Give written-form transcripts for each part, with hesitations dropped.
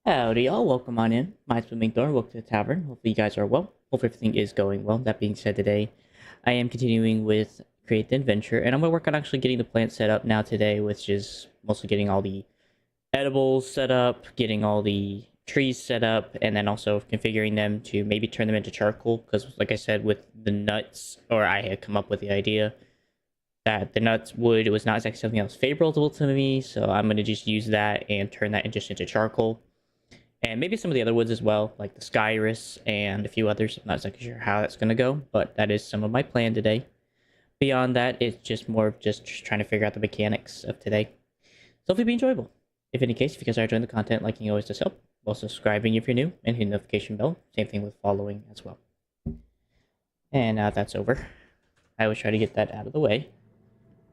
Howdy y'all, welcome on in. Mine's Swimming Thor, welcome to the tavern. Hopefully you guys are well. Hope everything is going well. That being said, today I am continuing with Create the Adventure, and I'm going to work on actually getting the plant set up now today, which is mostly getting all the edibles set up, getting all the trees set up, and then also configuring them to maybe turn them into charcoal, because like I said, with the nuts, or I had come up with the idea that the nuts wood was not exactly something that was favorable to me, so I'm going to just use that and turn that just into charcoal. And maybe some of the other woods as well, like the Skyrus and a few others. I'm not exactly sure how that's going to go, but that is some of my plan today. Beyond that, it's just more of just trying to figure out the mechanics of today. So hopefully be enjoyable. If in any case, if you guys are enjoying the content, liking always does help. While subscribing if you're new, and hitting the notification bell. Same thing with following as well. And now that's over, I always try to get that out of the way.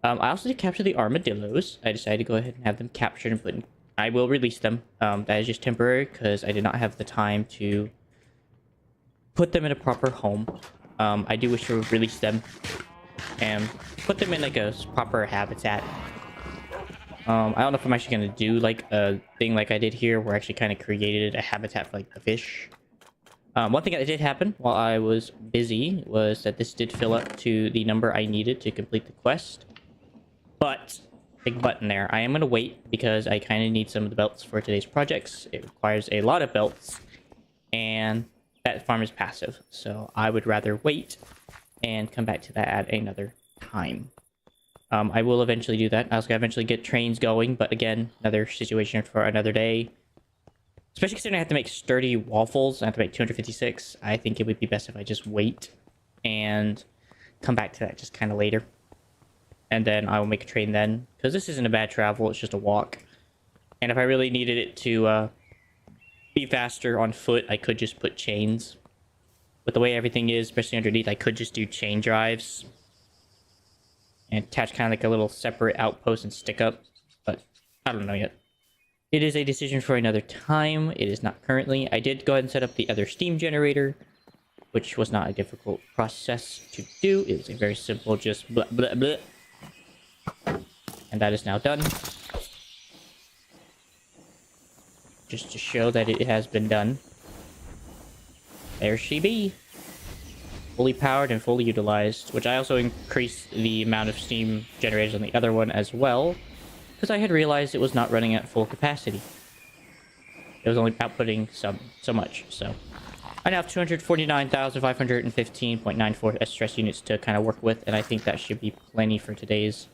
I also did capture the armadillos. I decided to go ahead and have them captured and put in. I will release them. That is just temporary because I did not have the time to put them in a proper home. I do wish to release them and put them in like a proper habitat. I don't know if I'm actually going to do like a thing like I did here where I actually kind of created a habitat for like the fish. One thing that did happen while I was busy was that this did fill up to the number I needed to complete the quest. But, big button there, I am going to wait because I kind of need some of the belts for today's projects. It requires a lot of belts, and that farm is passive. So I would rather wait and come back to that at another time. I will eventually do that. I was going to eventually get trains going, but again, another situation for another day. Especially considering I have to make sturdy waffles. I have to make 256. I think it would be best if I just wait and come back to that just kind of later. And then I will make a train then, because this isn't a bad travel, it's just a walk. And if I really needed it to be faster on foot, I could just put chains. But the way everything is, especially underneath, I could just do chain drives. And attach kind of like a little separate outpost and stick up. But I don't know yet. It is a decision for another time. It is not currently. I did go ahead and set up the other steam generator, which was not a difficult process to do. It was a very simple, just blah, blah, blah. And that is now done. Just to show that it has been done. There she be. Fully powered and fully utilized. Which I also increased the amount of steam generators on the other one as well. Because I had realized it was not running at full capacity. It was only outputting so much. So I now have 249,515.94 stress units to kind of work with. And I think that should be plenty for today's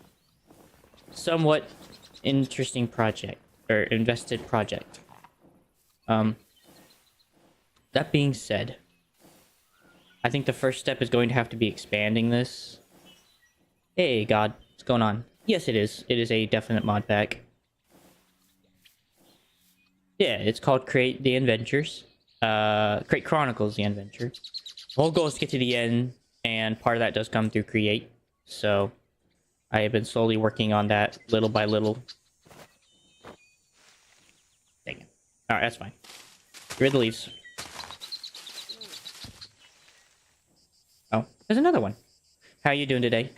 somewhat interesting project, or invested project. That being said, I think the first step is going to have to be expanding this. Hey God, what's going on? Yes, it is. It is a definite mod pack. Yeah, it's called Create the Adventures. Create Chronicles the Adventure. The whole goal is to get to the end, and part of that does come through Create. So I have been slowly working on that little by little. Dang it. Alright, that's fine. Get rid of the leaves. Oh, there's another one. How are you doing today?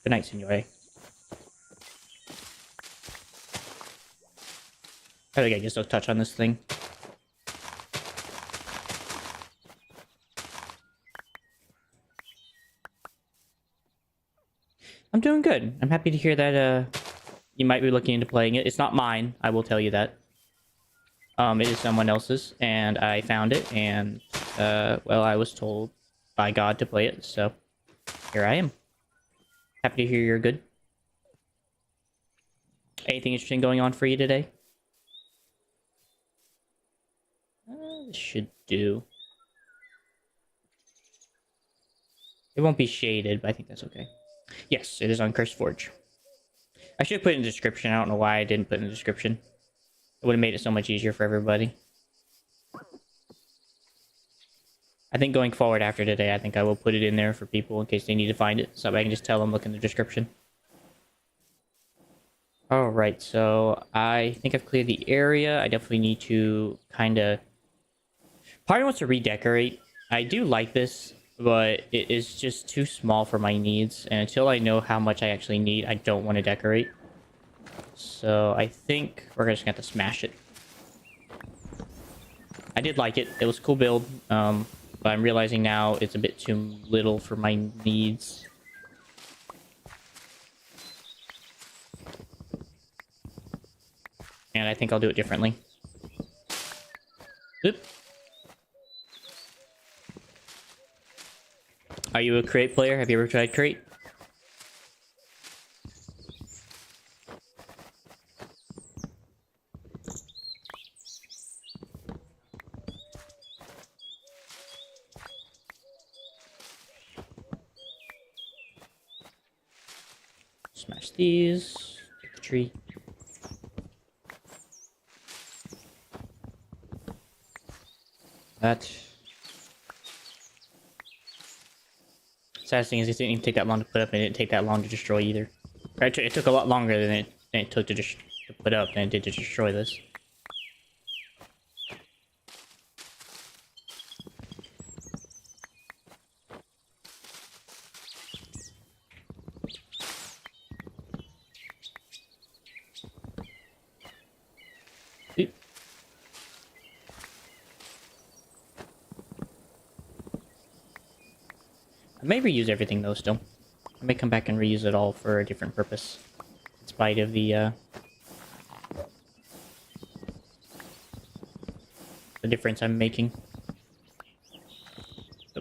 Good night, Signore. How do I get just a touch on this thing? I'm doing good. I'm happy to hear that you might be looking into playing it. It's not mine, I will tell you that. It is someone else's, and I found it, and well, I was told by God to play it, so here I am. Happy to hear you're good. Anything interesting going on for you today? This should do. It won't be shaded, but I think that's okay. Yes, it is on Cursed Forge. I should put it in the description. I don't know why I didn't put it in the description. It would have made it so much easier for everybody. I think going forward after today, I think I will put it in there for people in case they need to find it. So I can just tell them, look in the description. Alright, so I think I've cleared the area. I definitely need to kind of... Part of me wants to redecorate. I do like this. but it is just too small for my needs, and until I know how much I actually need, I don't want to decorate. So I think we're just gonna have to smash it. I did like it. It was a cool build, but I'm realizing now it's a bit too little for my needs. And I think I'll do it differently. Oop. Are you a crate player? Have you ever tried crate? Smash these. Take the tree. That. Saddest thing is it didn't even take that long to put up, and it didn't take that long to destroy either. Right, it took a lot longer than it took to just to put up than it did to destroy this. Oop. I may reuse everything though still. I may come back and reuse it all for a different purpose. In spite of the difference I'm making.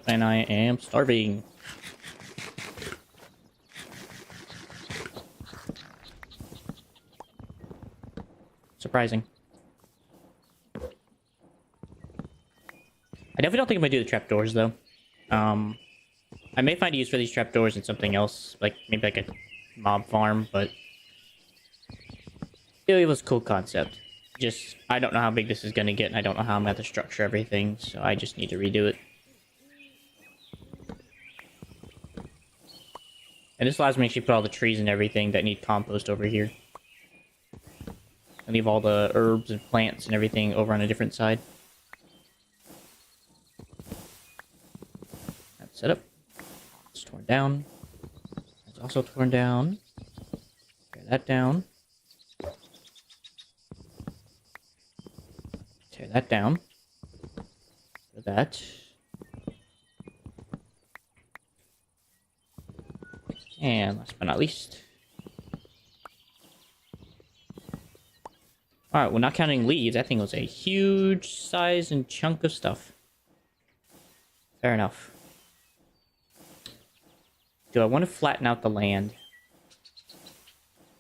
And I am starving. Surprising. I definitely don't think I'm gonna do the trapdoors though. I may find a use for these trapdoors in something else, like maybe like a mob farm, but it was a cool concept. Just, I don't know how big this is gonna get, and I don't know how I'm gonna have to structure everything, so I just need to redo it. And this allows me to actually put all the trees and everything that need compost over here. And leave all the herbs and plants and everything over on a different side. That's set up. It's torn down. It's also torn down. Tear that down. Tear that down. Do that. And last but not least. Alright, well, not counting leaves, that thing was a huge size and chunk of stuff. Fair enough. Do I want to flatten out the land?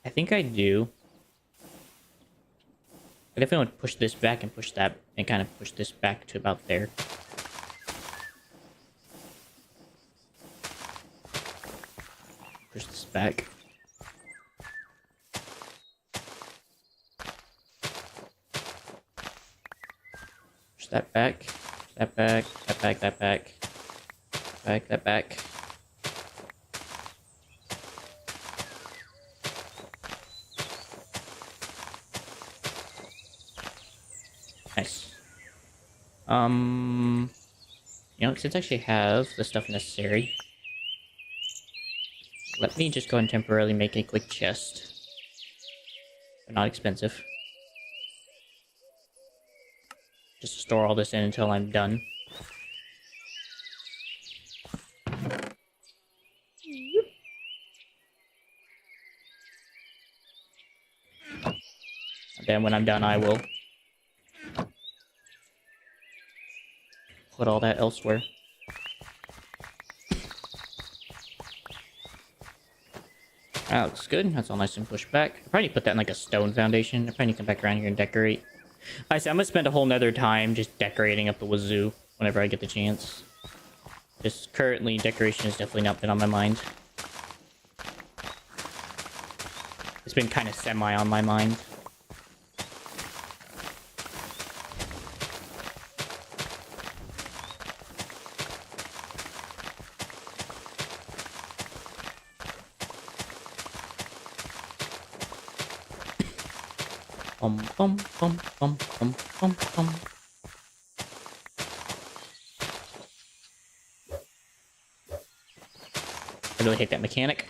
I think I do. I definitely want to push this back and push that, and kind of push this back to about there. Push this back. Push that back. That back. That back. That back. Back. That back. Nice. You know, since I actually have the stuff necessary, let me just go and temporarily make a quick chest. They're not expensive. Just to store all this in until I'm done. And then when I'm done, I will put all that elsewhere. That looks good. That's all nice and pushed back. I probably need to put that in like a stone foundation. I probably need to come back around here and decorate. I say I'm gonna spend a whole nother time just decorating up the wazoo whenever I get the chance. Just currently, decoration has definitely not been on my mind. It's been kind of semi on my mind. Bum bum bum bum bum bum bum. really hate that mechanic.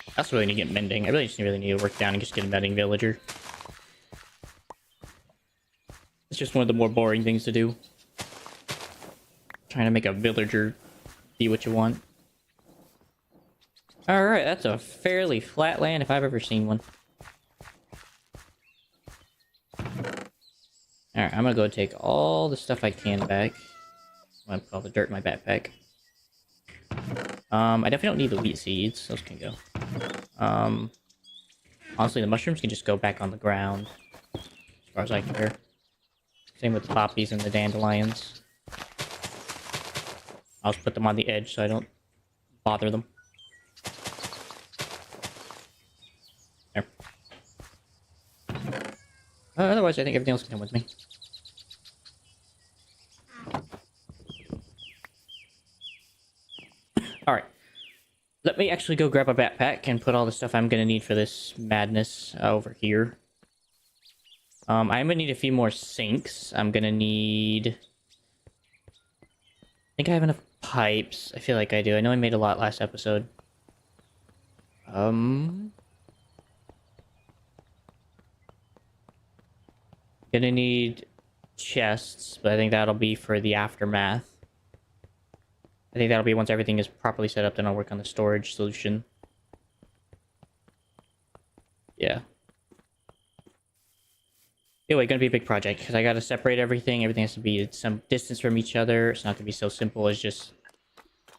I also really need to get mending. I really need to work down and just get a mending villager. It's just one of the more boring things to do. Trying to make a villager be what you want. Alright, that's a fairly flat land if I've ever seen one. Alright, I'm gonna go take all the stuff I can back. I'm gonna put all the dirt in my backpack. I definitely don't need the wheat seeds. Those can go. Honestly, the mushrooms can just go back on the ground. As far as I care. Same with the poppies and the dandelions. I'll just put them on the edge so I don't bother them. There. Otherwise, I think everything else can come with me. Alright. Let me actually go grab a backpack and put all the stuff I'm gonna need for this madness over here. I'm gonna need a few more sinks. I'm gonna need... I think I have enough pipes. I feel like I do. I know I made a lot last episode. Gonna need chests, but I think that'll be for the aftermath. I think that'll be once everything is properly set up, then I'll work on the storage solution. Yeah. Anyway, gonna be a big project, because I gotta separate everything. Everything has to be at some distance from each other. It's not gonna be so simple as just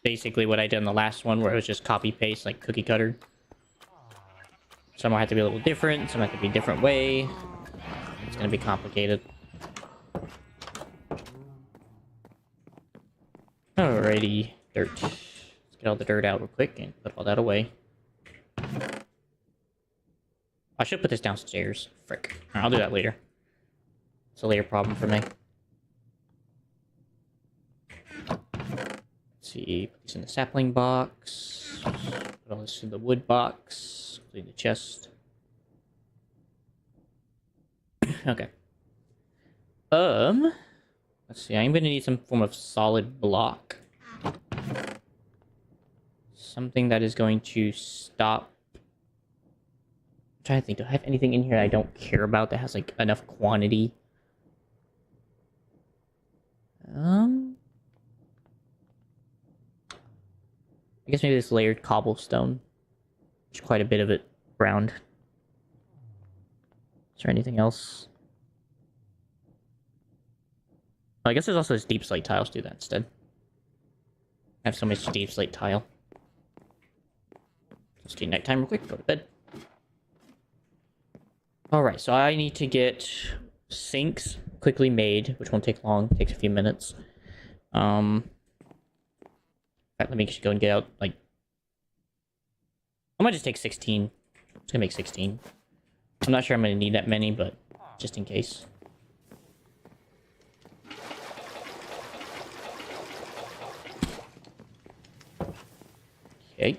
basically what I did in the last one, where it was just copy-paste, like cookie cutter. Some will have to be a little different, some have to be a different way. It's gonna be complicated. Alrighty, dirt. Let's get all the dirt out real quick and put all that away. I should put this downstairs. Frick. I'll do that later. It's a later problem for me. Let's see. Put this in the sapling box. Put all this in the wood box. Clean the chest. Okay. Let's see. I'm gonna need some form of solid block. Something that is going to stop. I'm trying to think. Do I have anything in here I don't care about that has like enough quantity? I guess maybe this layered cobblestone. There's quite a bit of it around. Is there anything else? Oh, I guess there's also this deep slate tile. Let's do that instead. I have so much deep slate tile. Let's do nighttime real quick. Go to bed. Alright, so I need to get sinks quickly made, which won't take long. It takes a few minutes. In fact, let me just go and get out, like... I might just take 16. I'm just gonna make 16. I'm not sure I'm gonna need that many, but just in case. Okay.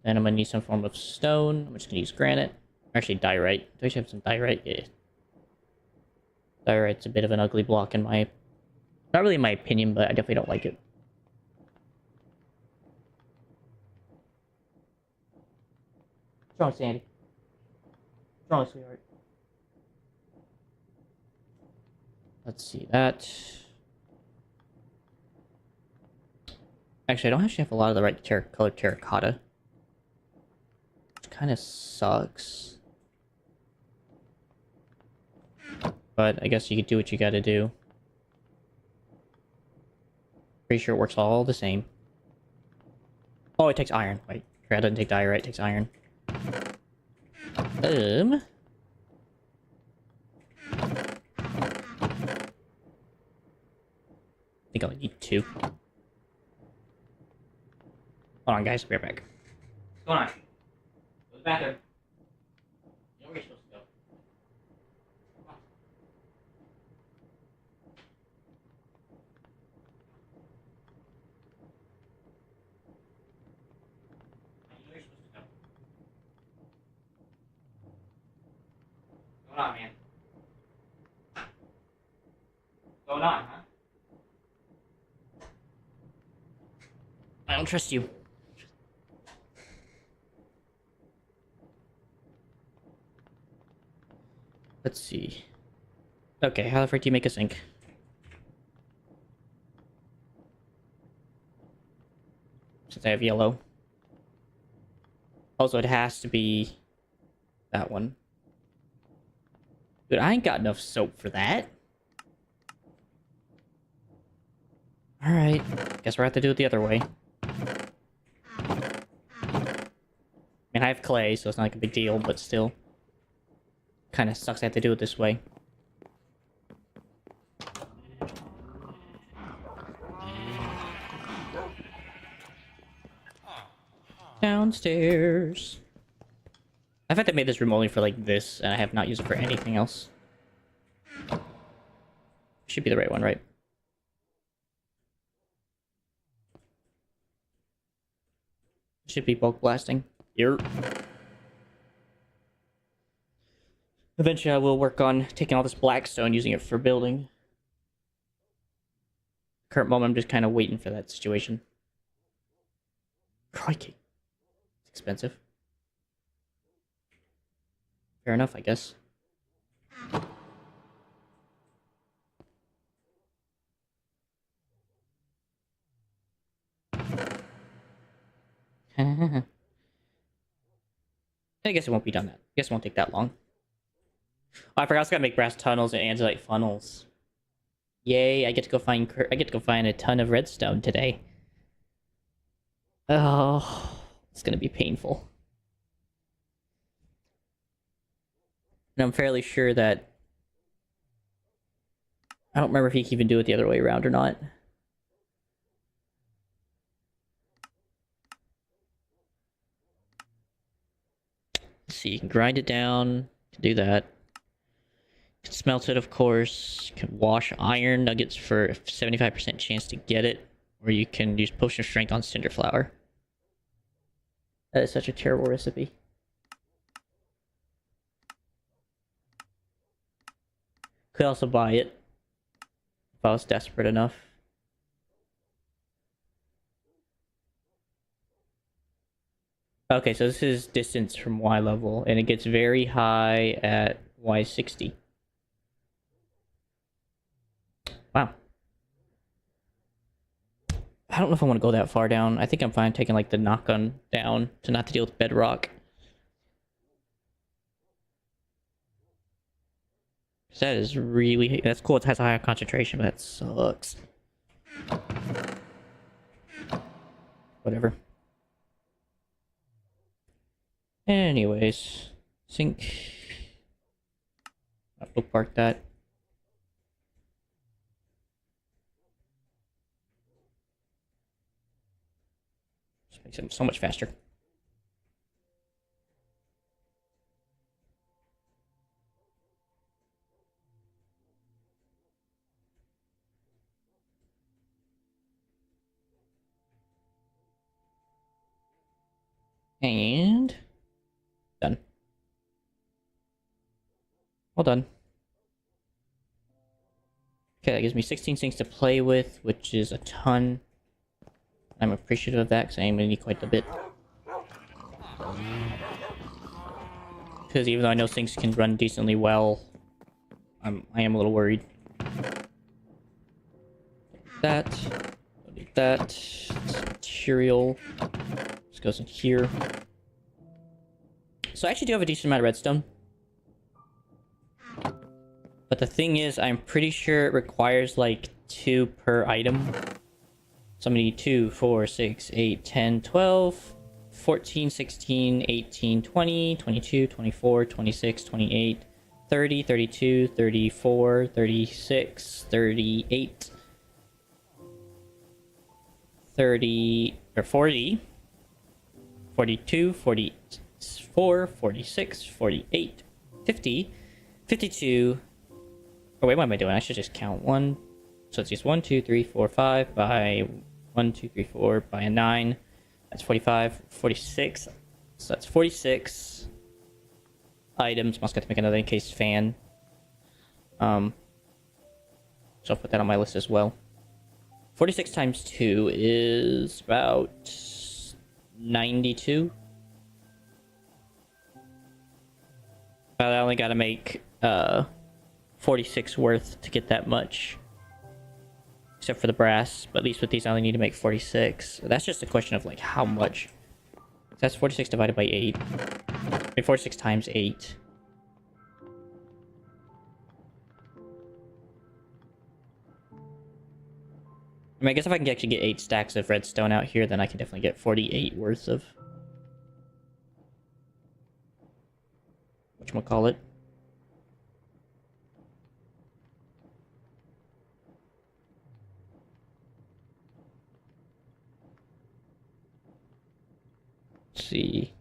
Then I'm gonna need some form of stone. I'm just gonna use granite. Actually, diorite. Do I actually have some diorite? Yeah. Diorite's a bit of an ugly block in my... Not really in my opinion, but I definitely don't like it. What's wrong, Sandy? What's wrong, sweetheart? Let's see that. Actually, I don't actually have a lot of the right colored terracotta. Which kind of sucks. But I guess you could do what you gotta do. Pretty sure it works all the same. Oh, it takes iron. Wait, it doesn't take diorite, it takes iron. I think I only need 2. Hold on, guys. Be right back. What's going on? Go to the bathroom. You know where you're supposed to go. Come on. You know where you're supposed to go. What's going on, man? Going on, huh? I don't trust you. Let's see. Okay, how the frick do you make a sink? Since I have yellow. Also, it has to be that one. Dude, I ain't got enough soap for that. Alright, guess we're gonna have to do it the other way. I mean, I have clay, so it's not like a big deal, but still. Kind of sucks I have to do it this way. Downstairs. I thought they made this room only for like this, and I have not used it for anything else. Should be the right one, right? Should be bulk blasting. Here. Eventually I will work on taking all this blackstone, using it for building. Current moment, I'm just kind of waiting for that situation. Crikey. It's expensive. Fair enough, I guess. I guess it won't be done that. I guess it won't take that long. Oh, I forgot I was gonna make brass tunnels and andesite funnels. Yay! I get to go find a ton of redstone today. Oh, it's gonna be painful. And I'm fairly sure that I don't remember if you can even do it the other way around or not. Let's see, you can grind it down to do that. You can smelt it, of course. You can wash iron nuggets for a 75% chance to get it. Or you can use potion of strength on cinder flour. That is such a terrible recipe. Could also buy it if I was desperate enough. Okay, so this is distance from Y level, and it gets very high at Y60. Wow. I don't know if I want to go that far down. I think I'm fine taking like the knock-on down to not to deal with bedrock. That is really... That's cool, it has a higher concentration, but that sucks. Whatever. Anyways. Sink. I'll bookmark that. Just makes it so much faster. And... done. Well done. Okay, that gives me 16 sinks to play with, which is a ton. I'm appreciative of that, because I am going to need quite a bit. Because even though I know sinks can run decently well, I am a little worried. That. Don't need that. Material. This goes in here. So I actually do have a decent amount of redstone. But the thing is, I'm pretty sure it requires like 2 per item. So I'm gonna need 2, 4, 6, 8, 10, 12, 14, 16, 18, 20, 22, 24, 26, 28, 30, 32, 34, 36, 38, 30, or 40, 42, 44, 46, 48, 50, 52. Oh wait, what am I doing? I should just count 1. So it's just 1, 2, 3, 4, 5 by 1, 2, 3, 4 by a 9. That's 45, 46. So that's 46 items. Must have to make another encased fan. So I'll put that on my list as well. 46 times 2 is about 92. But I only gotta make 46 worth to get that much. Except for the brass, but at least with these I only need to make 46. So that's just a question of like how much. So that's 46 divided by 8. I mean, 46 times 8. I mean, I guess if I can actually get 8 stacks of redstone out here, then I can definitely get 48 worth of... whatchamacallit. Let's see.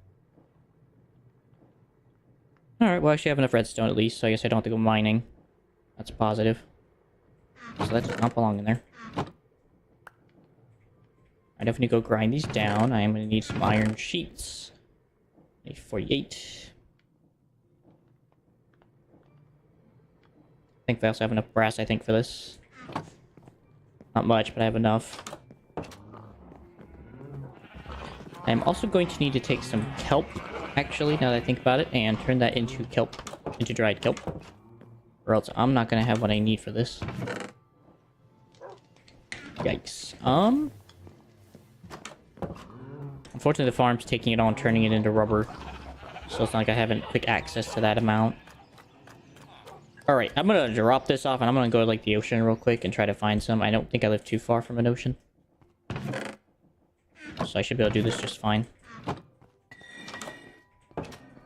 Alright, well, I actually have enough redstone at least, so I guess I don't have to go mining. That's positive. So let's not belong in there. I definitely go grind these down. I am going to need some iron sheets. I need 48. I think I also have enough brass, I think, for this. Not much, but I have enough. I'm also going to need to take some kelp, actually, now that I think about it, and turn that into kelp, into dried kelp. Or else I'm not going to have what I need for this. Yikes. Unfortunately, the farm's taking it all and turning it into rubber. So it's not like I haven't quick access to that amount. Alright, I'm going to drop this off, and I'm going to go to, like, the ocean real quick and try to find some. I don't think I live too far from an ocean. So I should be able to do this just fine.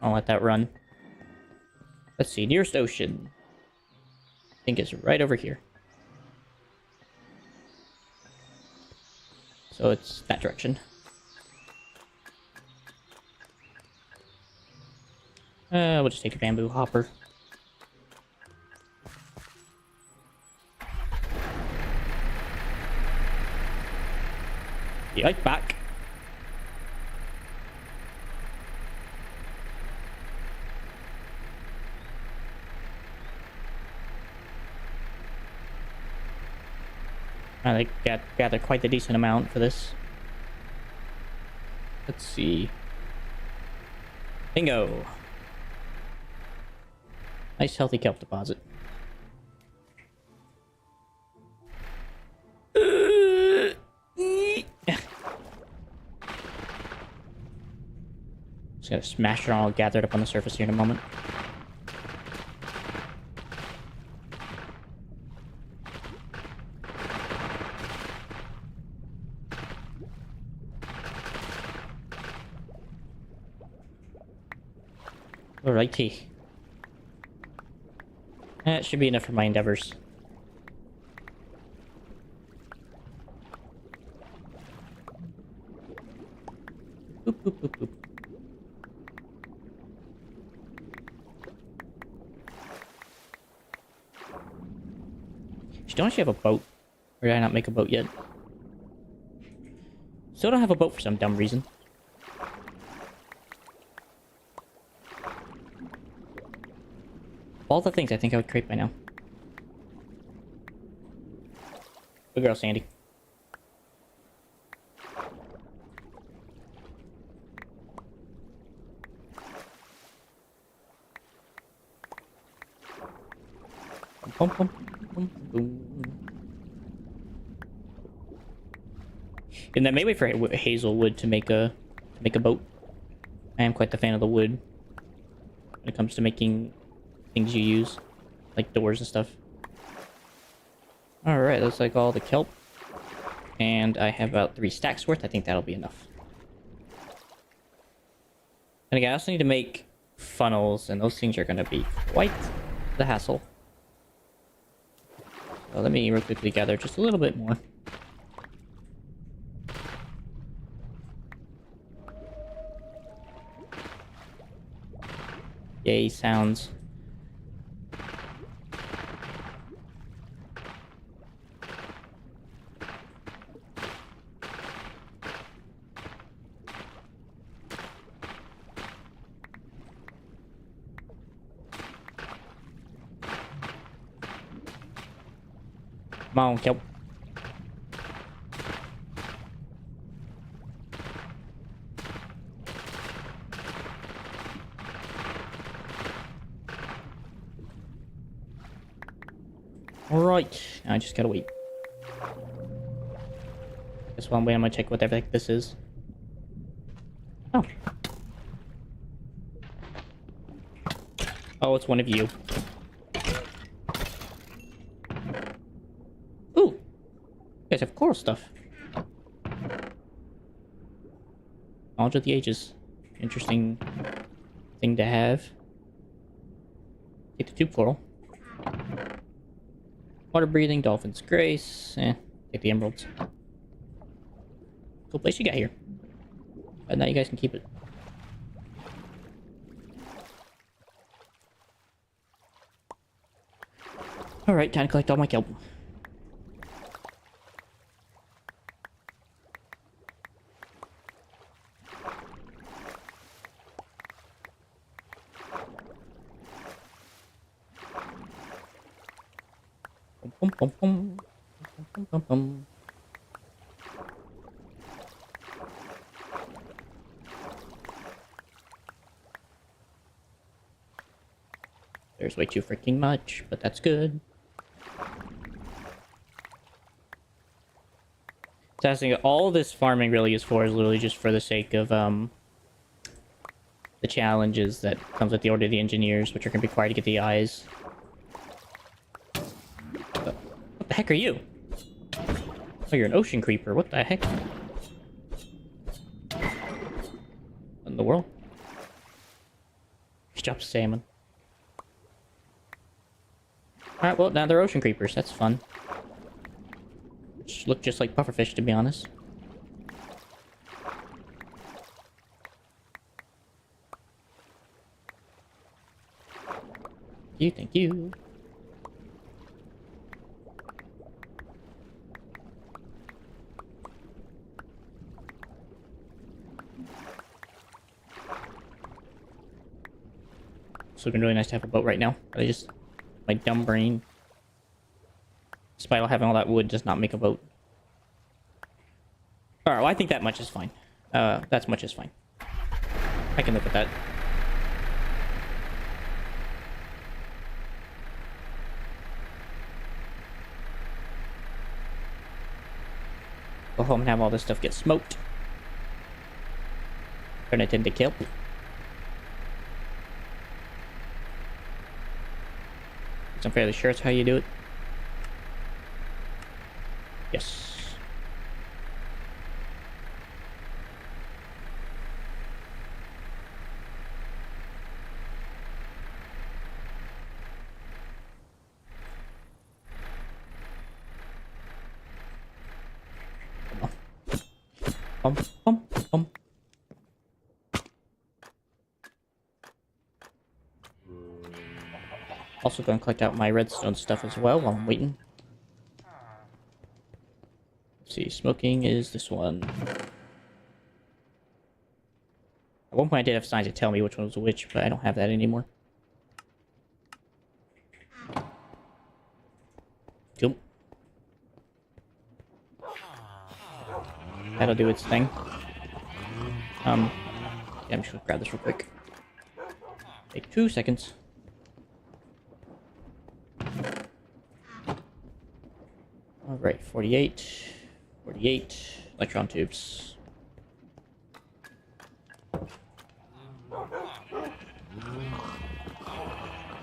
I'll let that run. Let's see, nearest ocean. I think it's right over here. So it's that direction. We'll just take a bamboo hopper. Be right back. I gathered quite a decent amount for this. Let's see. Bingo! Nice healthy kelp deposit. Just gonna smash it all gathered up on the surface here in a moment. Alrighty. That should be enough for my endeavors. Boop, boop, boop, boop. Don't actually have a boat. Or did I not make a boat yet? Still don't have a boat for some dumb reason. All the things I think I would create by now. Good girl, Sandy. Bum, bum, bum, boom. And then maybe for hazelwood to make a boat. I am quite the fan of the wood when it comes to making things you use, like doors and stuff. Alright, looks like all the kelp. And I have about 3 stacks worth. I think that'll be enough. And again, I also need to make funnels, and those things are going to be quite the hassle. So let me real quickly gather just a little bit more. Yay, sounds. Come on, kelp. Alright, I just gotta wait. Guess while I'm waiting, I'm gonna check what the heck this is. Oh. Oh, it's one of you. Ooh! You guys have coral stuff. Knowledge of the ages. Interesting thing to have. Take the tube coral. Water breathing, dolphins, grace. Take the emeralds. Cool place you got here. But now you guys can keep it. Alright, time to collect all my kelp. Bum, bum, bum. Bum, bum, bum. There's way too freaking much, but that's good. So I was thinking, all this farming really is for is literally just for the sake of the challenges that comes with the Order of the Engineers, which are going to be required to get the eyes. What the heck are you? Oh, you're an ocean creeper. What the heck? What in the world? Stop salmon. Alright, well, now they're ocean creepers. That's fun. Which look just like pufferfish, to be honest. Thank you. So it'd been really nice to have a boat right now. But I just, my dumb brain, despite having all that wood, does not make a boat. Alright, well, I think that much is fine. That much is fine. I can live with that. Go home and have all this stuff get smoked. Turn it into kelp. I'm fairly sure it's how you do it. Yes. Bum, bum, bum. Also going to collect out my redstone stuff as well while I'm waiting. Let's see, smoking is this one. At one point I did have signs to tell me which one was which, but I don't have that anymore. Cool. That'll do its thing. Yeah, I'm just gonna grab this real quick. Take 2 seconds. Alright, 48. 48 electron tubes.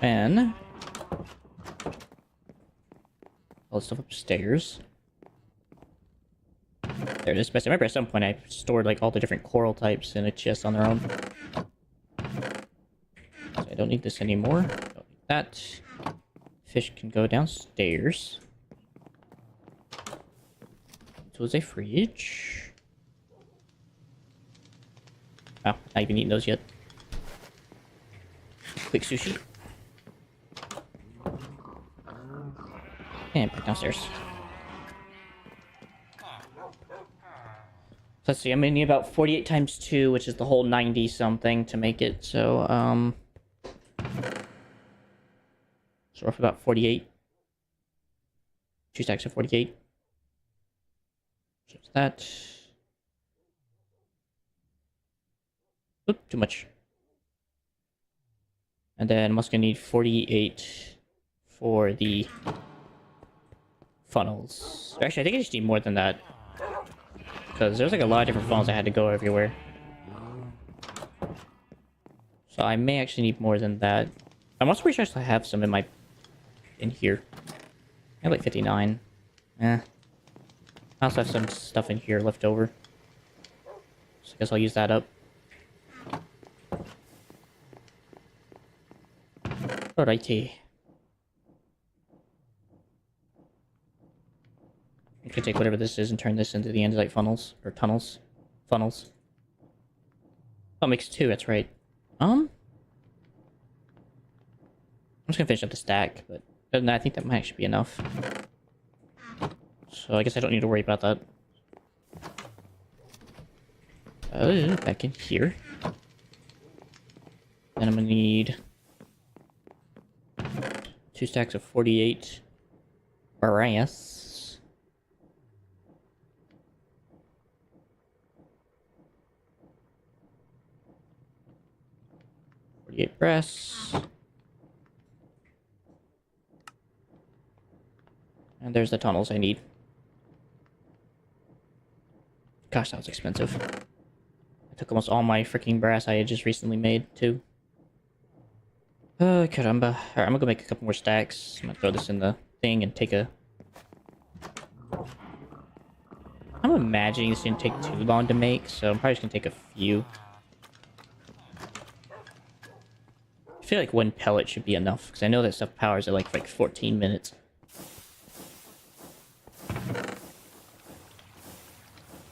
And all the stuff upstairs. There it is. I remember at some point I stored like all the different coral types in a chest on their own. So I don't need this anymore. Don't need that. Fish can go downstairs. So is a fridge. Wow, not even eating those yet. Quick sushi. And back downstairs. So let's see, I'm gonna need about 48 times 2, which is the whole 90 something to make it. So, so roughly about 48. 2 stacks of 48. Just that. Oop, too much. And then I'm also gonna need 48 for the funnels. Actually, I think I just need more than that. Because there's like a lot of different funnels that had to go everywhere. So I may actually need more than that. I'm also pretty sure I have some in here. I have like 59. I also have some stuff in here left over. So I guess I'll use that up. Alrighty. I can take whatever this is and turn this into the andesite funnels. Or tunnels. Funnels. Oh, it makes 2, that's right. I'm just gonna finish up the stack, but other than that, I think that might actually be enough. So I guess I don't need to worry about that. Back in here. Then I'm gonna need 2 stacks of 48 brass. And there's the tunnels I need. Gosh, that was expensive. I took almost all my freaking brass I had just recently made, too. Caramba. Alright, I'm gonna go make a couple more stacks. I'm gonna throw this in the thing and take a... I'm imagining this didn't take too long to make, so I'm probably just gonna take a few. I feel like 1 pellet should be enough, because I know that stuff powers at like 14 minutes.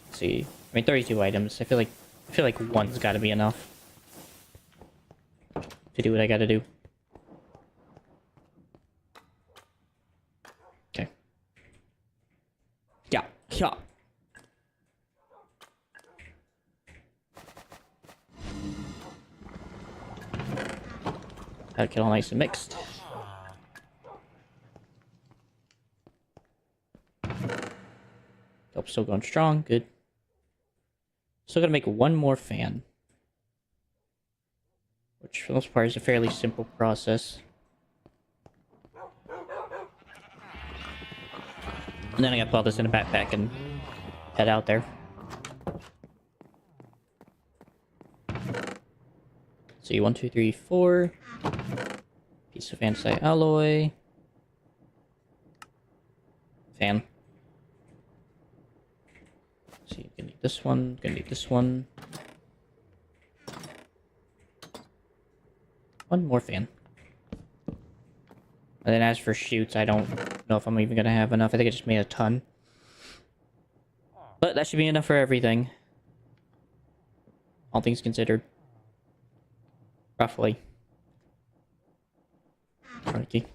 Let's see. I mean, 32 items. I feel like 1's gotta be enough to do what I gotta do. Okay. Yeah. Yeah. Gotta get all nice and mixed. Nope, still going strong. Good. Still gotta make 1 more fan. Which, for the most part, is a fairly simple process. And then I gotta put all this in a backpack and head out there. See, 1, 2, 3, 4. Piece of andesite alloy. Fan. See, gonna need this one, gonna need this one. 1 more fan. And then as for chutes, I don't know if I'm even gonna have enough. I think I just made a ton. But that should be enough for everything. All things considered. Roughly. Crikey.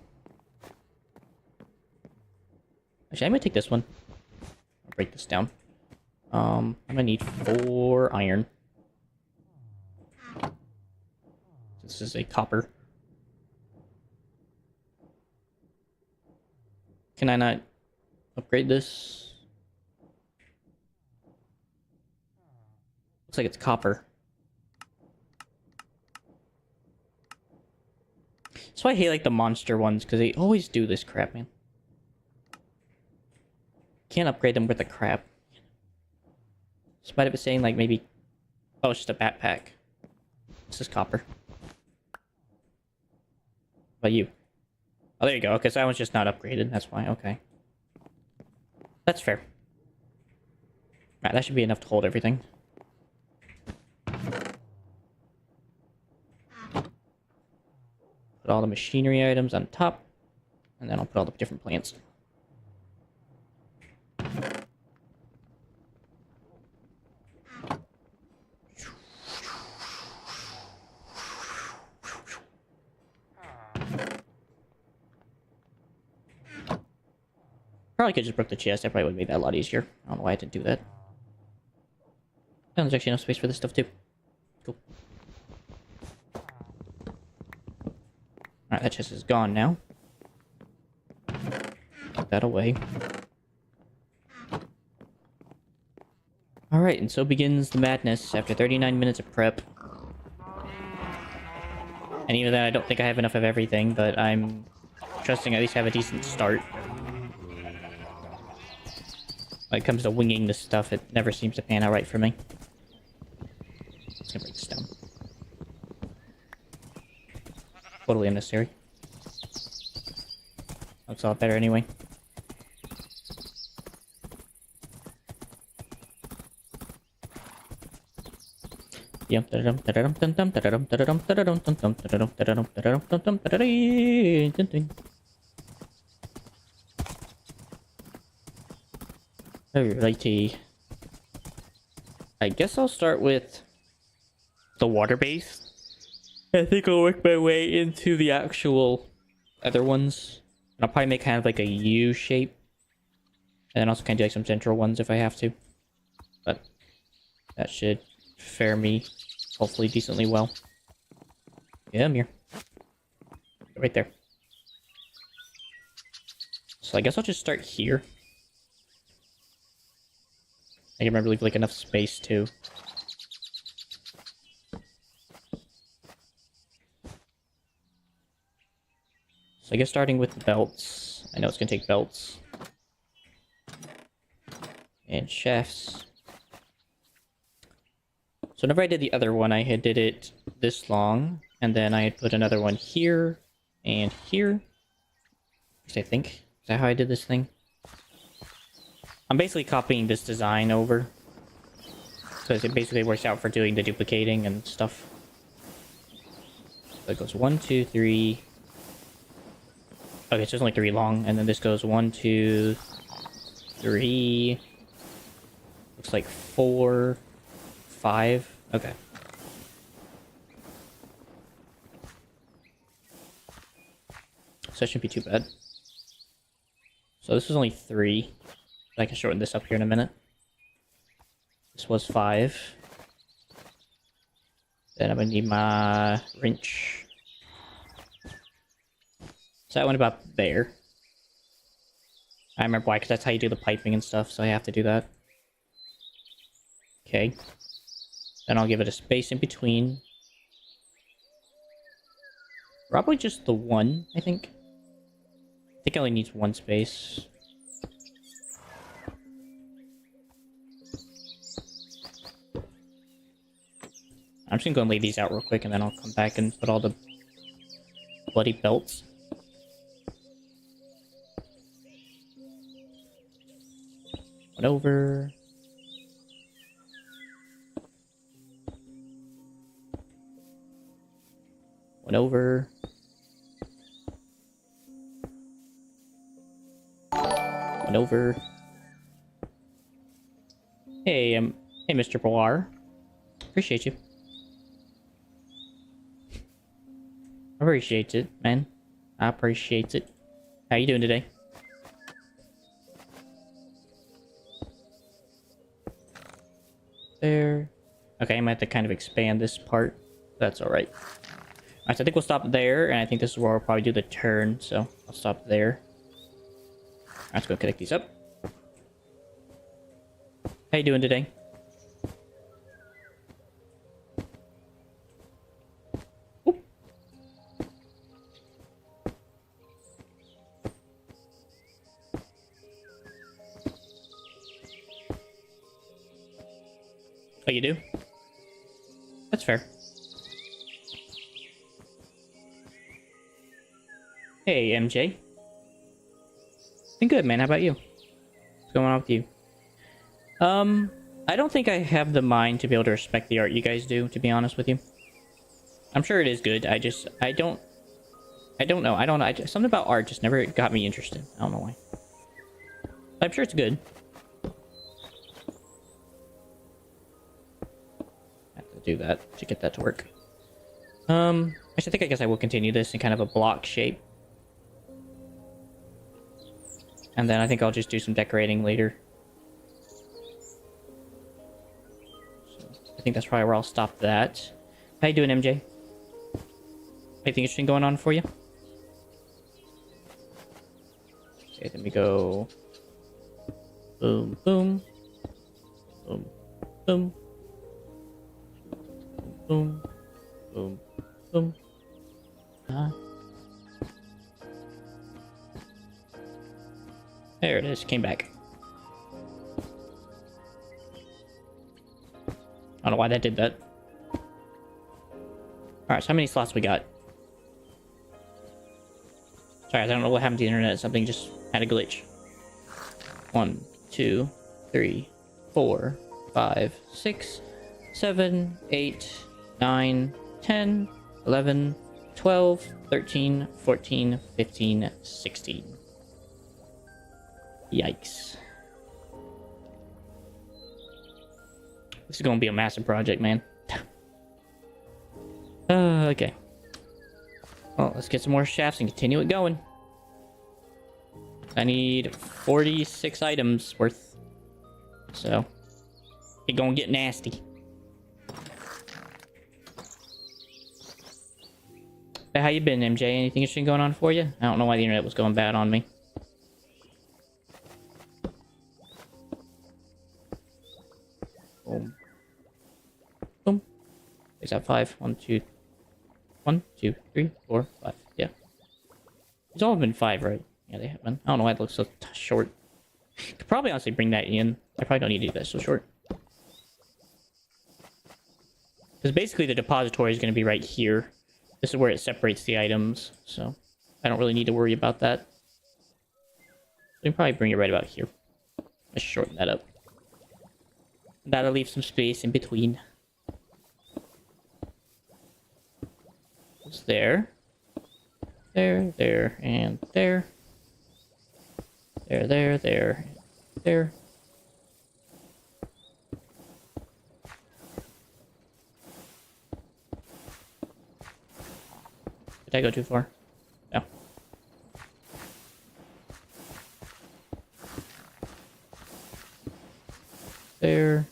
Actually, I'm gonna take this one. I'll break this down. I'm gonna need 4 iron. This is a copper. Can I not upgrade this? Looks like it's copper. That's why I hate like the monster ones, because they always do this crap, man. Can't upgrade them with the crap. Despite it saying like maybe... Oh, it's just a backpack. This is copper. But you. Oh, there you go. Okay, so that one's just not upgraded. That's why. Okay. That's fair. Alright, that should be enough to hold everything. Put all the machinery items on top. And then I'll put all the different plants. Probably could just broke the chest. That probably would have made that a lot easier. I don't know why I didn't do that. And there's actually enough space for this stuff too. Cool. Alright, that chest is gone now. put that away. Alright, and so begins the madness after 39 minutes of prep. And even then, I don't think I have enough of everything, but I'm trusting I at least have a decent start. When it comes to winging this stuff, it never seems to pan out right for me. Let's break this down. Totally unnecessary. Looks a lot better anyway. Alrighty. I guess I'll start with the water base. I think I'll work my way into the actual other ones. And I'll probably make kind of like a U shape. And then also kind of do like some central ones if I have to. But that should fare me hopefully decently well. Yeah, I'm here. Right there. So I guess I'll just start here. I can remember leave like enough space too. So I guess starting with the belts. I know it's gonna take belts. And shafts. So whenever I did the other one, I had did it this long, and then I had put another one here and here. I think. Is that how I did this thing? I'm basically copying this design over. Because it basically works out for doing the duplicating and stuff. So it goes 1, 2, 3. Okay, so there's only 3 long, and then this goes 1, 2, 3. Looks like 4, 5. Okay. So that shouldn't be too bad. So this was only 3. I can shorten this up here in a minute. This was 5. Then I'm gonna need my wrench. So that went about there. I remember why, because that's how you do the piping and stuff, so I have to do that. Okay. Then I'll give it a space in between. Probably just the 1, I think. I think it only needs 1 space. I'm just gonna go and lay these out real quick, and then I'll come back and put all the bloody belts. One over. One over. One over. Hey, hey, Mr. Boar. Appreciate you. Appreciate it, man. I appreciate it. How you doing today? There. Okay, I might have to kind of expand this part. That's alright. Alright, so I think we'll stop there, and I think this is where we'll probably do the turn, so I'll stop there. Alright, let's go connect these up. How you doing today? Oh, you do? That's fair. Hey, MJ. Been good, man. How about you? What's going on with you? I don't think I have the mind to be able to respect the art you guys do, to be honest with you. I'm sure it is good. I don't know. Something about art just never got me interested. I don't know why. I'm sure it's good. Do that to get that to work. I guess I will continue this in kind of a block shape. And then I think I'll just do some decorating later. So I think that's probably where I'll stop that. How you doing, MJ? Anything interesting going on for you? Okay, then we go boom, boom, boom, boom, boom, boom, boom. There it is, came back. I don't know why that did that. Alright, so how many slots we got? Sorry, I don't know what happened to the internet. Something just had a glitch. 1, 2, 3, 4, 5, 6, 7, 8, 9, 10, 11, 12, 13, 14, 15, 16. Yikes. This is gonna be a massive project, man. Okay. Well, let's get some more shafts and continue it going. I need 46 items worth. So, it's gonna get nasty. Hey, how you been, MJ? Anything interesting going on for you? I don't know why the internet was going bad on me. Boom. Boom. Is that 5? 1, 2. 1, 2, 3, 4, 5. Yeah. It's all been 5, right? Yeah, they have been. I don't know why it looks so short. Could probably honestly bring that in. I probably don't need to do that so short. Because basically the depository is going to be right here. This is where it separates the items, so I don't really need to worry about that. We can probably bring it right about here. Let's shorten that up. That'll leave some space in between. It's there. There, there, and there. There, there, there, there. Did I go too far? No. There.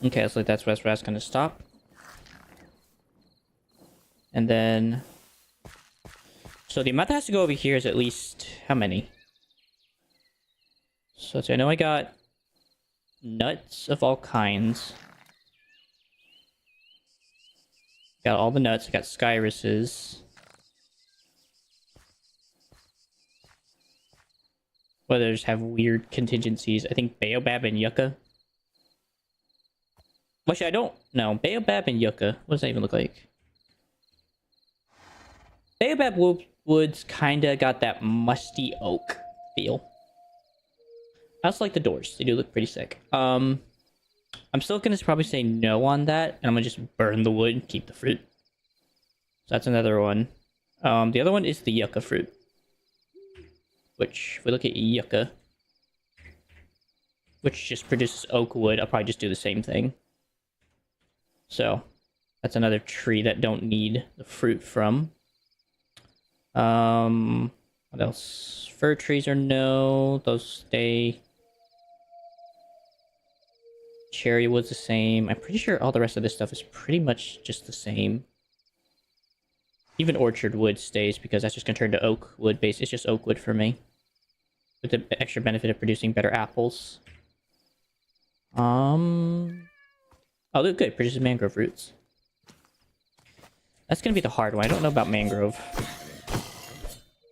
Okay, so that's where that's gonna stop. And then... So the amount that has to go over here is at least... How many? So I know I got... nuts of all kinds. Got all the nuts. I got skyrises. Others have weird contingencies. I think baobab and yucca. Actually, I don't know. Baobab and yucca. What does that even look like? Baobab woods kinda got that musty oak feel. I also like the doors. They do look pretty sick. I'm still gonna probably say no on that, and I'm gonna just burn the wood and keep the fruit. So that's another one. The other one is the yucca fruit. Which, if we look at yucca, which just produces oak wood, I'll probably just do the same thing. So, that's another tree that don't need the fruit from. What else? Fir trees are no, those stay. Cherry wood's the same. I'm pretty sure all the rest of this stuff is pretty much just the same. Even orchard wood stays because that's just gonna turn to oak wood base. It's just oak wood for me. With the extra benefit of producing better apples. Oh, look good. Produces mangrove roots. That's gonna be the hard one. I don't know about mangrove.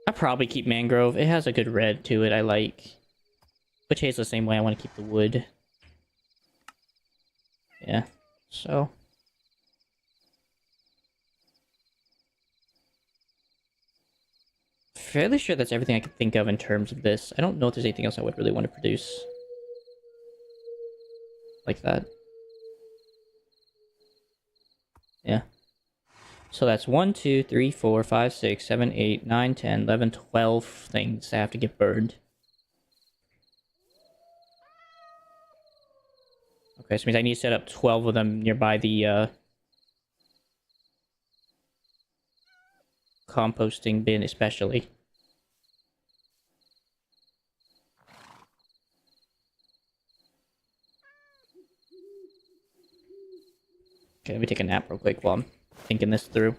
I'll probably keep mangrove. It has a good red to it I like. Witch hazel's the same way. I want to keep the wood. Yeah, so... Fairly sure that's everything I can think of in terms of this. I don't know if there's anything else I would really want to produce. Like that. Yeah. So that's 1, 2, 3, 4, 5, 6, 7, 8, 9, 10, 11, 12 things that have to get burned. Okay, so it means I need to set up 12 of them nearby the composting bin especially. Okay, let me take a nap real quick while I'm thinking this through.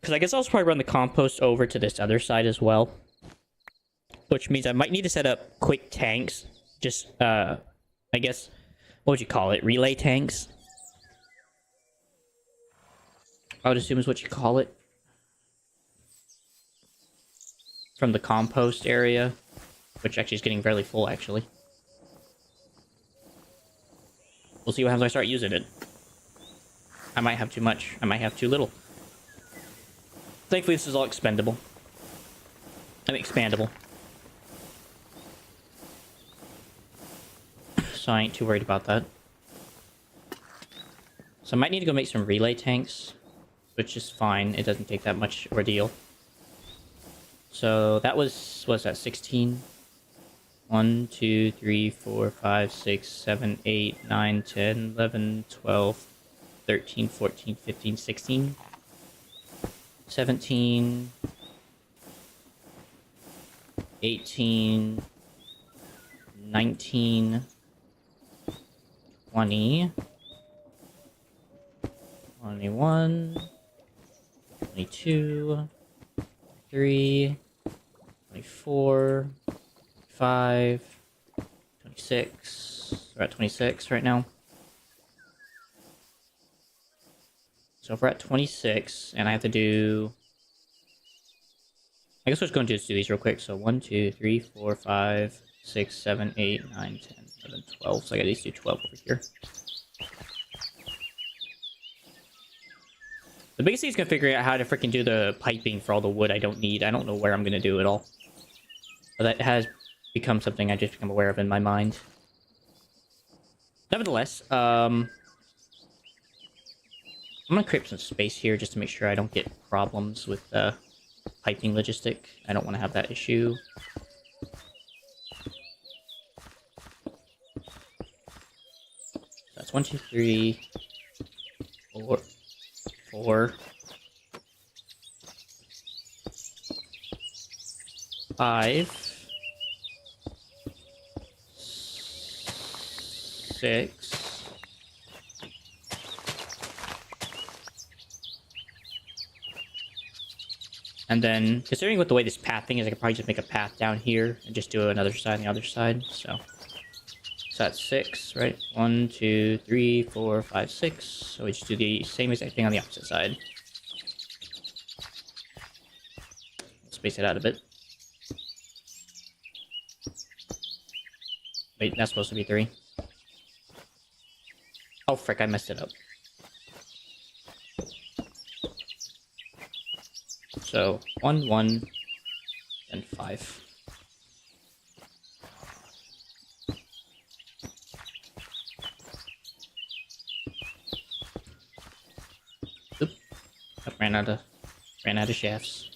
Because I guess I'll probably run the compost over to this other side as well. Which means I might need to set up quick tanks. Just, I guess, what would you call it? Relay tanks? I would assume is what you call it. From the compost area. Which actually is getting fairly full, actually. We'll see what happens when I start using it. I might have too much. I might have too little. Thankfully, this is all expendable. I mean, expandable. So I ain't too worried about that. So I might need to go make some relay tanks. Which is fine. It doesn't take that much ordeal. So that was... What's that? 16? 1, 2, 3, 4, 5, 6, 7, 8, 9, 10, 11, 12, 13, 14, 15, 16, 17, 18, 19, 20, 21, 22, 23, 24, 25, 26. We're at 26 right now. So if we're at 26, and I have to do... I guess we're just going to just do these real quick. So 1, 2, 3, 4, 5, 6, 7, 8, 9, 10, 11, 12. So I got these do 12 over here. The biggest thing is going to figure out how to freaking do the piping for all the wood I don't need. I don't know where I'm going to do it all. But that has become something I just become aware of in my mind. Nevertheless, I'm going to create some space here just to make sure I don't get problems with piping logistic. I don't want to have that issue. That's 1, 2, 3, 4, 4, 5, 6, and then considering with the way this path thing is, I could probably just make a path down here and just do another side on the other side. So that's 6, right? 1, 2, 3, 4, 5, 6. So we just do the same exact thing on the opposite side. Space it out a bit. Wait, that's supposed to be 3. Oh, frick, I messed it up. So, 1, 1, and 5. Oop. I ran out of shafts.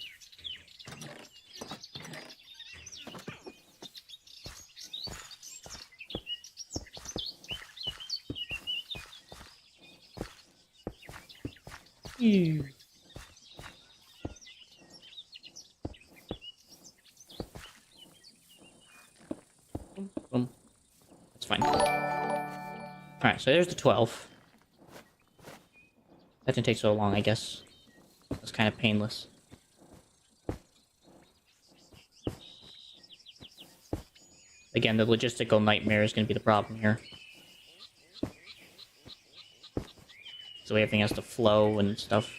Ew. Boom. That's fine. Alright, so there's the 12. That didn't take so long, I guess. That's kind of painless. Again, the logistical nightmare is going to be the problem here. So everything has to flow and stuff.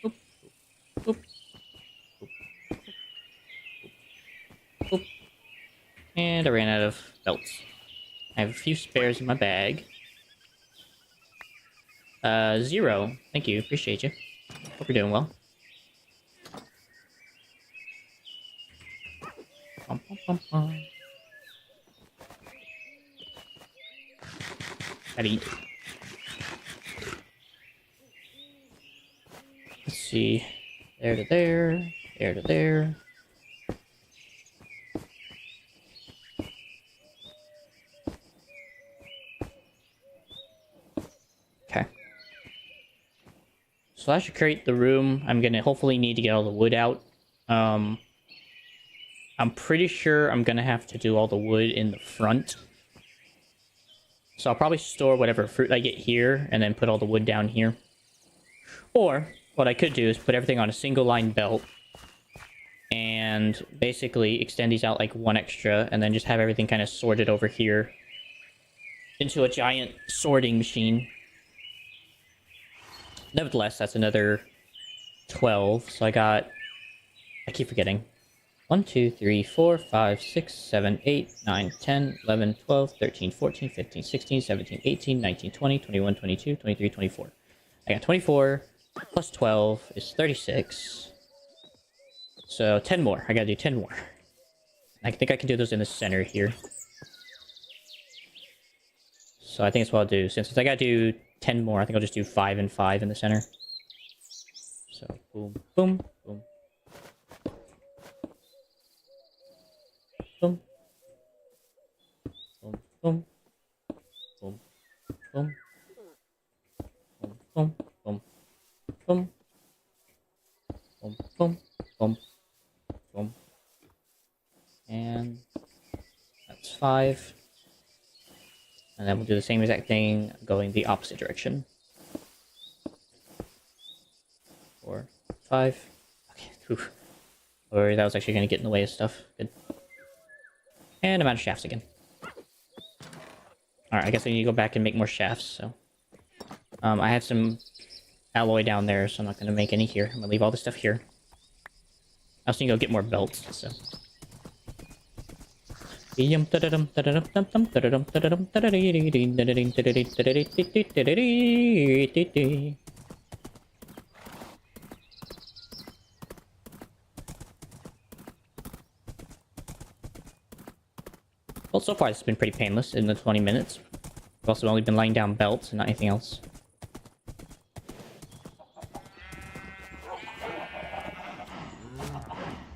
Oop. Oop. Oop. And I ran out of belts. I have a few spares in my bag. 0. Thank you. Appreciate you. Hope you're doing well. Bum, bum, bum, bum. Gotta eat. Let's see. There to there. There to there. Okay. So I should create the room. I'm gonna hopefully need to get all the wood out. I'm pretty sure I'm gonna have to do all the wood in the front. So I'll probably store whatever fruit I get here and then put all the wood down here. Or what I could do is put everything on a single line belt and basically extend these out like one extra and then just have everything kind of sorted over here into a giant sorting machine. Nevertheless, that's another 12. So I keep forgetting. 1, 2, 3, 4, 5, 6, 7, 8, 9, 10, 11, 12, 13, 14, 15, 16, 17, 18, 19, 20, 21, 22, 23, 24. I got 24 plus 12 is 36. So 10 more. I gotta do 10 more. I think I can do those in the center here. So I think that's what I'll do. Since I gotta do 10 more, I think I'll just do 5 and 5 in the center. So boom, boom, boom. Boom. Boom, boom. Boom, boom. Boom, boom, boom. Boom. Boom, boom, boom. Boom. And that's 5. And then we'll do the same exact thing going the opposite direction. 4, 5. Okay, whew. Or that was actually going to get in the way of stuff. Good. And I'm out of shafts again. Alright, I guess I need to go back and make more shafts, so... I have some alloy down there, so I'm not going to make any here. I'm going to leave all this stuff here. I also need to go get more belts, so... Well, so far it's been pretty painless in the 20 minutes. I've also only been laying down belts and not anything else.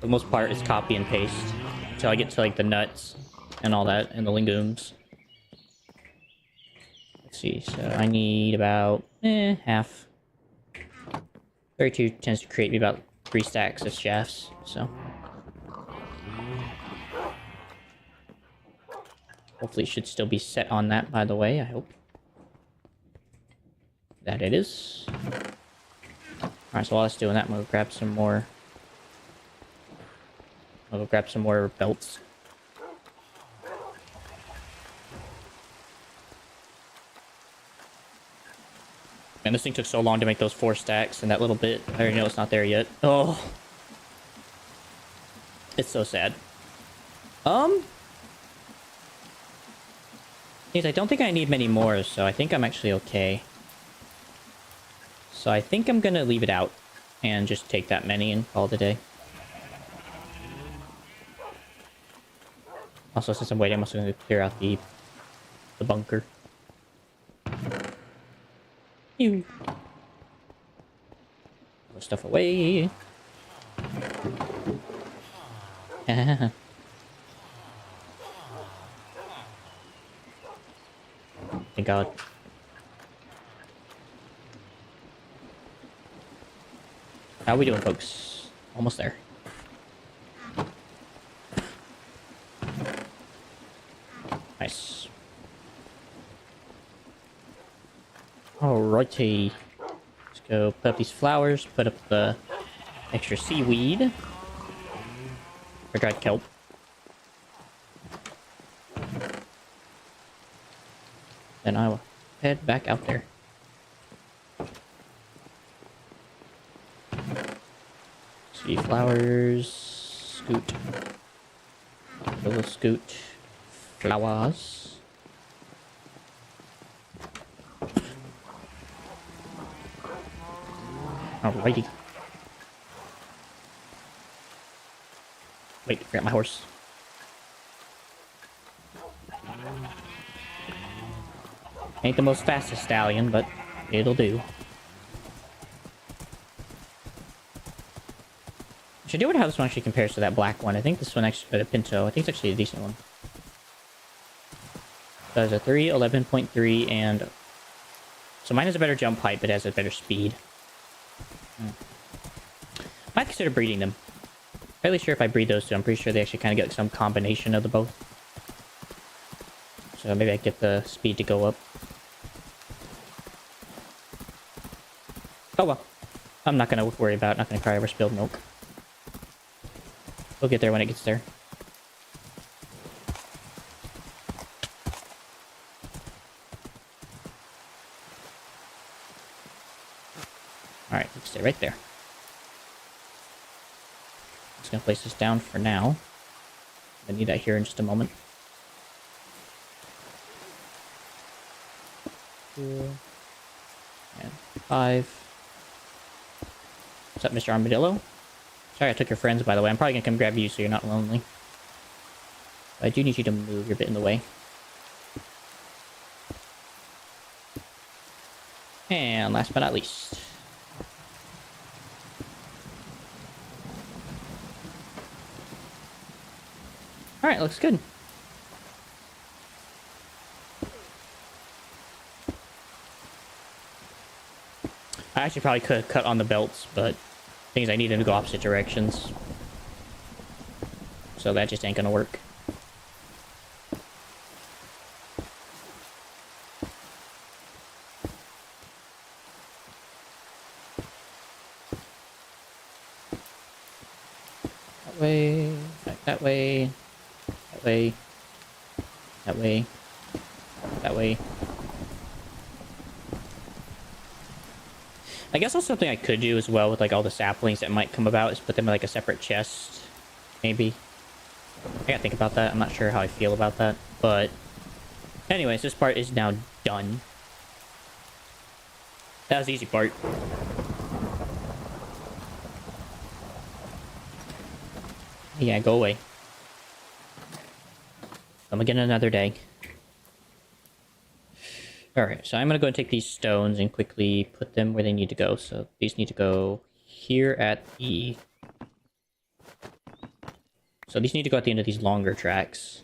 For the most part, it's copy and paste. Until I get to, like, the nuts and all that, and the legumes. Let's see, so I need about, half. 32 tends to create me about 3 stacks of shafts, so... Hopefully it should still be set on that, by the way, I hope. That it is. Alright, so while it's doing that, I'm gonna grab some more... I'll go grab some more belts. Man, this thing took so long to make those 4 stacks, and that little bit, I already know it's not there yet. Oh! It's so sad. I don't think I need many more, so I think I'm actually okay. So I think I'm gonna leave it out and just take that many and call it a day. Also, since I'm waiting, I'm also gonna clear out the bunker. Ew. Put stuff away. Thank God. How we doing, folks? Almost there. Nice. Alrighty. Let's go put up these flowers, put up the extra seaweed. Or dried kelp. Then I will head back out there. See flowers. Scoot. Little scoot. Flowers. Alrighty. Wait, forgot my horse. Ain't the most fastest stallion, but it'll do. Actually, I do wonder how this one actually compares to that black one. I think this one actually, the Pinto, I think it's actually a decent one. So there's a 3, 11.3, and... So mine has a better jump height, but it has a better speed. Might consider breeding them. Fairly sure if I breed those two, I'm pretty sure they actually kind of get some combination of the both. So maybe I get the speed to go up. Oh well. I'm not gonna worry about it. Not gonna cry over spilled milk. We'll get there when it gets there. Alright, let's stay right there. Just gonna place this down for now. I need that here in just a moment. 2 and 5. What's up, Mr. Armadillo? Sorry I took your friends, by the way. I'm probably gonna come grab you so you're not lonely. But I do need you to move. You're a bit in the way. And last but not least. Alright, looks good. I actually probably could have cut on the belts, but things I need them to go opposite directions. So that just ain't gonna work. That way, that way, that way, that way, that way. I guess that's something I could do as well with like all the saplings that might come about is put them in like a separate chest, maybe. I gotta think about that. I'm not sure how I feel about that, but anyways, this part is now done. That was the easy part. Yeah, go away. Come again another day. Alright, so I'm gonna go and take these stones and quickly put them where they need to go. So these need to go here at the... So these need to go at the end of these longer tracks.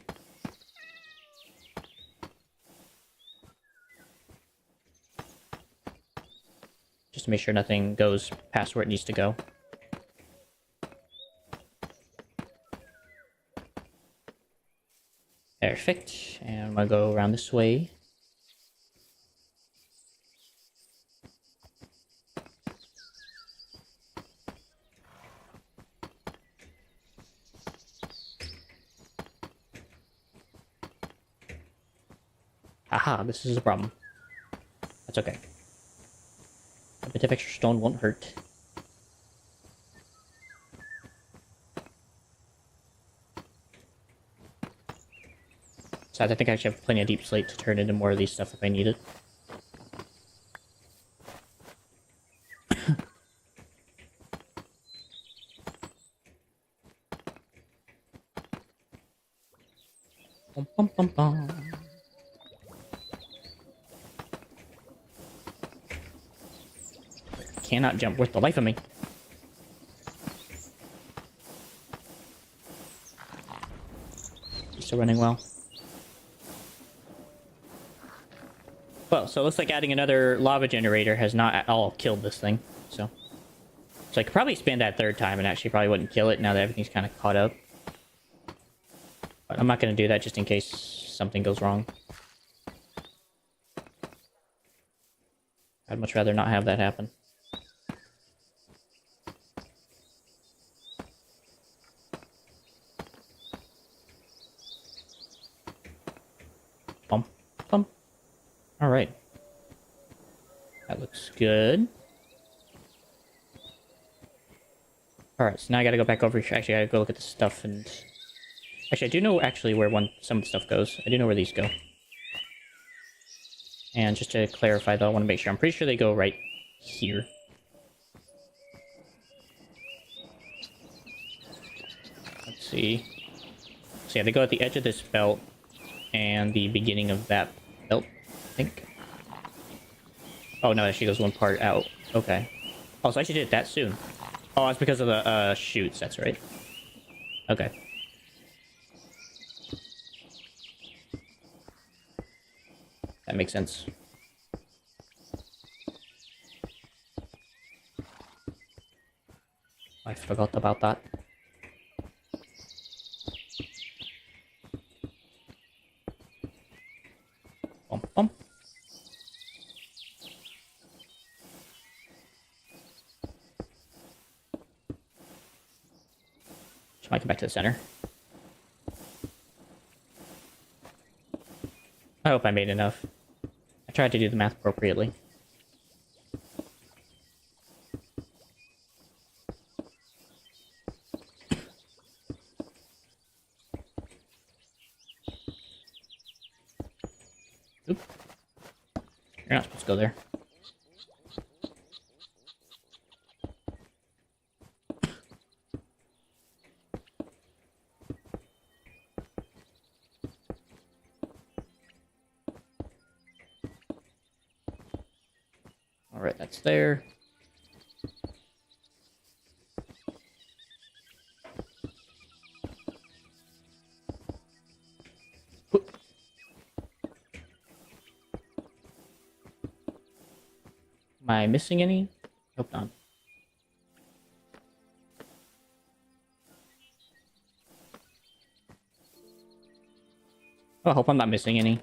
Just to make sure nothing goes past where it needs to go. Perfect. And I'm gonna go around this way. Aha, this is a problem. That's okay. A bit of extra stone won't hurt. Besides, I think I actually have plenty of deep slate to turn into more of these stuff if I need it. Bum, bum, bum, bum. Cannot jump worth the life of me. Still running well. Well, so it looks like adding another lava generator has not at all killed this thing. So I could probably expand that third time and actually probably wouldn't kill it now that everything's kind of caught up. But I'm not going to do that just in case something goes wrong. I'd much rather not have that happen. Bump, bump. Alright. That looks good. Alright, so now I gotta go back over here. Actually, I gotta go look at the stuff and... Actually, I do know actually where some of the stuff goes. I do know where these go. And just to clarify though, I want to make sure. I'm pretty sure they go right here. Let's see. So yeah, they go at the edge of this belt and the beginning of that belt, I think. Oh no, she goes one part out. Okay. Oh, so I actually did it that soon. Oh, it's because of the shoots, that's right. Okay. That makes sense. I forgot about that. Might come back to the center. I hope I made enough. I tried to do the math appropriately. Oop. You're not supposed to go there. Alright, that's there. Am I missing any? Hope not. Oh, I hope I'm not missing any.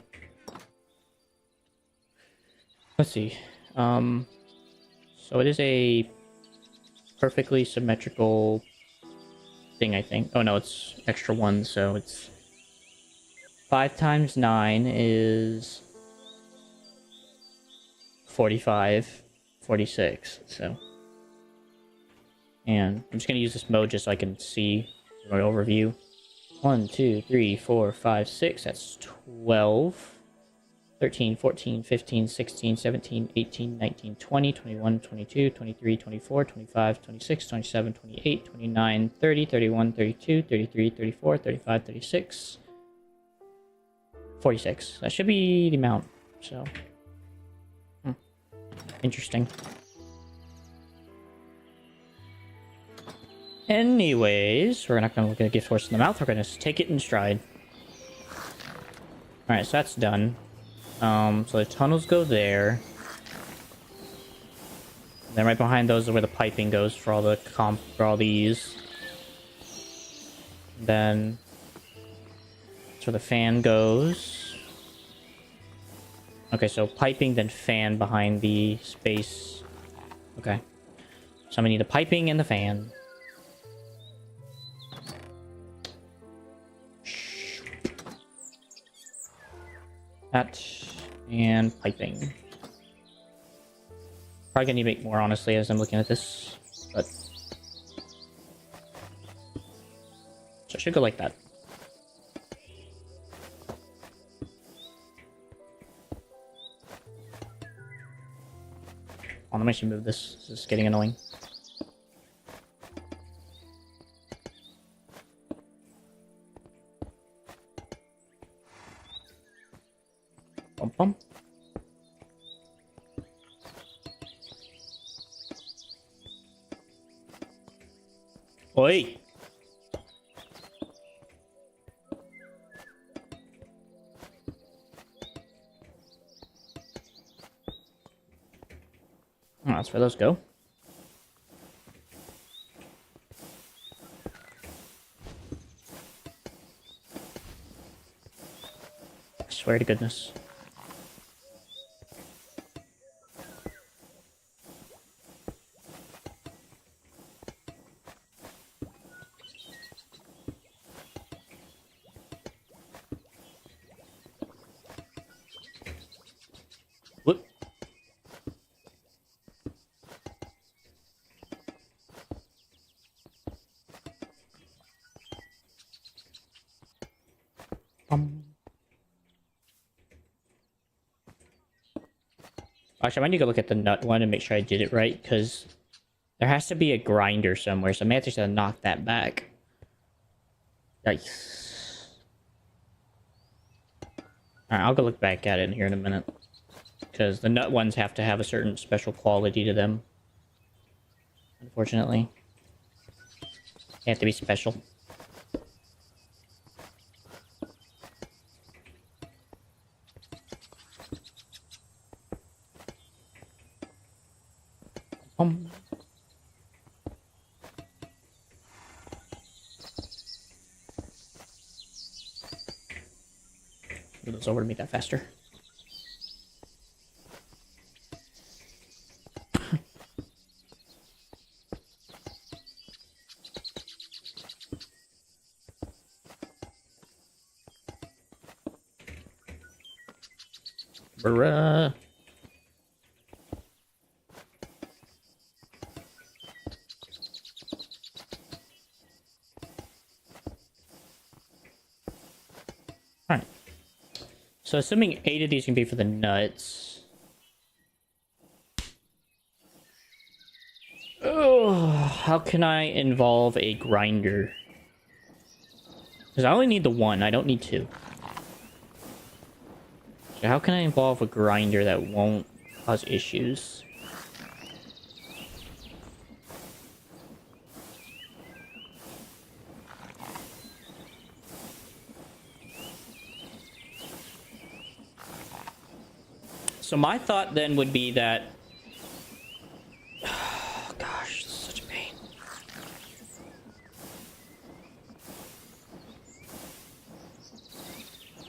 Let's see. So it is a perfectly symmetrical thing, I think. Oh no, it's extra one, so it's 5 times 9 is 45, 46, so. And I'm just gonna use this mode just so I can see my overview. 1, 2, 3, 4, 5, 6, that's 12. 13, 14, 15, 16, 17, 18, 19, 20, 21, 22, 23, 24, 25, 26, 27, 28, 29, 30, 31, 32, 33, 34, 35, 36, 46. That should be the amount, so. Interesting. Anyways, we're not going to look at a gift horse in the mouth. We're going to take it in stride. Alright, so that's done. So the tunnels go there. And then right behind those is where the piping goes for all the for all these. And then that's where the fan goes. Okay, so piping, then fan behind the space. Okay. So I'm gonna need the piping and the fan. That and piping. Probably gonna need to make more, honestly, as I'm looking at this. But so it should go like that. Oh, let me actually move this. This is getting annoying. Bum bum. Oi! Oh, that's where those go. I swear to goodness. Whoop. Actually, I might need to look at the nut one and make sure I did it right, because there has to be a grinder somewhere, so I may have to knock that back. Yikes. Alright, I'll go look back at it in here in a minute. Because the nut ones have to have a certain special quality to them. Unfortunately. They have to be special. Move those over to make that faster. Bruh. Alright. So assuming 8 of these can be for the nuts. Oh, how can I involve a grinder? Because I only need the one, I don't need 2. So how can I involve a grinder that won't cause issues? So my thought then would be that... Oh, gosh, this is such a pain.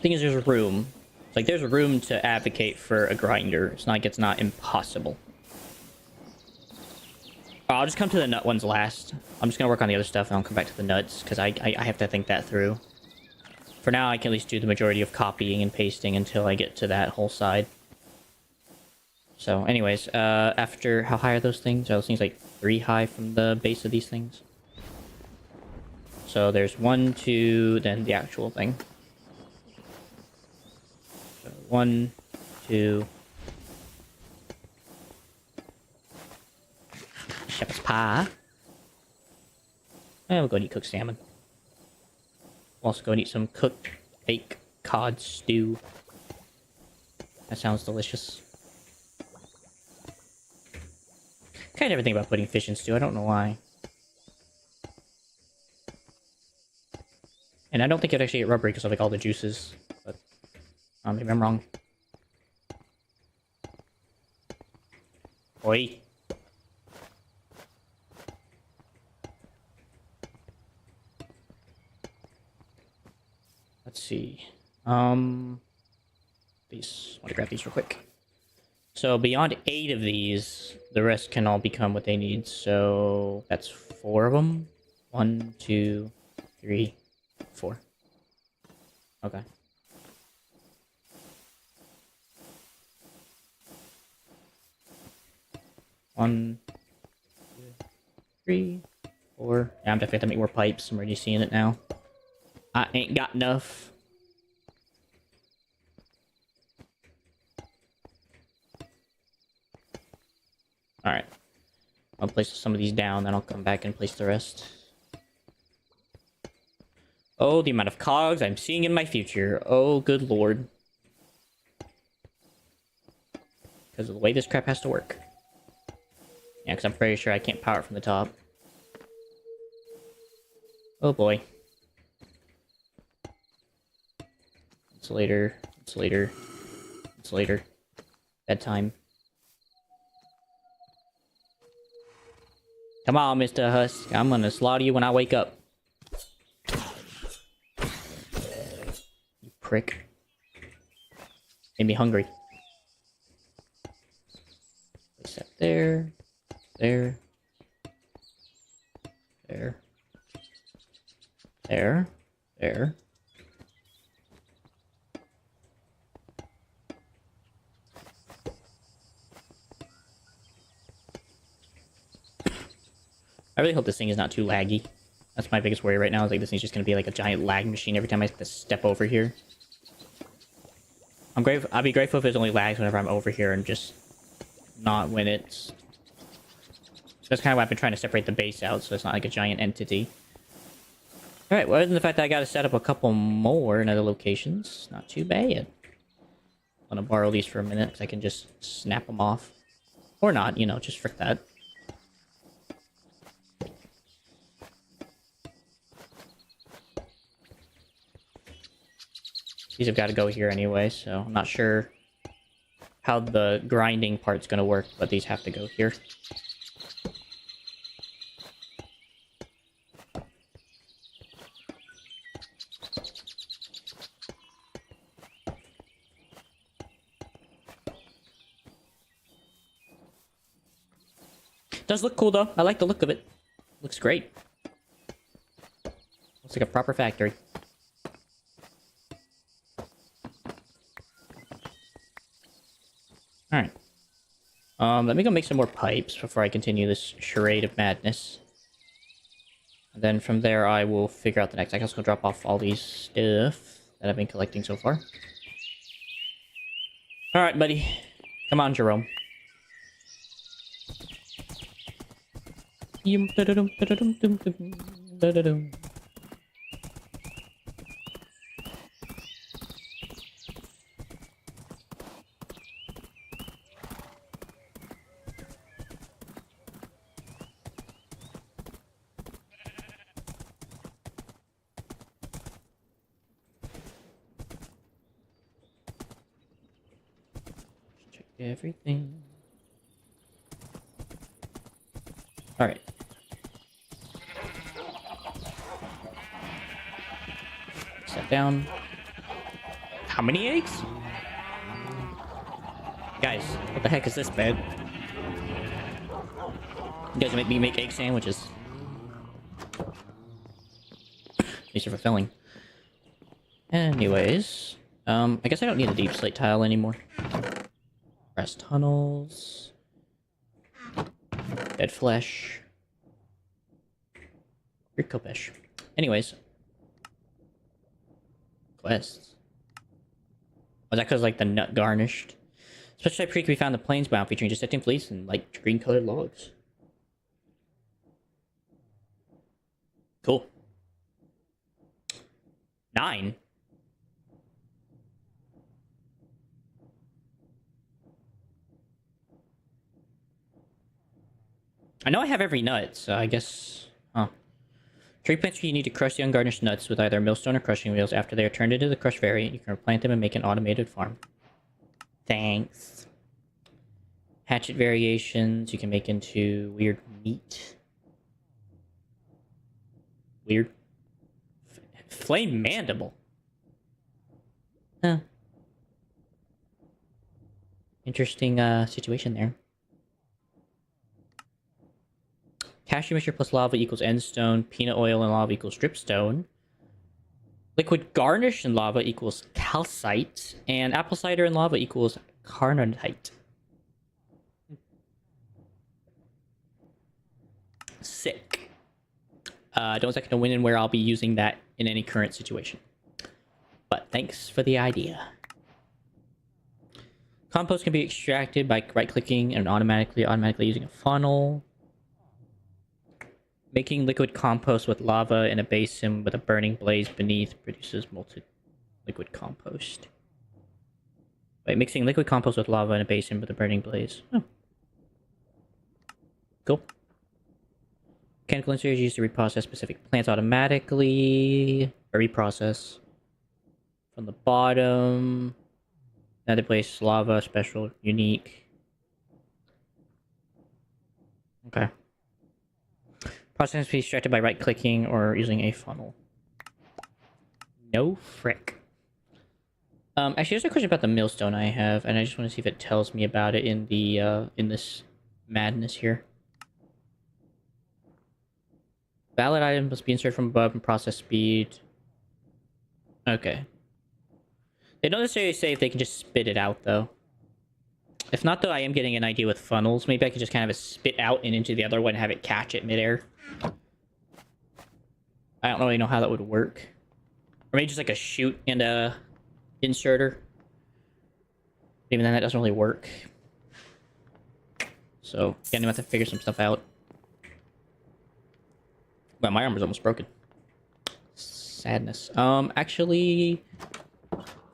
Thing is, there's room. Like, there's room to advocate for a grinder. It's not like it's not impossible. I'll just come to the nut ones last. I'm just gonna work on the other stuff and I'll come back to the nuts, because I have to think that through. For now, I can at least do the majority of copying and pasting until I get to that whole side. So, anyways, after... How high are those things? Are those things like 3 high from the base of these things? So there's 1, 2, then the actual thing. So 1, 2... Shepherd's pie. And we'll go and eat cooked salmon. We'll also go and eat some cooked fake cod stew. That sounds delicious. I never think about putting fish in stew. I don't know why. And I don't think it'd actually get rubbery because of like all the juices. But maybe I'm wrong. Oi. Let's see. These. I want to grab these real quick. So beyond 8 of these, the rest can all become what they need. So that's 4 of them. 1, 2, 3, 4. Okay. 1, 2, 3, 4. Yeah, I'm definitely gonna make more pipes. I'm already seeing it now. I ain't got enough. Alright. I'll place some of these down, then I'll come back and place the rest. Oh, the amount of cogs I'm seeing in my future. Oh, good lord. Because of the way this crap has to work. Yeah, because I'm pretty sure I can't power it from the top. Oh boy. It's later. It's later. It's later. Bedtime. Come on, Mr. Husk. I'm gonna slaughter you when I wake up. You prick. Made me hungry. Place that there. There. There. There. There. I really hope this thing is not too laggy. That's my biggest worry right now, is like this thing's just gonna be like a giant lag machine every time I have to step over here. I'd be grateful if it only lags whenever I'm over here and just not when it's... That's kind of why I've been trying to separate the base out, so it's not like a giant entity. Alright, well, other than the fact that I gotta set up a couple more in other locations, not too bad. I'm gonna borrow these for a minute, because I can just snap them off. Or not, you know, just frick that. These have got to go here anyway, so I'm not sure how the grinding part's going to work, but these have to go here. Does look cool though. I like the look of it. Looks great. Looks like a proper factory. Let me go make some more pipes before I continue this charade of madness. And then from there, I will figure out the next. I guess I'll drop off all these stuff that I've been collecting so far. Alright, buddy. Come on, Jerome. Check everything. Alright. Set down. How many eggs? Guys, what the heck is this, man? You guys make me make egg sandwiches. These are fulfilling. Anyways, I guess I don't need a deep slate tile anymore. Grass tunnels. Dead flesh. Weird kopesh. Anyways. Quests. Was that because, like, the nut garnished? Special type creek, we found the plains biome featuring just setting fleece and light green colored logs. Cool. 9. I know I have every nut, so I guess... Huh. Tree plants you need to crush the ungarnished nuts with either millstone or crushing wheels. After they are turned into the crushed variant, you can replant them and make an automated farm. Thanks. Hatchet variations you can make into weird meat. Weird. Flame mandible. Huh. Interesting situation there. Cashew mixture plus lava equals endstone. Peanut oil and lava equals dripstone. Liquid garnish and lava equals calcite. And apple cider and lava equals carnotite. Sick. Don't exactly know when and where I'll be using that in any current situation. But thanks for the idea. Compost can be extracted by right-clicking and automatically using a funnel. Making liquid compost with lava in a basin with a burning blaze beneath produces molten liquid compost. By mixing liquid compost with lava in a basin with a burning blaze. Oh. Cool. Mechanical inserts used to reprocess specific plants automatically. Or reprocess. From the bottom. Another place, lava, special, unique. Okay. Process can be extracted by right-clicking or using a funnel. No frick. Actually, there's a question about the millstone I have, and I just want to see if it tells me about it in the in this madness here. Valid item must be inserted from above and process speed. Okay. They don't necessarily say if they can just spit it out, though. If not, though, I am getting an idea with funnels. Maybe I could just kind of spit out and into the other one and have it catch it midair. I don't really know how that would work. Or maybe just like a chute and a inserter. Even then, that doesn't really work. So, again, I'm going to have to figure some stuff out. Well, my armor's almost broken. Sadness. Actually...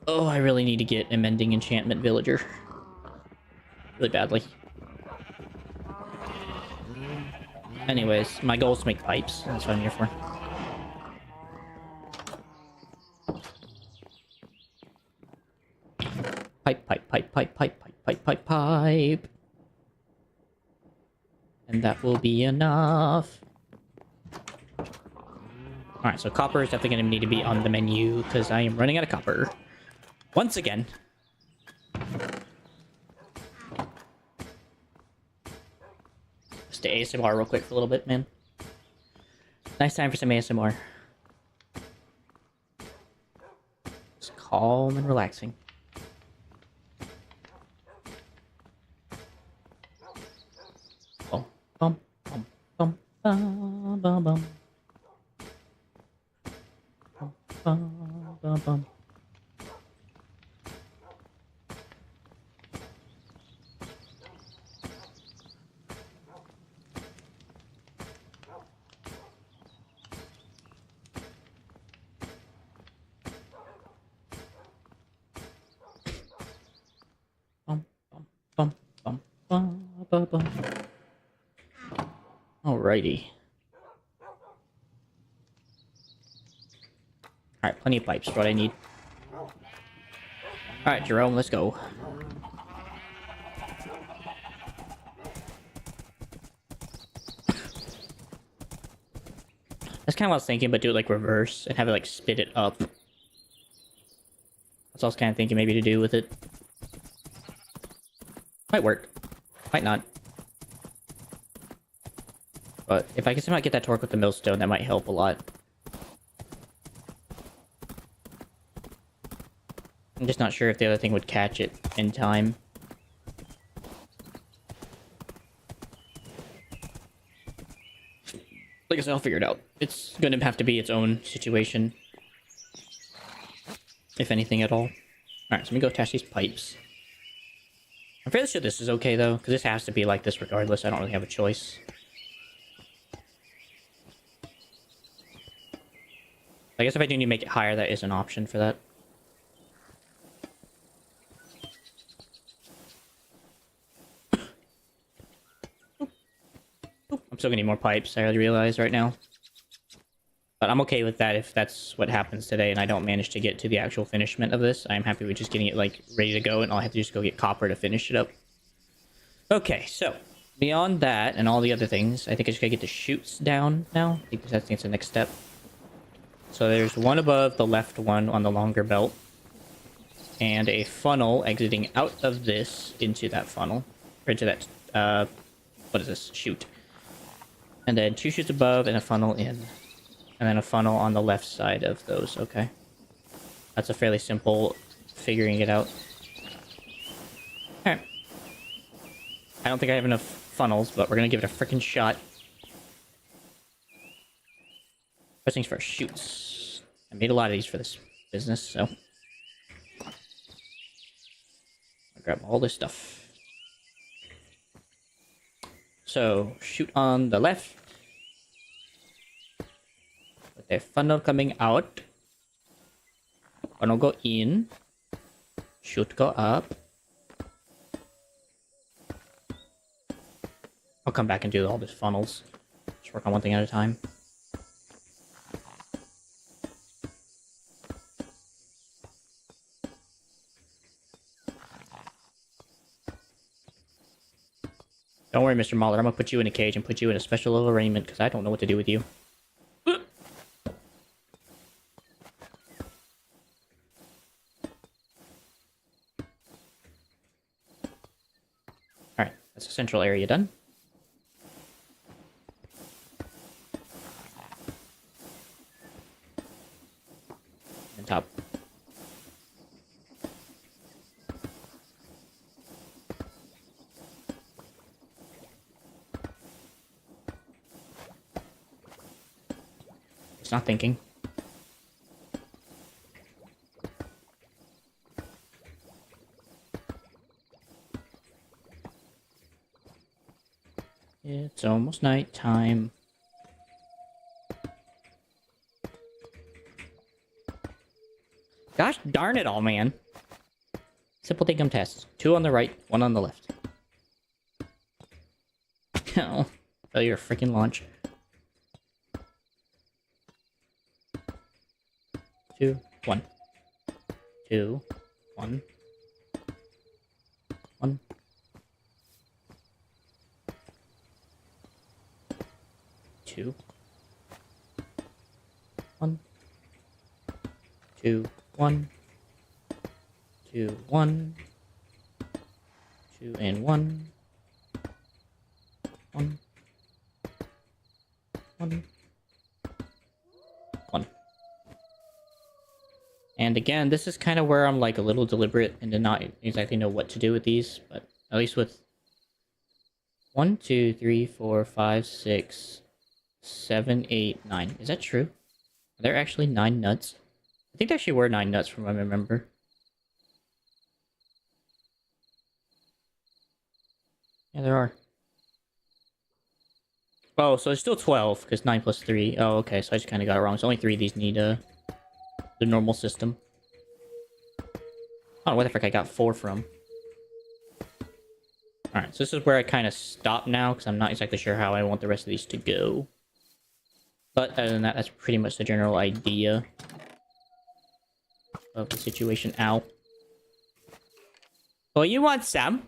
Oh, I really need to get a mending enchantment villager. Really badly. Anyways, my goal is to make pipes. That's what I'm here for. Pipe. And that will be enough. Alright, so copper is definitely going to need to be on the menu, because I am running out of copper. Once again. Just to ASMR real quick for a little bit, man. Nice time for some ASMR. It's calm and relaxing. bum, bum, bum, bum, bum, bum. Bum, bum, bum. Bum, bum, bum, bum, bum, bum, bum. Alrighty. Alright, plenty of pipes, what I need. Alright, Jerome, let's go. That's kind of what I was thinking, but do it like reverse and have it like spit it up. That's what I was kind of thinking maybe to do with it. Might work. Might not. But if I can somehow get that to work with the millstone, that might help a lot. I'm just not sure if the other thing would catch it in time. Like I said, I'll figure it out. It's going to have to be its own situation. If anything at all. Alright, so let me go attach these pipes. I'm fairly sure this is okay, though, because this has to be like this regardless. I don't really have a choice. I guess if I do need to make it higher, that is an option for that. I'm still gonna need more pipes, I already realize right now. But I'm okay with that if that's what happens today and I don't manage to get to the actual finishment of this. I'm happy with just getting it, like, ready to go, and all I have to do is go get copper to finish it up. Okay, so, beyond that and all the other things, I think I just gotta get the chutes down now. I think that's the next step. So there's one above the left one on the longer belt. And a funnel exiting out of this into that funnel. Or into that, what is this? Chute. And then 2 chutes above and a funnel in. And then a funnel on the left side of those, okay. That's a fairly simple figuring it out. Alright. I don't think I have enough funnels, but we're gonna give it a freaking shot. First things first, chutes. I made a lot of these for this business, so... I'll grab all this stuff. So, chute on the left. With a funnel coming out. Funnel go in. Chute go up. I'll come back and do all these funnels. Just work on one thing at a time. Don't worry, Mr. Mahler. I'm gonna put you in a cage and put you in a special little arraignment because I don't know what to do with you. Alright, that's the central area done. And top. It's not thinking. It's almost night time. Gosh darn it all, man. Simple thinkum test. 2 on the right, 1 on the left. Oh, failure of freaking launch. 2, 1. 2, 1. 1. 2. 1. 2, 1. 2, 1. 2 and 1. 1. 1. 1. And again, this is kind of where I'm like a little deliberate and to not exactly know what to do with these, but at least with 1, 2, 3, 4, 5, 6, 7, 8, 9. Is that true? Are there actually 9 nuts? I think there actually were 9 nuts from what I remember. Yeah, there are. Oh, so it's still 12, because 9 plus 3. Oh, okay, so I just kind of got it wrong. So only 3 of these need the normal system. I don't know where the frick I got 4 from. Alright, so this is where I kind of stop now, because I'm not exactly sure how I want the rest of these to go. But other than that, that's pretty much the general idea of the situation. Ow. Oh, you want some?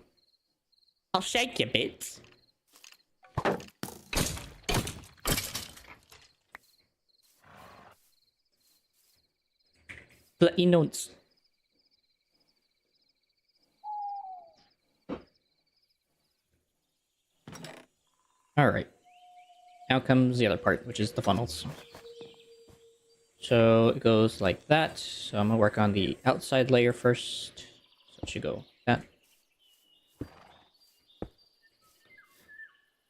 I'll shake you bits. Bloody notes. Alright. Now comes the other part, which is the funnels. So it goes like that. So I'm gonna work on the outside layer first. So it should go like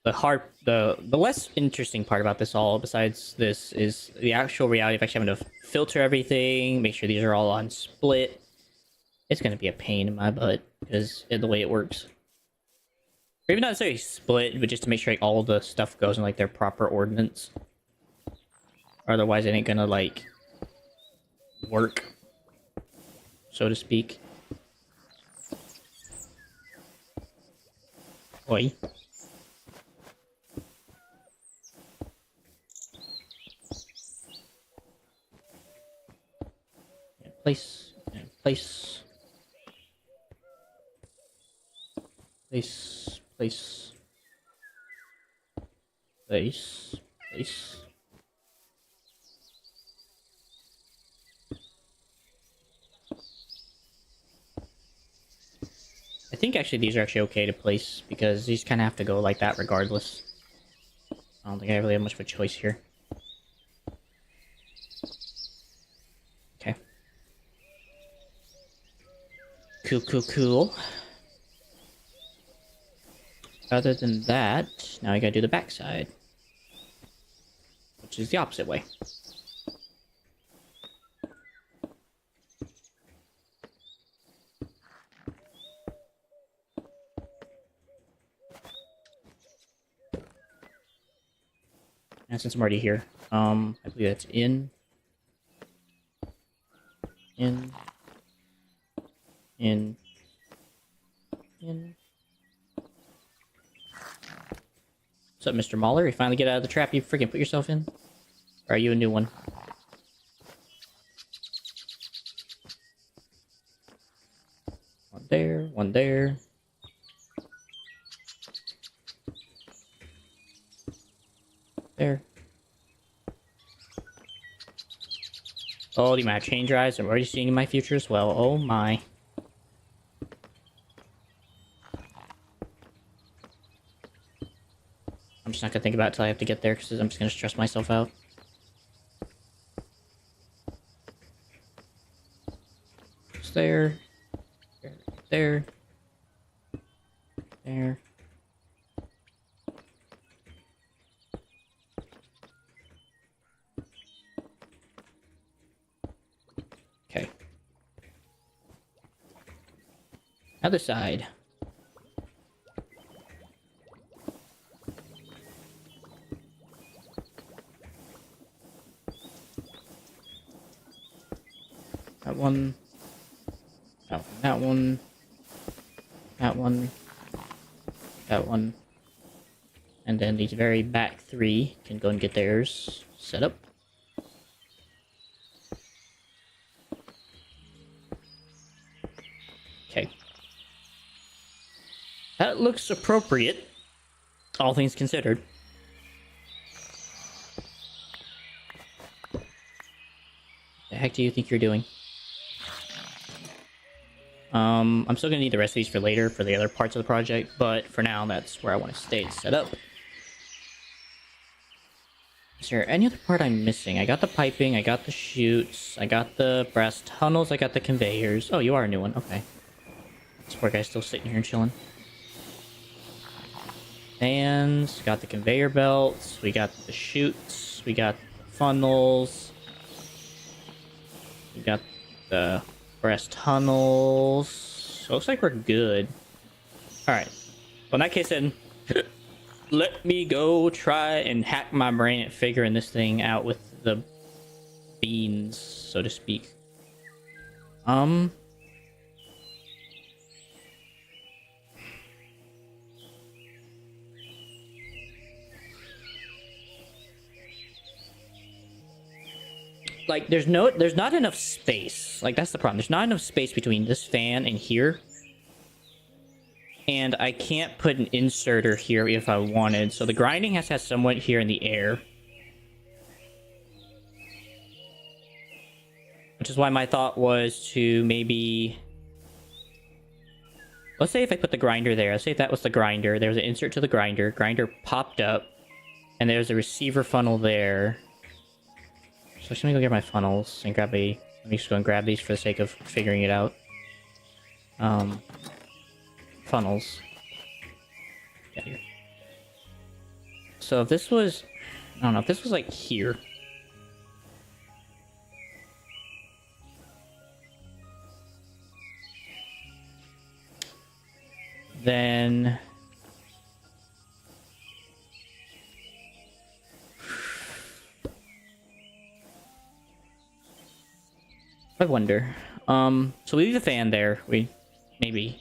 that. The less interesting part about this all, besides this, is the actual reality of actually having to filter everything, make sure these are all on split. It's gonna be a pain in my butt because the way it works. Or even not necessarily split, but just to make sure like, all the stuff goes in like their proper ordinance. Otherwise, it ain't gonna like work, so to speak. Oi. Place, place, place, place, place, place. I think actually these are actually okay to place because these kind of have to go like that regardless. I don't think I really have much of a choice here. Okay. Cool, cool, cool. Other than that, now I gotta do the backside, which is the opposite way. And since I'm already here, I believe that's in, in. What's up, Mr. Mahler? You finally get out of the trap you freaking put yourself in? Or are you a new one? One there, one there. There. Oh, the amount of chain drives I'm already seeing in my future as well. Oh my. I'm just not gonna think about it till I have to get there because I'm just gonna stress myself out. Just there. There. There. Okay. Other side. That one. That one. That one. That one. And then these very back 3 can go and get theirs set up. Okay. That looks appropriate, all things considered. The heck do you think you're doing? I'm still gonna need the rest of these for later, for the other parts of the project, but for now, that's where I want to stay set up. Is there any other part I'm missing? I got the piping, I got the chutes, I got the brass tunnels, I got the conveyors. Oh, you are a new one, okay. This poor guy's still sitting here and chilling. fans, got the conveyor belts, we got the chutes, we got the funnels, we got the brass tunnels. So looks like we're good. Alright. Well, in that case then, let me go try and hack my brain at figuring this thing out with the beans, so to speak. Like, there's not enough space. Like, that's the problem. There's not enough space between this fan and here. And I can't put an inserter here if I wanted. So the grinding has to have somewhat here in the air. Which is why my thought was to maybe... Let's say if I put the grinder there. Let's say if that was the grinder. There was an insert to the grinder. Grinder popped up. And there's a receiver funnel there. So let me go get my funnels and grab a... Let me just go and grab these for the sake of figuring it out. Funnels. Yeah, here. So if this was... I don't know, if this was like here... Then... I wonder. So we leave the fan there. Maybe.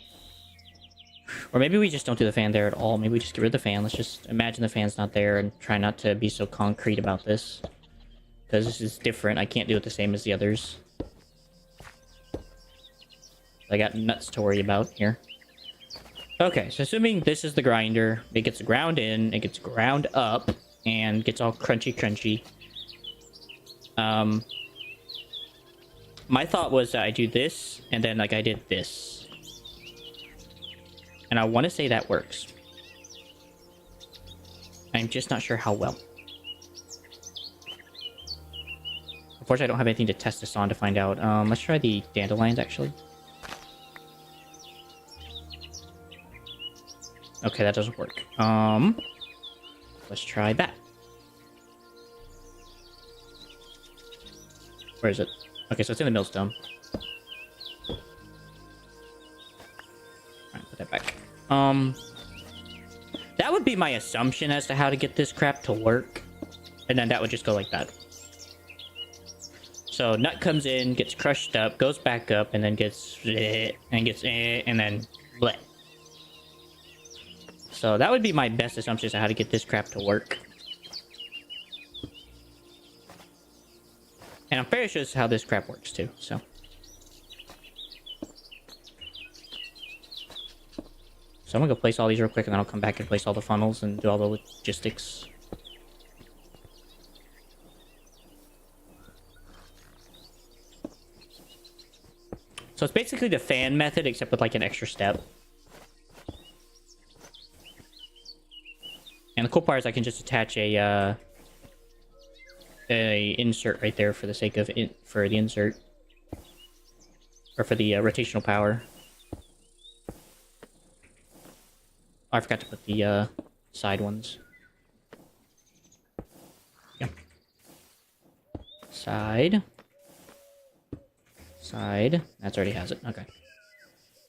Or maybe we just don't do the fan there at all. Maybe we just get rid of the fan. Let's just imagine the fan's not there and try not to be so concrete about this. Because this is different. I can't do it the same as the others. I got nuts to worry about here. Okay, so assuming this is the grinder, it gets ground in, it gets ground up, and gets all crunchy. My thought was that I do this, and then like I did this. And I want to say that works. I'm just not sure how well. Unfortunately, I don't have anything to test this on to find out. Let's try the dandelions, actually. Okay, that doesn't work. Let's try that. Where is it? Okay, so it's in the millstone. Alright, put that back. That would be my assumption as to how to get this crap to work. And then that would just go like that. So nut comes in, gets crushed up, goes back up, and then gets and then bleh. So that would be my best assumption as to how to get this crap to work. And I'm fairly sure this is how this crap works too, so. So I'm gonna go place all these real quick and then I'll come back and place all the funnels and do all the logistics. So it's basically the fan method except with like an extra step. And the cool part is I can just attach a insert right there for the sake of the insert, or for the rotational power. Oh, I forgot to put the side ones. Yeah. Side. That's already has it. Okay.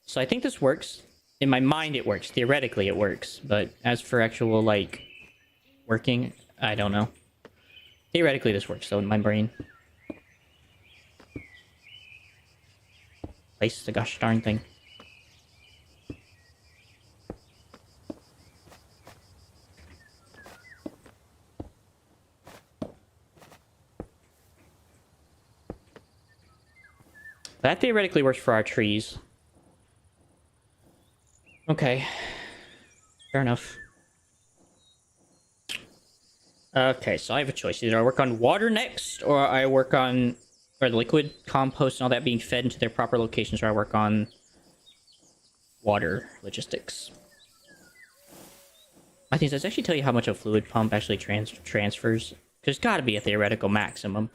So I think this works. In my mind, it works. Theoretically, it works. But as for actual, like, working, I don't know. Theoretically, this works, though, in my brain. Place the gosh darn thing. That theoretically works for our trees. Okay. Fair enough. Okay, so I have a choice. Either I work on water next, or I work on... Or the liquid compost and all that being fed into their proper locations, or I work on... water logistics. I think does actually tell you how much a fluid pump actually transfers? There's gotta be a theoretical maximum.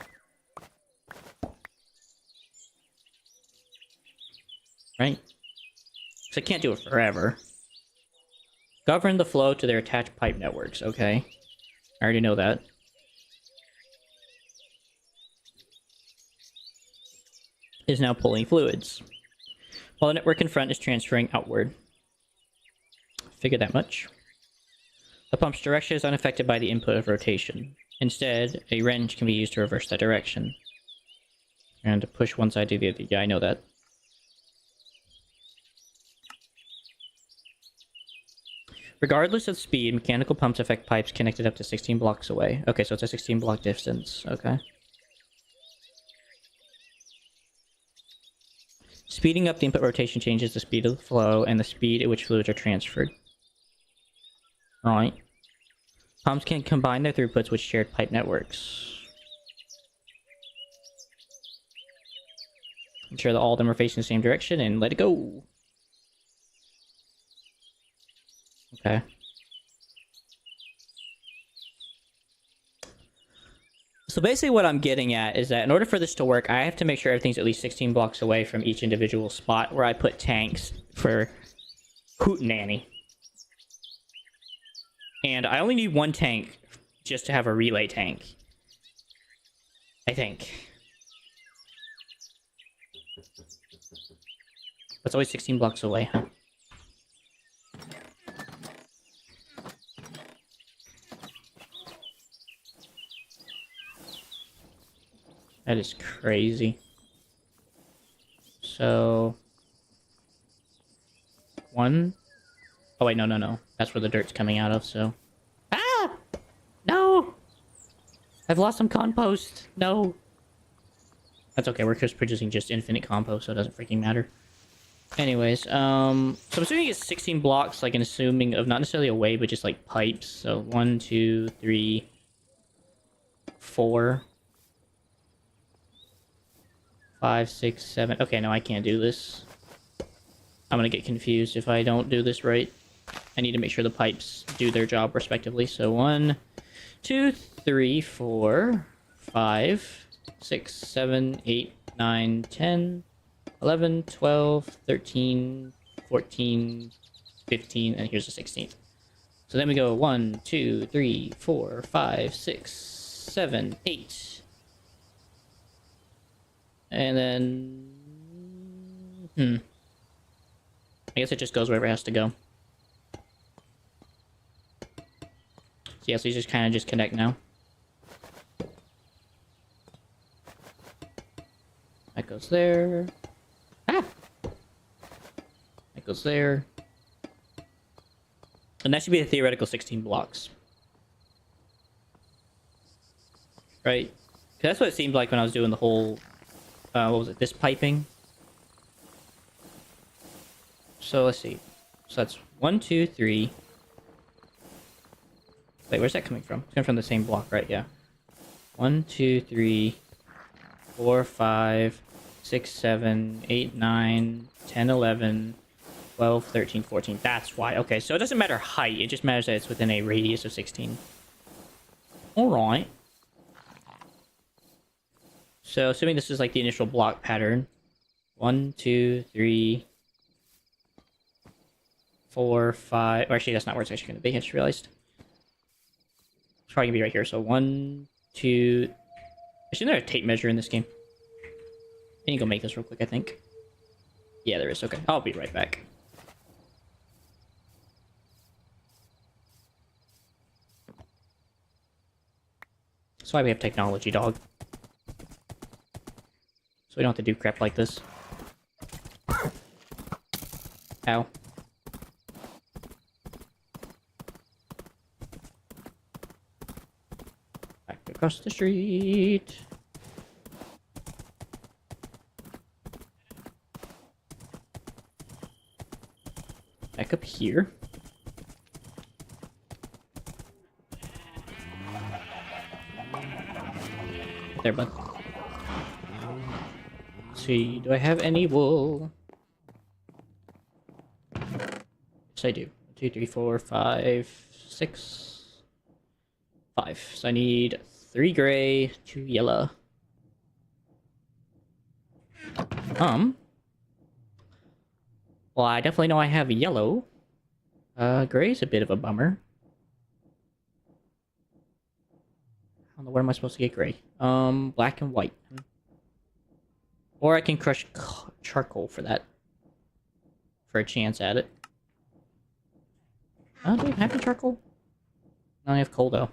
Right? Because I can't do it forever. Govern the flow to their attached pipe networks. Okay. I already know that. Is now pulling fluids, while the network in front is transferring outward. Figure that much. The pump's direction is unaffected by the input of rotation. Instead, a wrench can be used to reverse that direction. And to push one side to the other. Yeah, I know that. Regardless of speed, mechanical pumps affect pipes connected up to 16 blocks away. Okay, so it's a 16 block distance. Okay. Speeding up the input rotation changes the speed of the flow and the speed at which fluids are transferred. Right. Pumps can combine their throughputs with shared pipe networks. Ensure that all of them are facing the same direction and let it go. Okay. So basically what I'm getting at is that in order for this to work, I have to make sure everything's at least 16 blocks away from each individual spot where I put tanks for hootenanny. And I only need one tank just to have a relay tank. I think. It's always 16 blocks away, huh? That is crazy. So... one... oh wait, no. That's where the dirt's coming out of, so... ah! No! I've lost some compost! No! That's okay, we're just producing just infinite compost, so it doesn't freaking matter. Anyways, so I'm assuming it's 16 blocks, like an assuming of not necessarily away, but just like pipes. So 1, 2, 3, 4... 5, 6, 7. Okay, no, I can't do this. I'm gonna get confused if I don't do this right. I need to make sure the pipes do their job respectively. So 1, 2, 3, 4, 5, 6, 7, 8, 9, 10, 11, 12, 13, 14, 15, and here's the 16th. So then we go 1, 2, 3, 4, 5, 6, 7, 8. And then... I guess it just goes wherever it has to go. So yeah, so you just kind of just connect now. That goes there. Ah! That goes there. And that should be a theoretical 16 blocks. Right? 'Cause that's what it seemed like when I was doing the whole... what was it? This piping? So let's see. So that's 1, 2, 3. Wait, where's that coming from? It's coming from the same block, right? Yeah. 1, 2, 3, 4, 5, 6, 7, 8, 9, 10, 11, 12, 13, 14. That's why. Okay, so it doesn't matter height. It just matters that it's within a radius of 16. Alright. So, assuming this is like the initial block pattern. 1, 2, 3, 4, 5. Or actually, that's not where it's actually going to be. I just realized. It's probably going to be right here. So 1, 2. Isn't there a tape measure in this game? I need to go make this real quick, I think. Yeah, there is. Okay. I'll be right back. That's why we have technology, dog. So we don't have to do crap like this. Ow. Back across the street. Back up here. There, bud. Let's see, do I have any wool? Yes, I do. 2, 3, 4, 5, 6, 5. So I need 3 gray, 2 yellow. Well, I definitely know I have yellow. Gray's a bit of a bummer. I don't know where am I supposed to get gray. Black and white. Or I can crush charcoal for that. For a chance at it. Oh, do I have any charcoal? No, I have coal though.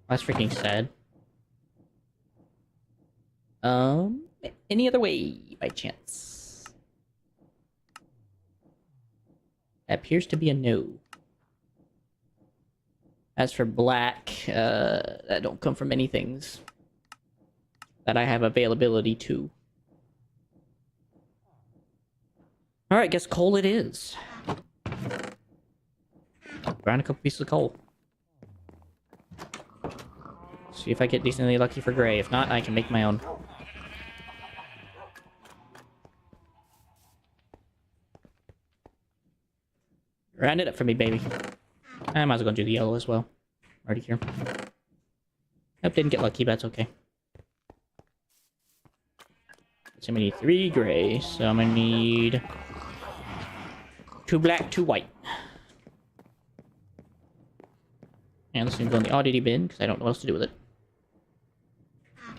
That's freaking sad. Any other way, by chance? That appears to be a no. As for black, that don't come from many things that I have availability to. Alright, guess coal it is. Grind a couple pieces of coal. See if I get decently lucky for gray. If not, I can make my own. Grind it up for me, baby. I might as well go do the yellow as well. Already here. Nope, didn't get lucky, but that's okay. So I'm gonna need 3 gray, so I'm gonna need 2 black, 2 white. And this is gonna go in the oddity bin, because I don't know what else to do with it.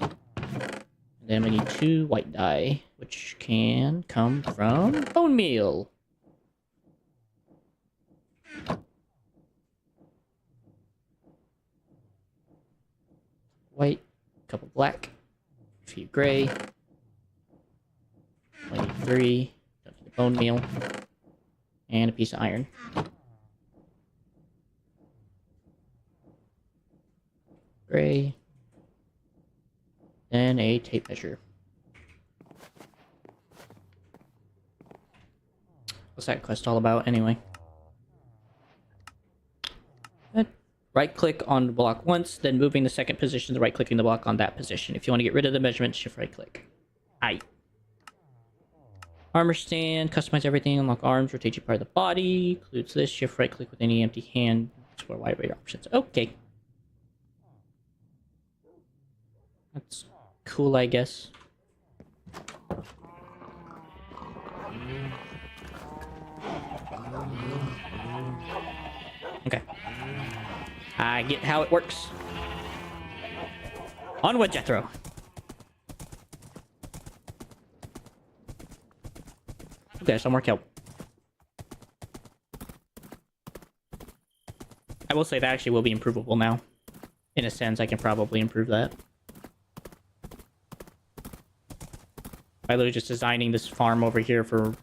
And then we need 2 white dye, which can come from bone meal. White, a couple black, a few gray. I need 3, bone meal, and a piece of iron. Gray, and a tape measure. What's that quest all about, anyway? Right-click on the block once, then moving the second position to right-clicking the block on that position. If you want to get rid of the measurement, shift right-click. Aye. Armor stand, customize everything, unlock arms, rotate your part of the body, includes this, shift right-click with any empty hand, explore wide range options. Okay. That's cool, I guess. Okay. I get how it works. Onward, Jethro. Okay, some more kelp. I will say that actually will be improvable now. In a sense, I can probably improve that. By literally just designing this farm over here for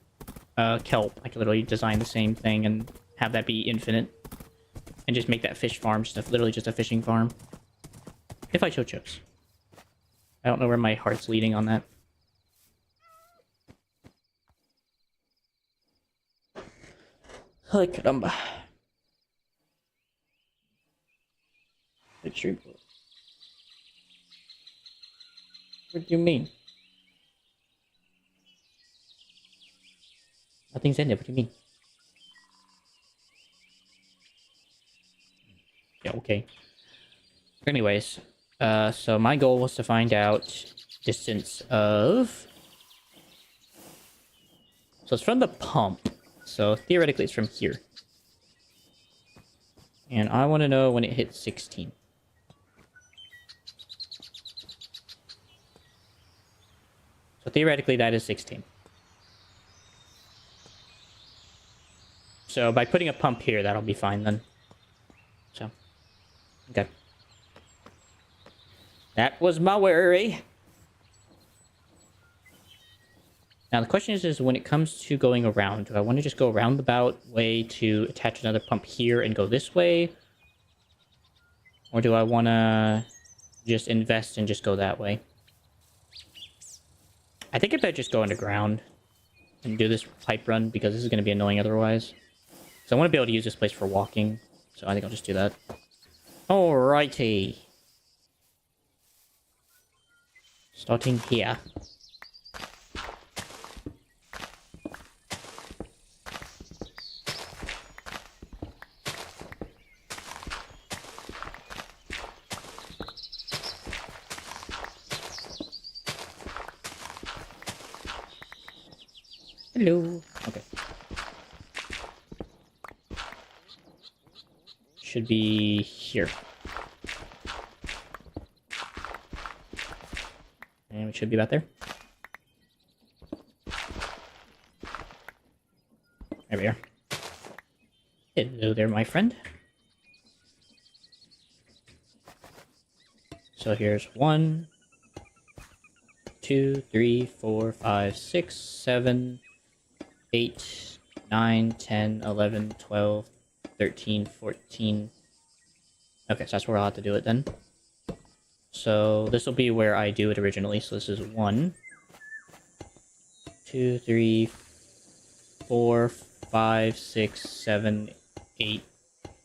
kelp, I could literally design the same thing and have that be infinite. And just make that fish farm literally just a fishing farm. If I so chose. I don't know where my heart's leading on that. Holy caramba. Extreme. What do you mean? Nothing's in there, what do you mean? Yeah, okay. Anyways, so my goal was to find out distance of... So it's from the pump. So theoretically it's from here. And I want to know when it hits 16. So theoretically that is 16. So by putting a pump here, that'll be fine then. So, okay. That was my worry. Now the question is when it comes to going around, do I want to just go roundabout way to attach another pump here and go this way? Or do I want to just invest and just go that way? I think if I just go underground and do this pipe run, because this is going to be annoying otherwise. So I want to be able to use this place for walking, so I think I'll just do that. Alrighty. Starting here. Hello. Okay. should be here. And we should be about there. There we are. Hello there, my friend. So here's 1, 2, 3, 4, 5, 6, 7, 8, 9, 10, 11, 12, 13, 14. Okay, so that's where I'll have to do it then. So this will be where I do it originally. So this is 1, 2, 3, 4, 5, 6, 7, 8,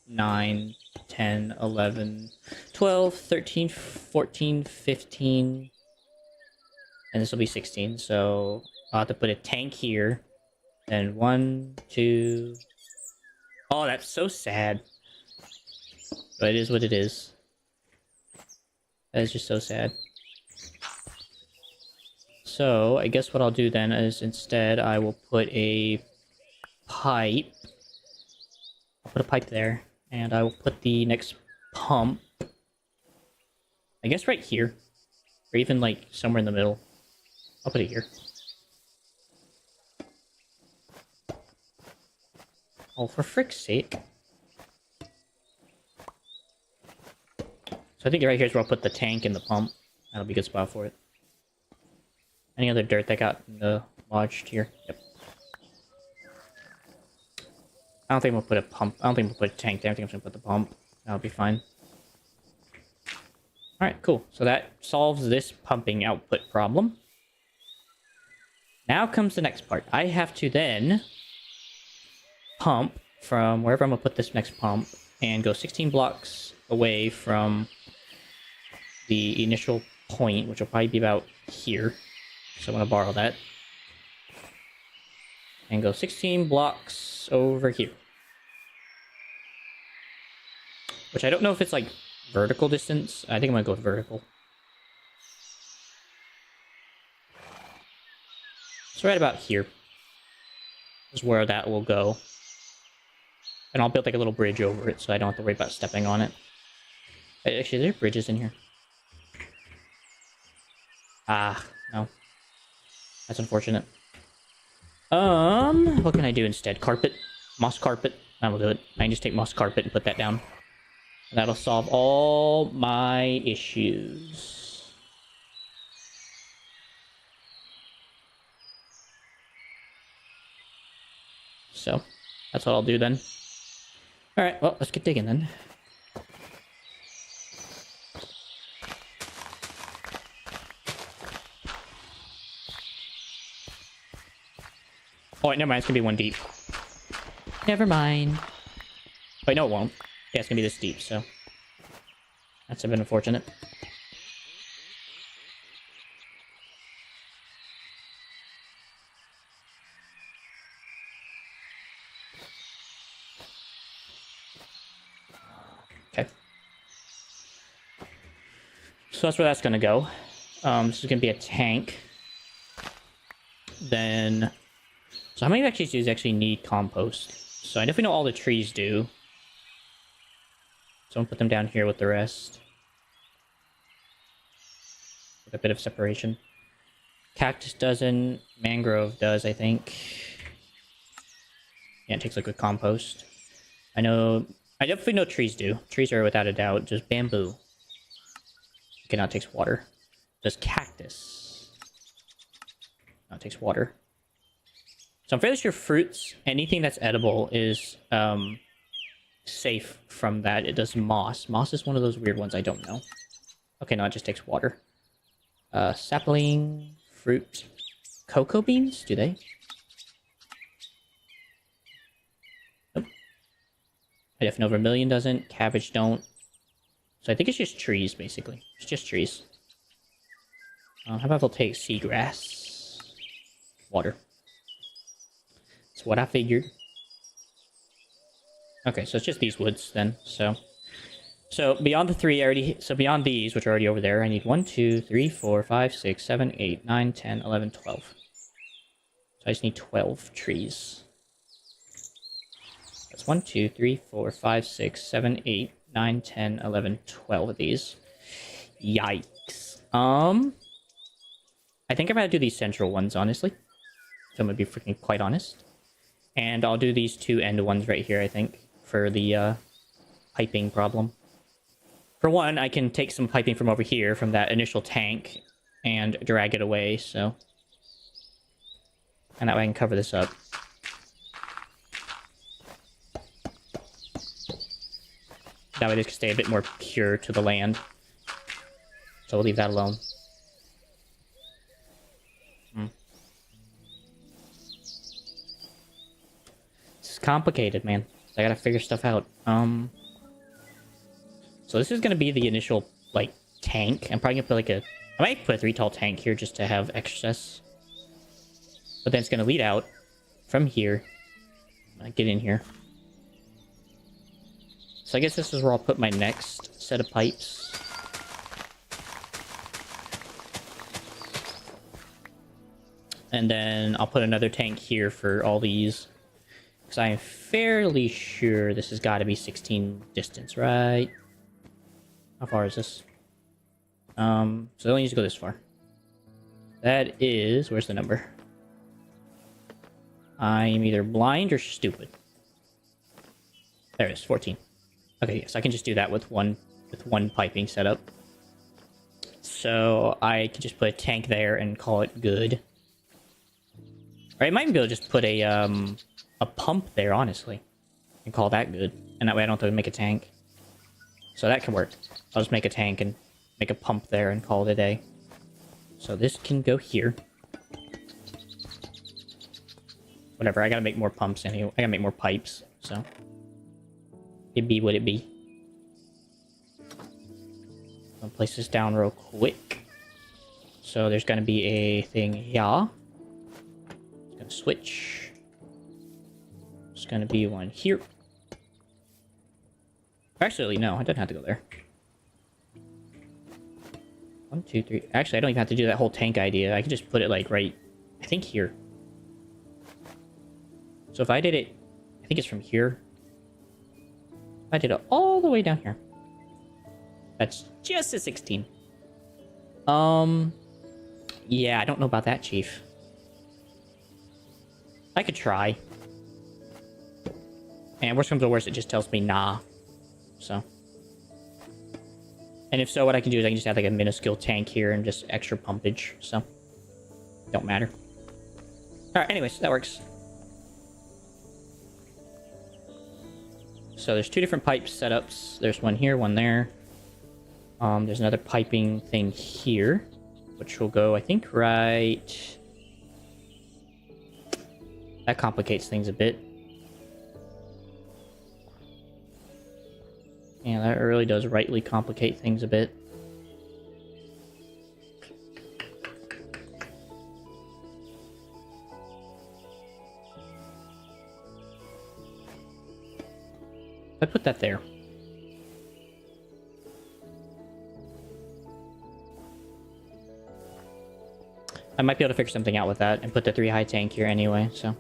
9, 10, 11, 12, 13, 14, 15, and this will be 16. So I'll have to put a tank here. Then 1, 2. Oh, that's so sad. But it is what it is. That is just so sad. So I guess what I'll do then is instead I will put a pipe. I'll put a pipe there, and I will put the next pump, I guess right here, or even like somewhere in the middle. I'll put it here. Oh, for frick's sake. So I think right here is where I'll put the tank and the pump. That'll be a good spot for it. Any other dirt that got lodged here? Yep. I don't think we'll put a pump. I don't think we'll put a tank there. I think I'm just gonna put the pump. That'll be fine. Alright, cool. So that solves this pumping output problem. Now comes the next part. I have to then pump from wherever I'm gonna put this next pump and go 16 blocks away from the initial point, which will probably be about here. So I'm gonna borrow that. And go 16 blocks over here. Which I don't know if it's like vertical distance. I think I'm gonna go with vertical. So right about here is where that will go. And I'll build like a little bridge over it so I don't have to worry about stepping on it. Actually, there are bridges in here. Ah, no. That's unfortunate. What can I do instead? Carpet? Moss carpet? I will do it. I can just take moss carpet and put that down. And that'll solve all my issues. So, that's what I'll do then. Alright, well, let's get digging then. Oh, wait, never mind. It's gonna be 1 deep. Never mind. Wait, no, it won't. Yeah, it's gonna be this deep, so... That's a bit unfortunate. Okay. So that's where that's gonna go. This is gonna be a tank. Then... So how many of these actually need compost? So I definitely know all the trees do. So I'm gonna put them down here with the rest. With a bit of separation. Cactus doesn't. Mangrove does, I think. Yeah, it takes liquid compost. I definitely know trees do. Trees are without a doubt. Just bamboo. Okay, now it takes water. Does cactus. Now it takes water. So I'm fairly sure fruits, anything that's edible is safe from that. It does moss. Moss is one of those weird ones I don't know. Okay, no, it just takes water. Sapling, fruit, cocoa beans, do they? Nope. I definitely know vermilion doesn't, cabbage don't. So I think it's just trees, basically. It's just trees. How about we'll take seagrass? Water. That's what I figured. Okay, so it's just these woods then. So beyond the three, beyond these, which are already over there, I need 1, 2, 3, 4, 5, 6, 7, 8, 9, 10, 11, 12. So I just need 12 trees. That's 1, 2, 3, 4, 5, 6, 7, 8, 9, 10, 11, 12 of these. Yikes. I think I'm gonna do these central ones, honestly. So I'm gonna be freaking quite honest. And I'll do these two end ones right here, I think, for the piping problem. For one, I can take some piping from over here, from that initial tank, and drag it away, so... And that way I can cover this up. That way this can stay a bit more pure to the land. So we'll leave that alone. It's complicated, man. I gotta figure stuff out. So this is gonna be the initial, like, tank. I'm probably gonna put, like, I might put a 3 tall tank here just to have excess. But then it's gonna lead out from here. Get in here. So I guess this is where I'll put my next set of pipes. And then I'll put another tank here for all these. Because I am fairly sure this has got to be 16 distance, right? How far is this? So I only need to go this far. That is... Where's the number? I'm either blind or stupid. There it is, 14. Okay, yes, I can just do that with one piping setup. So I can just put a tank there and call it good. Or I might be able to just put a pump there, honestly, and call that good. And that way I don't have to make a tank. So that can work. I'll just make a tank and make a pump there and call it a day. So this can go here. Whatever, I gotta make more pumps anyway. I gotta make more pipes, so... It be what it be. I'll place this down real quick. So there's gonna be a thing here. It's gonna switch. There's gonna be one here. Actually, no, I don't have to go there. 1, 2, 3. Actually, I don't even have to do that whole tank idea. I can just put it, like, right... I think here. So if I did it... I think it's from here. I did it all the way down here. That's just a 16. Yeah, I don't know about that, Chief. I could try. And worst comes to worst, it just tells me nah. So. And if so, what I can do is I can just add like a minuscule tank here and just extra pumpage. So. Don't matter. Alright, anyways, that works. So there's 2 different pipe setups. There's one here, one there. There's another piping thing here, which will go, I think, right... That complicates things a bit. Yeah, that really does rightly complicate things a bit. I put that there. I might be able to figure something out with that and put the 3 high tank here anyway, so...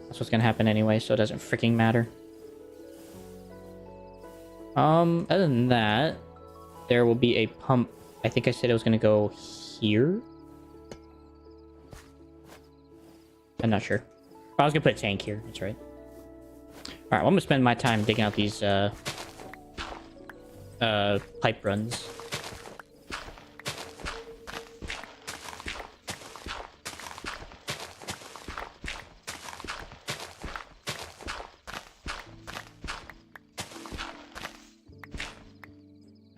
That's what's gonna happen anyway, so it doesn't freaking matter. Other than that, there will be a pump. I think I said it was gonna go here? I'm not sure. I was gonna put a tank here, that's right. Alright, well, I'm gonna spend my time digging out these, pipe runs.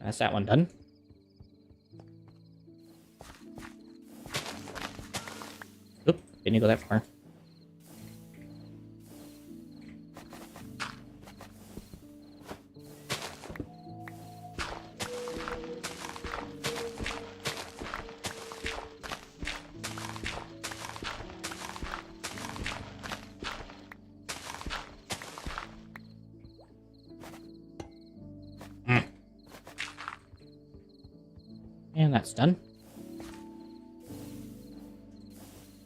That's that one done. Oop, didn't go that far. And that's done.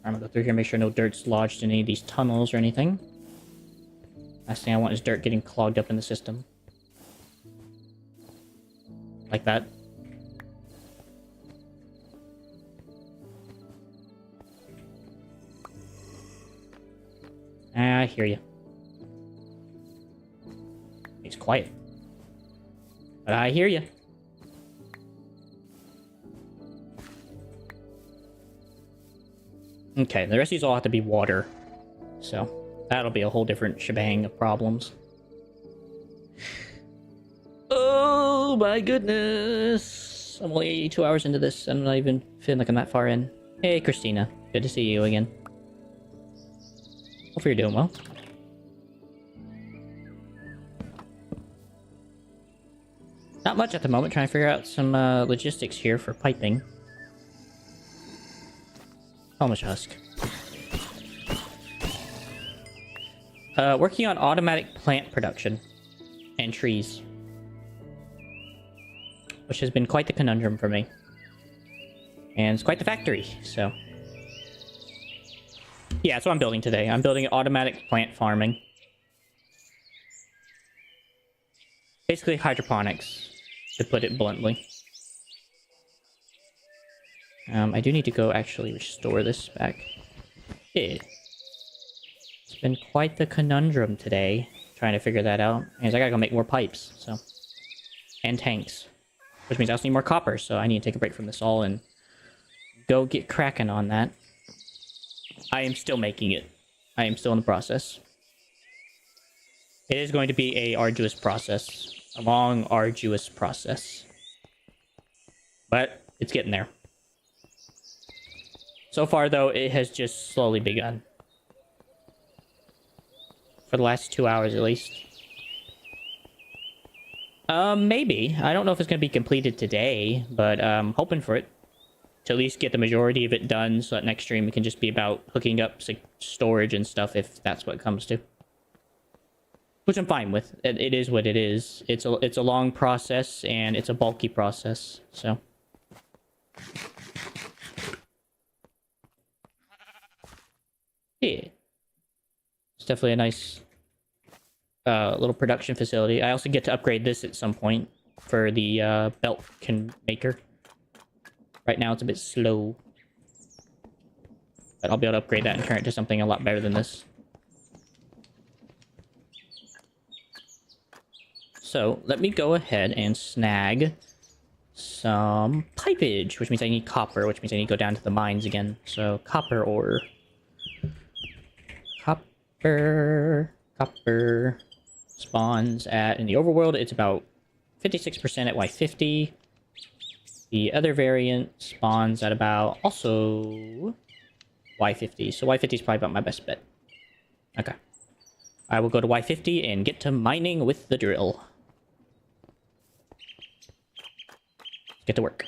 I'm gonna go through here, make sure no dirt's lodged in any of these tunnels or anything. Last thing I want is dirt getting clogged up in the system. Like that. I hear you. It's quiet. But I hear you. Okay, the rest of these all have to be water. So, that'll be a whole different shebang of problems. Oh my goodness! I'm only 82 hours into this, and I'm not even feeling like I'm that far in. Hey, Christina. Good to see you again. Hope you're doing well. Not much at the moment, trying to figure out some logistics here for piping. How much husk? Working on automatic plant production and trees, which has been quite the conundrum for me. And it's quite the factory, so... Yeah, that's what I'm building today. I'm building automatic plant farming. Basically hydroponics, to put it bluntly. I do need to go actually restore this back. Yeah. It's been quite the conundrum today, trying to figure that out. Because I gotta go make more pipes, so... And tanks. Which means I also need more copper, so I need to take a break from this all and go get cracking on that. I am still making it. I am still in the process. It is going to be a arduous process. A long, arduous process. But it's getting there. So far, though, it has just slowly begun. For the last 2 hours, at least. Maybe. I don't know if it's going to be completed today, but I'm hoping for it. To at least get the majority of it done, so that next stream it can just be about hooking up storage and stuff, if that's what it comes to. Which I'm fine with. It is what it is. It's a long process, and it's a bulky process, so... Yeah. It's definitely a nice little production facility. I also get to upgrade this at some point for the belt maker. Right now it's a bit slow. But I'll be able to upgrade that and turn it to something a lot better than this. So, let me go ahead and snag some pipage, which means I need copper, which means I need to go down to the mines again. So, copper ore. Copper spawns at, in the overworld, it's about 56% at Y50. The other variant spawns at about, also, Y50. So Y50 is probably about my best bet. Okay. I will go to Y50 and get to mining with the drill. Let's get to work.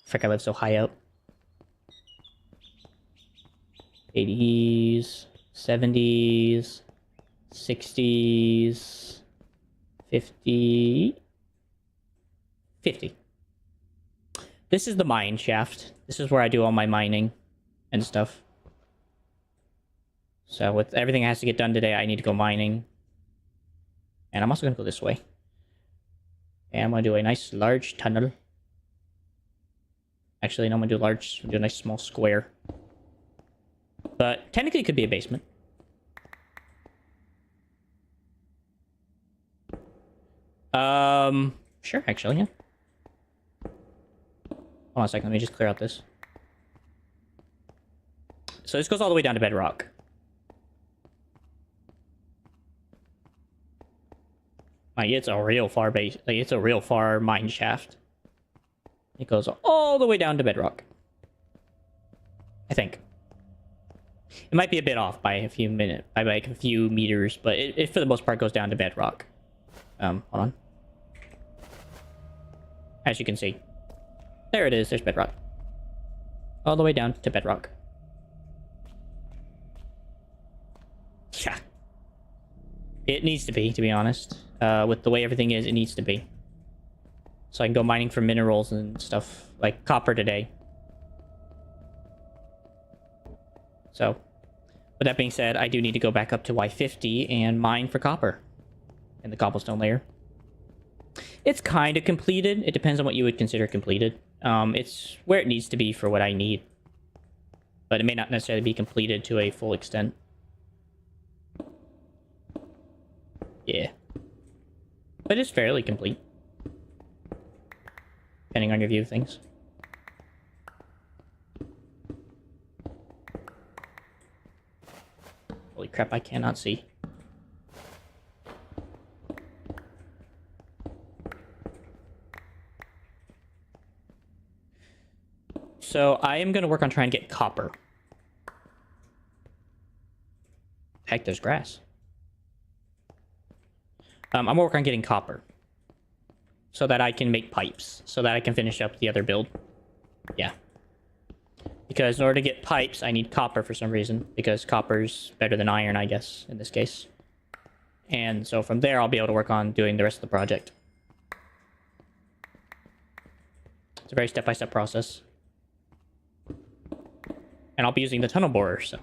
Frick, I live so high up. 80s, 70s, 60s, 50. This is the mine shaft. This is where I do all my mining and stuff. So with everything that has to get done today, I need to go mining. And I'm also going to go this way. And I'm going to do a nice large tunnel. Actually, no, I'm going to do a nice small square. But technically it could be a basement. Sure, actually, yeah. Hold on a second, let me just clear out this. So this goes all the way down to bedrock. Like, it's a real far base. Like, it's a real far mine shaft. It goes all the way down to bedrock. I think. It might be a bit off by a few by like a few meters, but it for the most part goes down to bedrock. Hold on. As you can see. There it is, there's bedrock. All the way down to bedrock. Yeah. It needs to be honest. With the way everything is, it needs to be. So I can go mining for minerals and stuff, like copper today. So, With that being said, I do need to go back up to Y50 and mine for copper in the cobblestone layer. It's kind of completed. It depends on what you would consider completed. It's where it needs to be for what I need. But it may not necessarily be completed to a full extent. Yeah. But it's fairly complete. Depending on your view of things. Holy crap, I cannot see. So I am going to work on trying to get copper. Heck, there's grass. I'm going to work on getting copper. So that I can make pipes. So that I can finish up the other build. Yeah. Because in order to get pipes, I need copper for some reason. Because copper's better than iron, I guess, in this case. And so from there, I'll be able to work on doing the rest of the project. It's a very step-by-step process. And I'll be using the tunnel borer, so...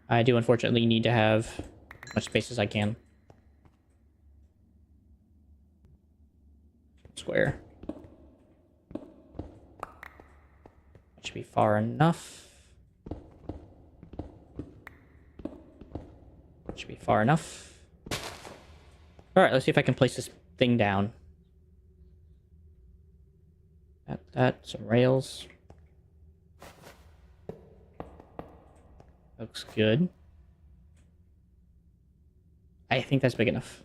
I do unfortunately need to have as much space as I can. Square. That should be far enough. Should be far enough. Alright, let's see if I can place this thing down. Some rails. Looks good. I think that's big enough.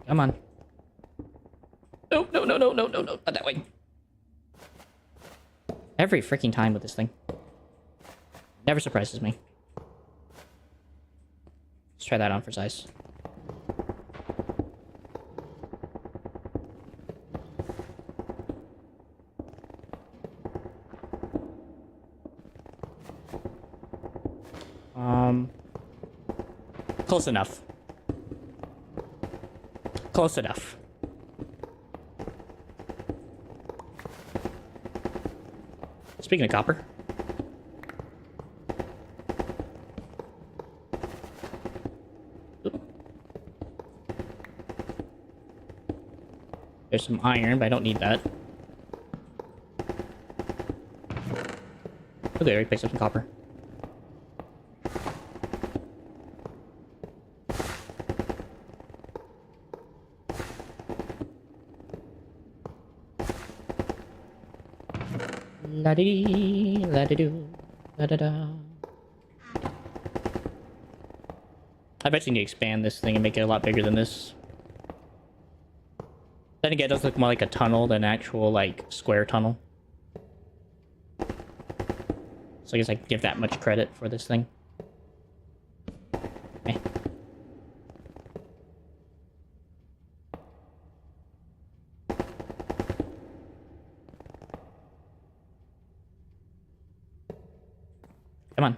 Come on. No, no, no, no, no, no, no, not that way. Every freaking time with this thing. Never surprises me. Let's try that on for size. Close enough. Close enough. Speaking of copper. Oop. There's some iron, but I don't need that. Okay, I already picked up some copper. La-dee, la-dee-doo, la-da-da. I bet you need to expand this thing and make it a lot bigger than this. Then again, it does look more like a tunnel than an actual, like, square tunnel. So I guess I can give that much credit for this thing. Eh. Come on.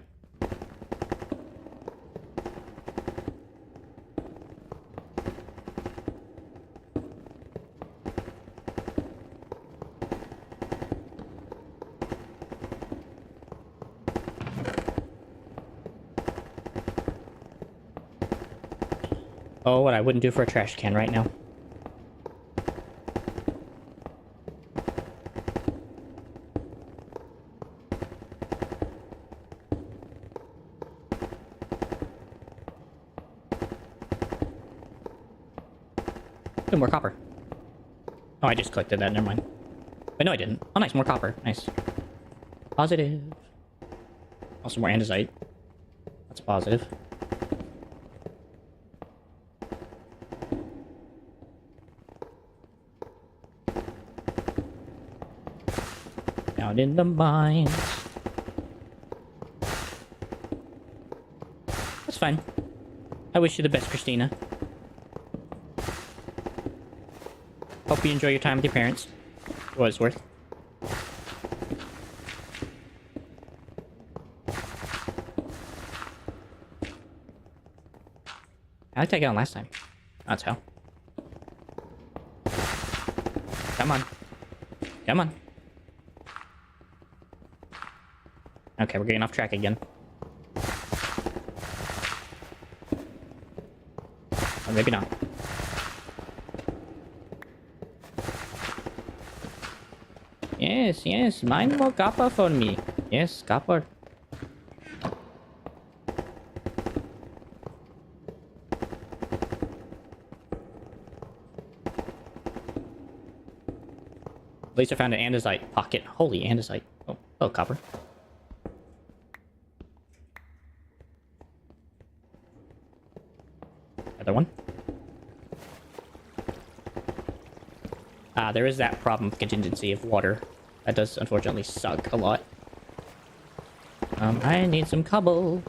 Oh, what I wouldn't do for a trash can right now. Ooh, more copper. Oh, I just collected that, never mind. But no, I didn't. Oh, nice, more copper. Nice. Positive. Also more andesite. That's positive. Down in the mines. That's fine. I wish you the best, Christina. Hope you enjoy your time with your parents. For what it's worth. How did I get on last time? That's how. Come on. Come on. Okay, we're getting off track again. Or maybe not. Yes, yes, mine more copper for me. Yes, copper. At least I found an andesite pocket. Holy andesite. Oh, oh, copper. Another one. There is that problem of contingency of water. That does unfortunately suck a lot. I need some cobble.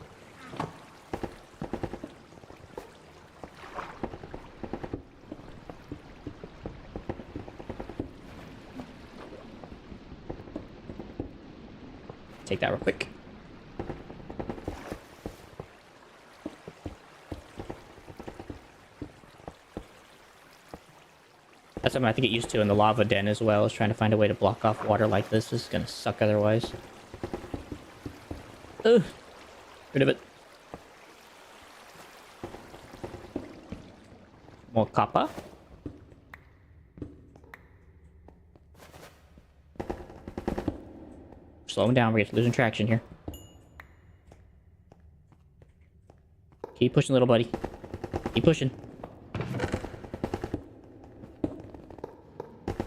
Take that real quick. That's something I have to get used to in the lava den as well, is trying to find a way to block off water like this. This is gonna suck otherwise. Ugh. Rid of it. More copper. Slowing down, we're losing traction here. Keep pushing, little buddy. Keep pushing.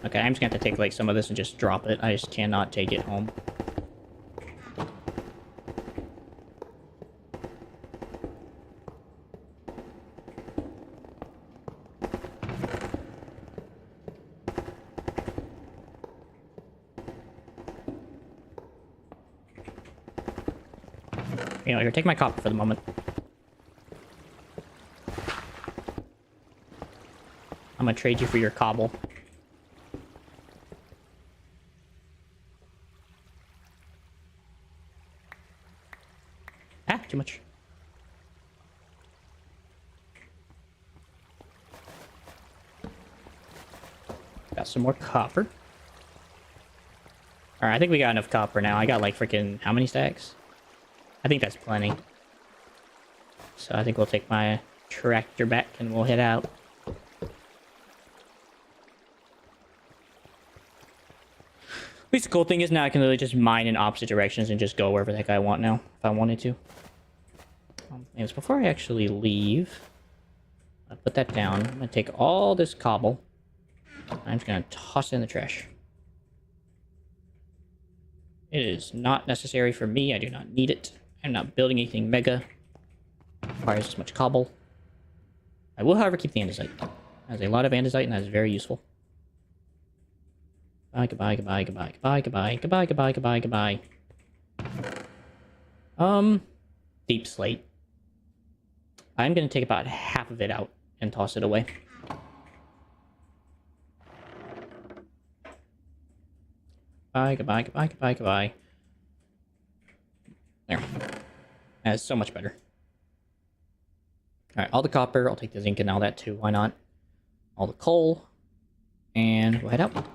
Okay, I'm just gonna have to take like some of this and just drop it. I just cannot take it home. You know, here, take my copper for the moment. I'm gonna trade you for your cobble. Ah, too much. Got some more copper. Alright, I think we got enough copper now. I got like freaking how many stacks? I think that's plenty. So I think we'll take my tractor back and we'll head out. At least the cool thing is now I can literally just mine in opposite directions and just go wherever the heck I want now, if I wanted to. Anyways, before I actually leave, I'll put that down. I'm going to take all this cobble. I'm just going to toss it in the trash. It is not necessary for me. I do not need it. I'm not building anything mega. It requires as much cobble. I will, however, keep the andesite. There's a lot of andesite, and that is very useful. Goodbye, goodbye, goodbye, goodbye, goodbye, goodbye, goodbye, goodbye, goodbye, goodbye. Deep slate. I'm gonna take about half of it out and toss it away. Goodbye, goodbye, goodbye, goodbye, goodbye. There. That is so much better. Alright, all the copper. I'll take the zinc and all that too. Why not? All the coal. And we'll head out.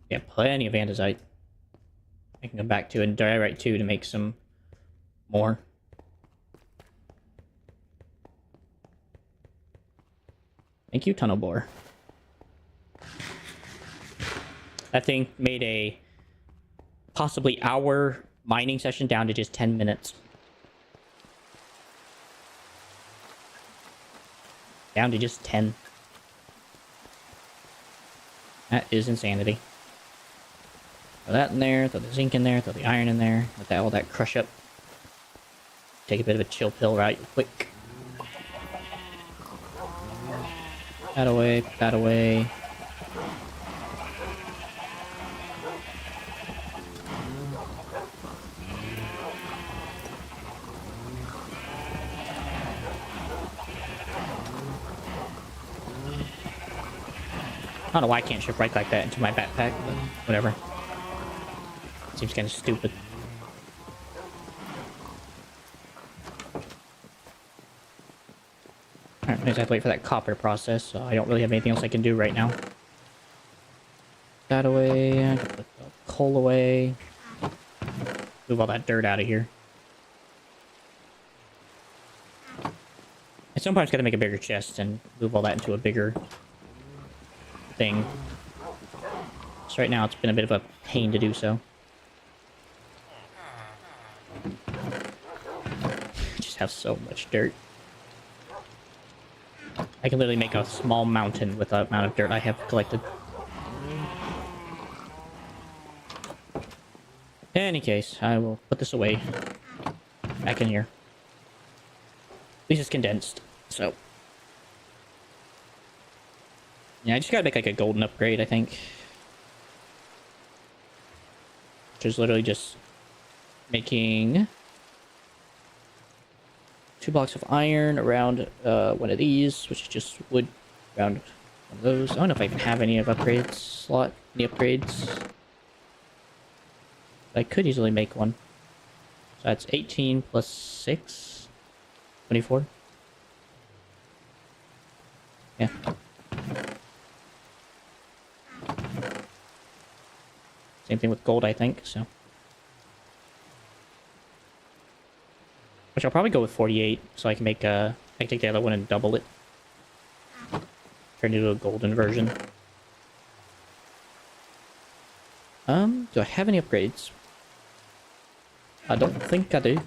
Yeah, plenty of andesite. I can go back to and diorite too to make some more. Thank you, tunnel bore. That thing made a possibly hour mining session down to just 10 minutes. Down to just 10. That is insanity. Throw that in there, throw the zinc in there, throw the iron in there, let that all that crush up. Take a bit of a chill pill right quick. That away, put that away. I don't know why I can't shift right like that into my backpack, but whatever. Seems kind of stupid. Alright, I just have to wait for that copper process, so I don't really have anything else I can do right now. That away, put the coal away. Move all that dirt out of here. At some point, it's got to make a bigger chest and move all that into a bigger thing. So right now, it's been a bit of a pain to do so. I just have so much dirt. I can literally make a small mountain with the amount of dirt I have collected. In any case, I will put this away. Back in here. At least it's condensed, so. Yeah, I just gotta make like a golden upgrade, I think. Which is literally just making 2 blocks of iron around one of these, which is just wood around one of those. I don't know if I even have any of upgrades slot, any upgrades. I could easily make one. So that's 18 plus 6. 24. Yeah. Same thing with gold, I think, so. Which I'll probably go with 48, so I can make I can take the other one and double it. Turn it into a golden version. Do I have any upgrades? I don't think I do.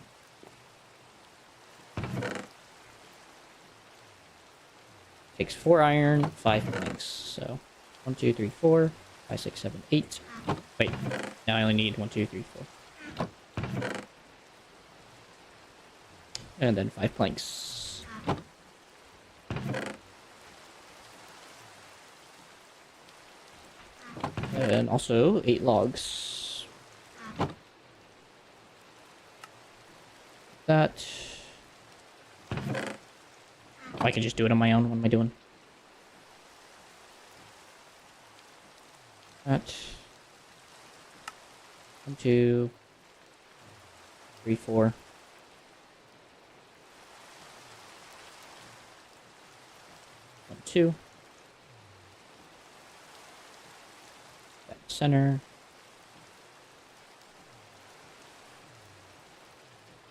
Takes 4 iron, 5 planks. So 1, 2, 3, 4, 5, 6, 7, 8. Wait, now I only need 1, 2, 3, 4. And then 5 planks. And also 8 logs. That. I can just do it on my own. What am I doing? That. 1, 2, 3, 4. 1, 2. That center.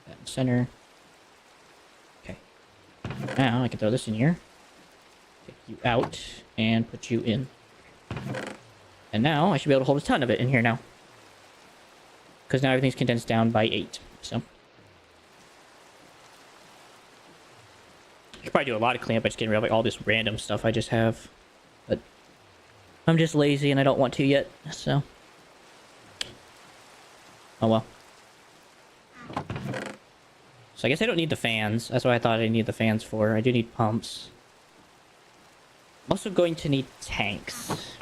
That center. Okay. Now I can throw this in here. Take you out and put you in. And now I should be able to hold a ton of it in here now. Because now everything's condensed down by 8. So. I could probably do a lot of cleanup by just getting rid of like all this random stuff I just have. But I'm just lazy and I don't want to yet, so. Oh well. So I guess I don't need the fans. That's what I thought I need the fans for. I do need pumps. I'm also going to need tanks.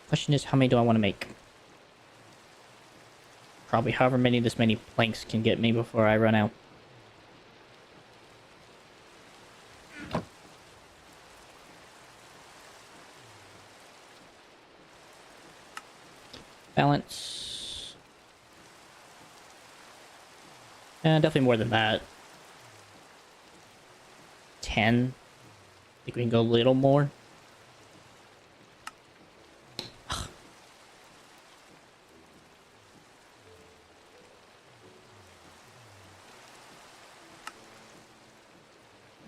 Question is, how many do I want to make? Probably however many this many planks can get me before I run out. Balance. And definitely more than that. 10. I think we can go a little more.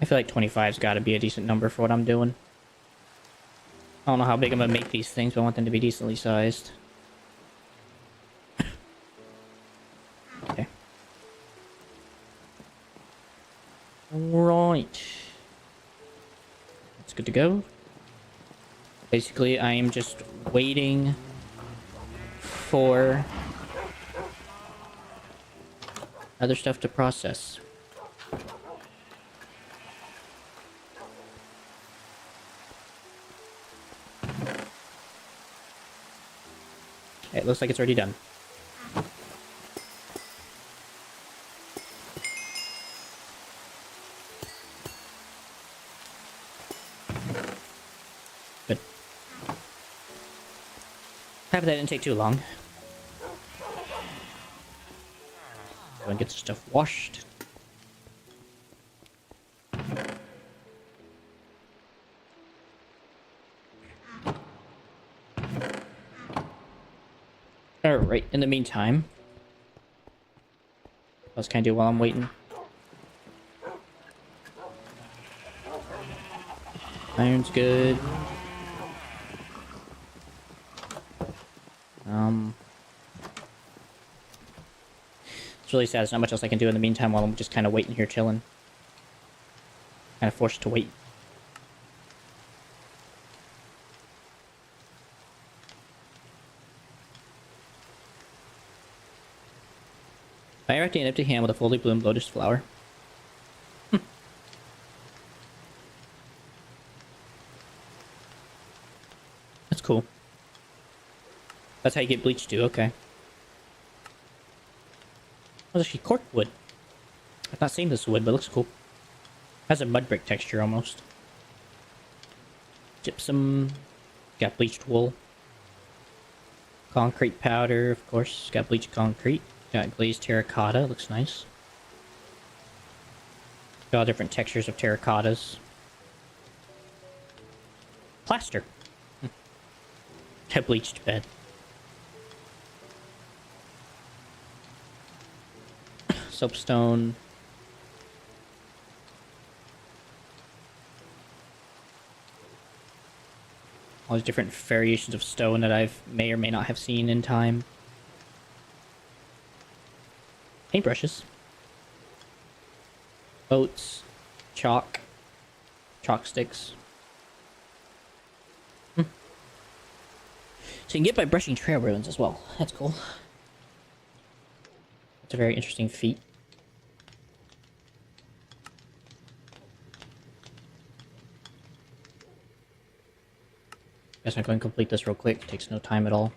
I feel like 25's got to be a decent number for what I'm doing. I don't know how big I'm going to make these things, but I want them to be decently sized. Okay. Right. That's good to go. Basically, I am just waiting for other stuff to process. It looks like it's already done. Good. Happy that didn't take too long. Go and get the stuff washed. Alright, in the meantime, what else can I do while I'm waiting? Iron's good. It's really sad. There's not much else I can do in the meantime while I'm just kind of waiting here, chilling. Kind of forced to wait. I erected an empty hand with a fully bloomed lotus flower. That's cool. That's how you get bleach too, okay. Oh, there's actually cork wood. I've not seen this wood, but it looks cool. Has a mud brick texture almost. Gypsum. Got bleached wool. Concrete powder, of course. Got bleached concrete. Got glazed terracotta, looks nice. Got all different textures of terracottas. Plaster. A bleached bed. Soapstone. All these different variations of stone that I may or may not have seen in time. Paintbrushes. Oats. Chalk. Chalk sticks. So you can get by brushing trail ruins as well. That's cool. It's a very interesting feat. Guess I'm going to complete this real quick. It takes no time at all.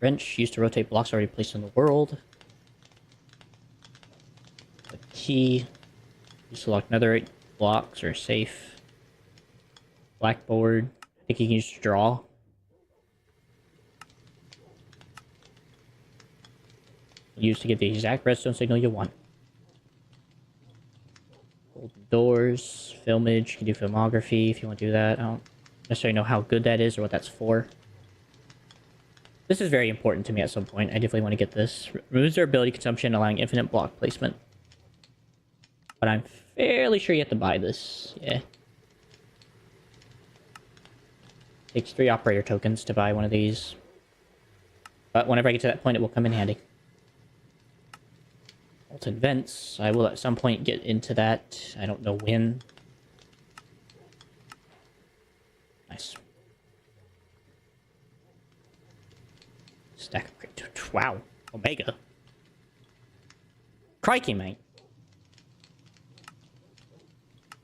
Wrench used to rotate blocks already placed in the world. A key used to lock netherite blocks or safe. Blackboard. I think you can use draw. Used to get the exact redstone signal you want. Golden doors, filmage, you can do filmography if you want to do that. I don't necessarily know how good that is or what that's for. This is very important to me at some point. I definitely want to get this. Removes their ability consumption, allowing infinite block placement. But I'm fairly sure you have to buy this. Yeah. Takes 3 operator tokens to buy one of these. But whenever I get to that point, it will come in handy. Molten vents. I will at some point get into that. I don't know when. Nice. Stack of... Wow. Omega. Crikey, mate.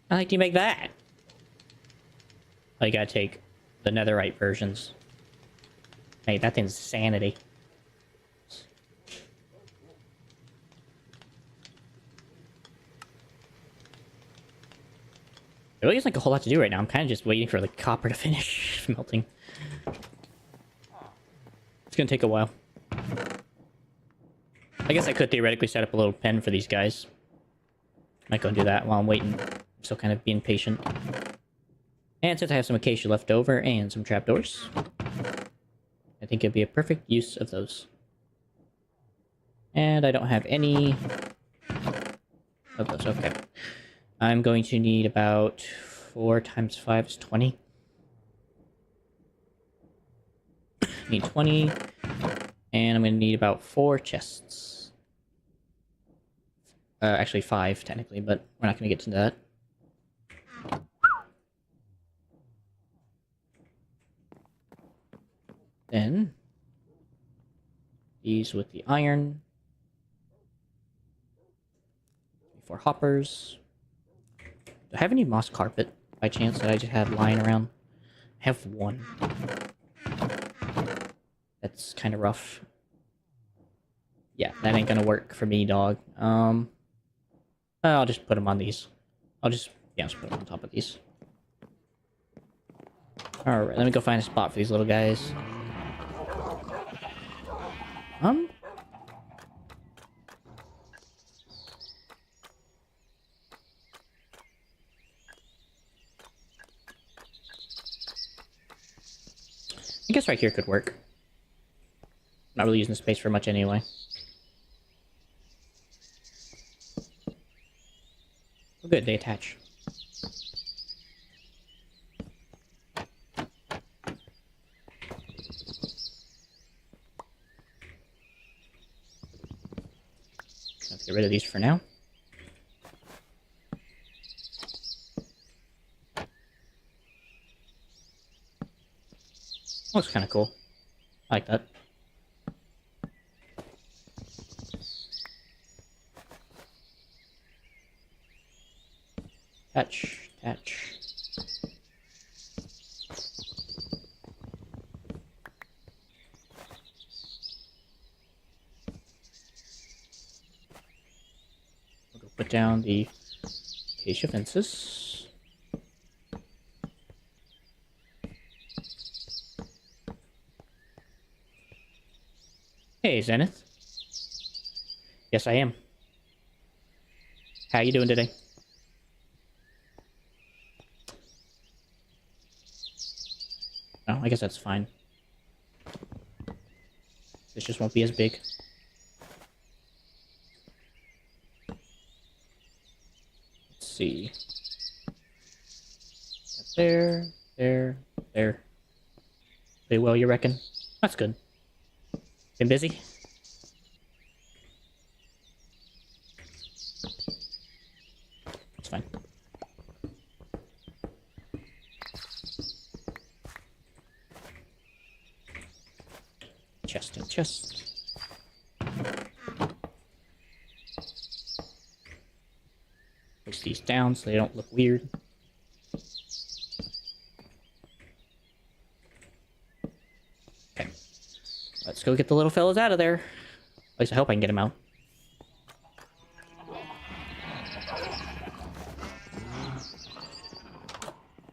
How the heck do you make that? Oh, you gotta take the netherite versions. Hey, that thing's sanity. There really isn't like a whole lot to do right now. I'm kind of just waiting for the copper to finish melting. It's gonna take a while. I guess I could theoretically set up a little pen for these guys. Might go and do that while I'm waiting. I'm still kind of being patient. And since I have some acacia left over and some trapdoors, I think it'd be a perfect use of those. And I don't have any of those. Okay. I'm going to need about 4 times 5 is 20. Need 20. And I'm going to need about 4 chests. Actually 5, technically, but we're not going to get to that. Then, these with the iron. 4 hoppers. Do I have any moss carpet, by chance, that I just have lying around? I have 1. That's kind of rough. Yeah, that ain't gonna work for me, dog. I'll just put them on these. I'll just put them on top of these. Alright, let me go find a spot for these little guys. I guess right here could work. Not really using the space for much anyway. Oh, good, they attach. Let's get rid of these for now. Looks kind of cool. I like that. Attach, attach. We'll go put down the acacia fences. Hey, Zenith. Yes, I am. How you doing today? Oh, I guess that's fine. This just won't be as big. Let's see. There, there, there. Pretty well, you reckon? That's good. Been busy? It's fine. Chest and chest. Place these down so they don't look weird. Okay. Let's go get the little fellas out of there. At least I hope I can get them out.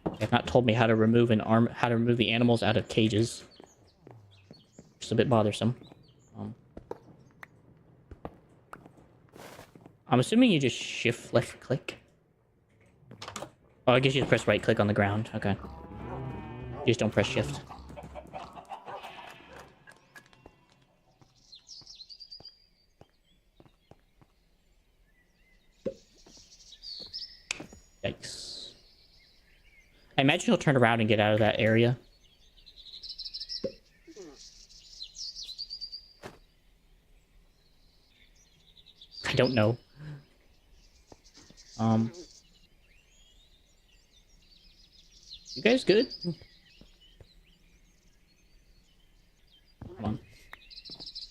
They have not told me how to remove the animals out of cages. Just a bit bothersome. I'm assuming you just shift left click. Oh, I guess you just press right click on the ground. Okay. You just don't press shift. Yikes. I imagine he'll turn around and get out of that area. I don't know. You guys good? Come on.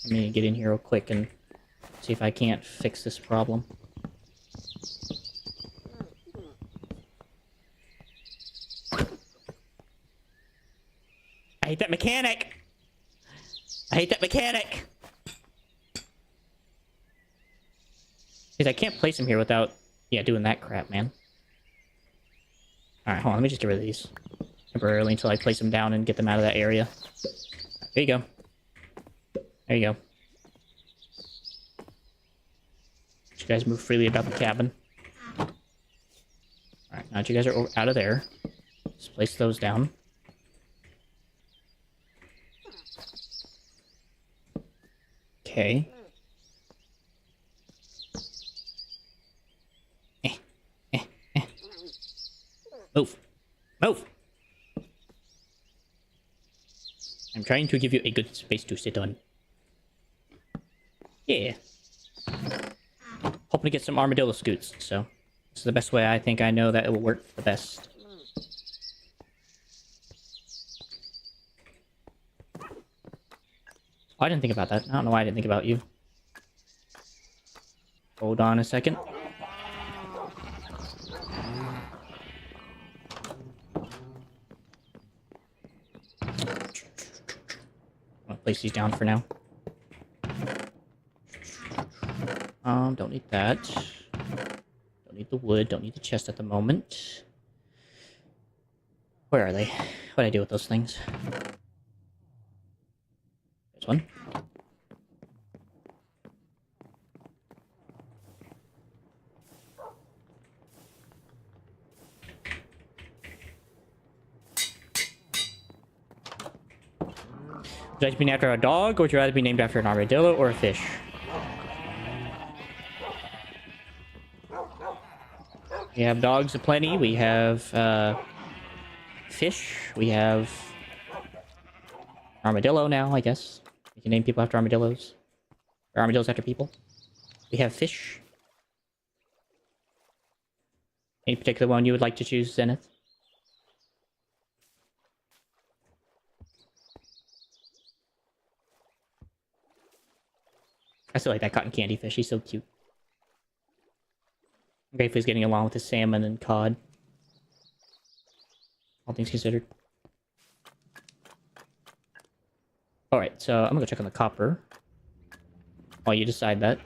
Let me get in here real quick and see if I can't fix this problem. I hate that mechanic! I hate that mechanic! Because I can't place him here without, yeah, doing that crap, man. Alright, hold on, let me just get rid of these. Temporarily until I place them down and get them out of that area. There you go. There you go. You guys move freely about the cabin. Alright, now that you guys are out of there, just place those down. Okay. Move. Move! I'm trying to give you a good space to sit on. Yeah. Hoping to get some armadillo scoots, so this is the best way I think I know that it will work the best. Oh, I didn't think about that. I don't know why I didn't think about you. Hold on a second. I'll place these down for now. Don't need that. Don't need the wood. Don't need the chest at the moment. Where are they? What do I do with those things? There's one. Would you like to be named after a dog, or would you rather be named after an armadillo or a fish? We have dogs aplenty. We have fish. We have armadillo now, I guess. We can name people after armadillos. Or armadillos after people. We have fish. Any particular one you would like to choose, Zenith? I still like that cotton candy fish. He's so cute. I'm grateful he's getting along with his salmon and cod. All things considered. Alright, so I'm gonna go check on the copper. While you decide that.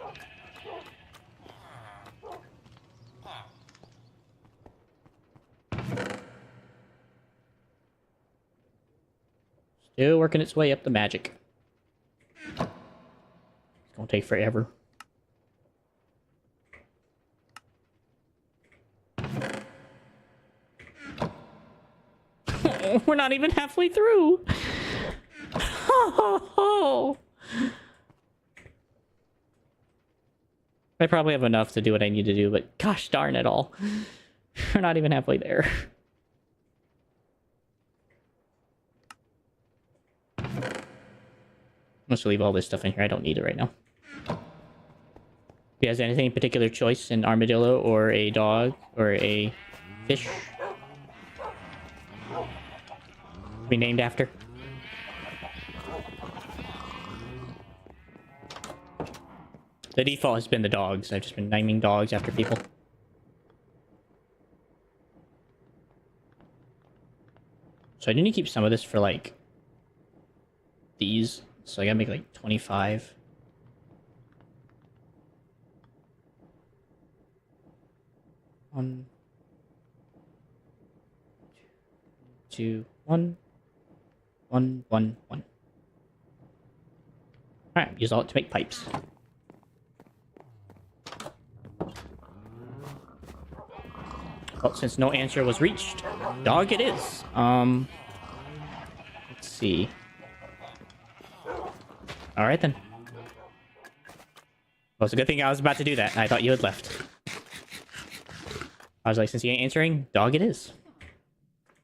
Still working its way up the magic. It's gonna take forever. Oh, we're not even halfway through. I probably have enough to do what I need to do, but gosh darn it all. We're not even halfway there. Let's leave all this stuff in here. I don't need it right now. You guys, anything particular choice? An armadillo or a dog or a fish? Be named after? The default has been the dogs. I've just been naming dogs after people. So I need to keep some of this for like these. So I gotta make like 25. One, two, one. One. Alright, use all it to make pipes. Well, since no answer was reached, dog it is. Let's see. Alright then. Well, it's a good thing I was about to do that. I thought you had left. I was like, since you ain't answering, dog it is.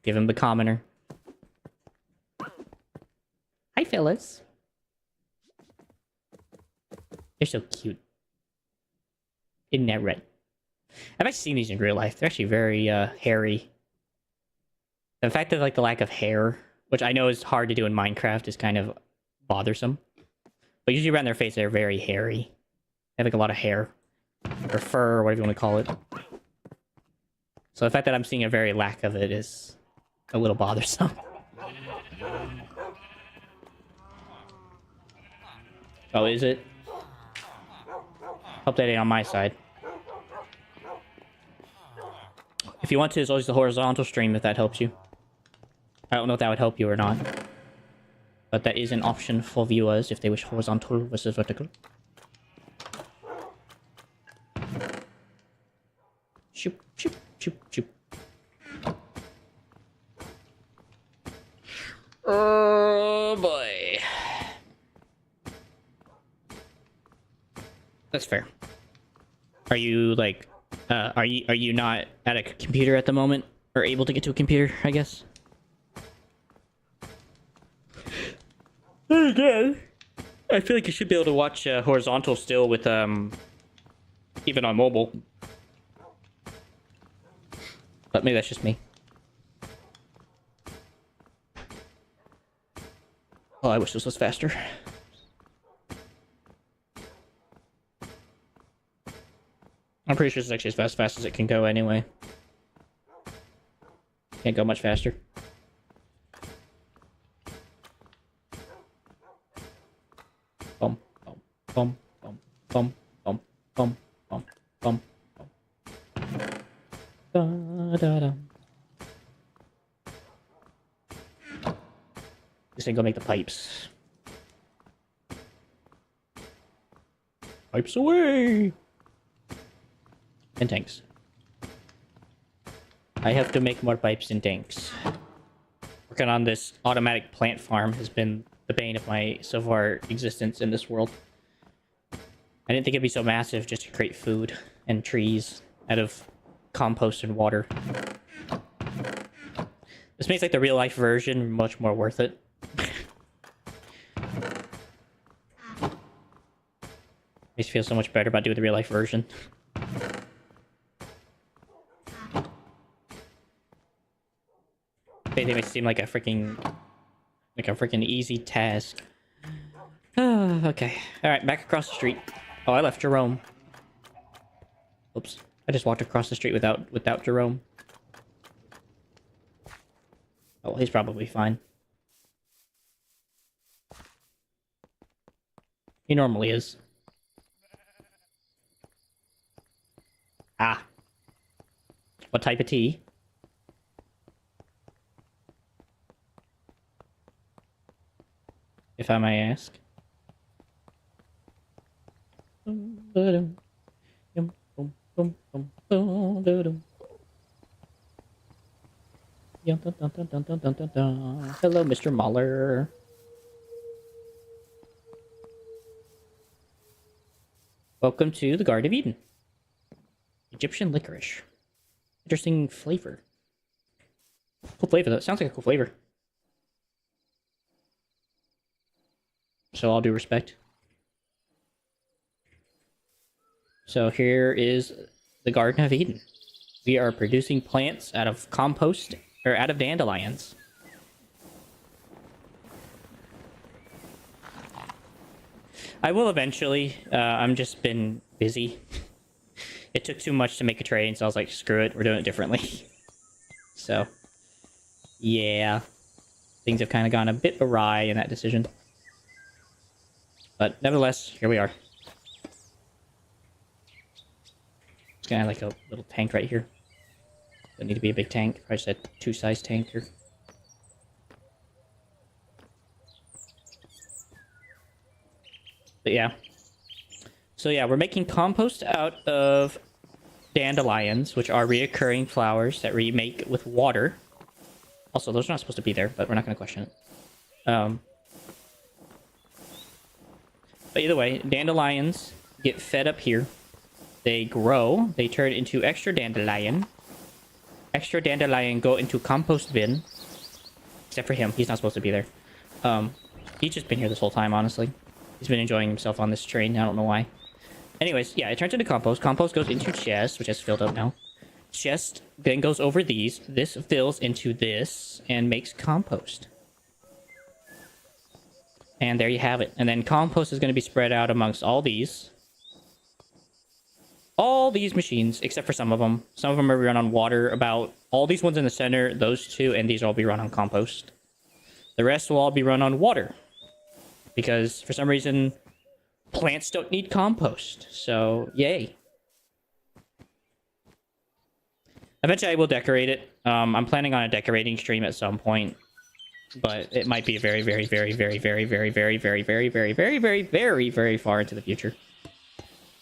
Give him the commoner. Hi, fellas. They're so cute. Isn't that right? I've actually seen these in real life. They're actually very hairy. The fact of like the lack of hair, which I know is hard to do in Minecraft, is kind of bothersome. But usually around their face, they're very hairy. They have like a lot of hair. Or fur, or whatever you want to call it. So the fact that I'm seeing a very lack of it is a little bothersome. Oh, is it? Hope that ain't on my side. If you want to, there's always the horizontal stream if that helps you. I don't know if that would help you or not. But that is an option for viewers if they wish horizontal versus vertical. Shoop, shoop, shoop, shoop. Oh boy. That's fair. Are you like are you not at a computer at the moment? Or able to get to a computer, I guess? Oh god. I feel like you should be able to watch horizontal still with even on mobile. But maybe that's just me. Oh, I wish this was faster. I'm pretty sure this is actually as fast as it can go anyway. Can't go much faster. Bum, bum, bum, bum, bum, bum, bum, bum, bum, bum. Da, da, da. This ain't gonna make the pipes. Pipes away! And tanks. I have to make more pipes and tanks. Working on this automatic plant farm has been the bane of my so far existence in this world. I didn't think it'd be so massive just to create food and trees out of compost and water. This makes like the real life version much more worth it. Makes me feel so much better about doing the real life version. They make it seem like a freaking easy task. Okay. Alright, back across the street. Oh, I left Jerome. Oops. I just walked across the street without Jerome. Oh, well, he's probably fine. He normally is. Ah. What type of tea? If I may ask. Hello, Mr. Mahler. Welcome to the Garden of Eden. Egyptian licorice. Interesting flavor. Cool flavor, though. It sounds like a cool flavor. So, all due respect. So, here is the Garden of Eden. We are producing plants out of compost, or out of dandelions. I will eventually. I'm just been busy. It took too much to make a train, so I was like, screw it, we're doing it differently. So, yeah. Things have kind of gone a bit awry in that decision. But nevertheless, here we are. It's kind of like a little tank right here. Doesn't need to be a big tank. Probably just a two-size tank here. But yeah. So yeah, we're making compost out of dandelions, which are reoccurring flowers that we make with water. Also, those are not supposed to be there, but we're not going to question it. But either way, dandelions get fed up here. They grow. They turn into extra dandelion. Extra dandelion go into compost bin. Except for him. He's not supposed to be there. He's just been here this whole time, honestly. He's been enjoying himself on this train. I don't know why. Anyways, yeah, it turns into compost. Compost goes into chest, which is filled up now. Chest then goes over these. This fills into this and makes compost. And there you have it. And then compost is going to be spread out amongst all these. All these machines, except for some of them. Some of them are run on water. About all these ones in the center, those two, and these will all be run on compost. The rest will all be run on water. Because for some reason, plants don't need compost. So, yay. Eventually I will decorate it. I'm planning on a decorating stream at some point. But it might be very, very, very, very, very, very, very, very, very, very, very, very, very, very far into the future.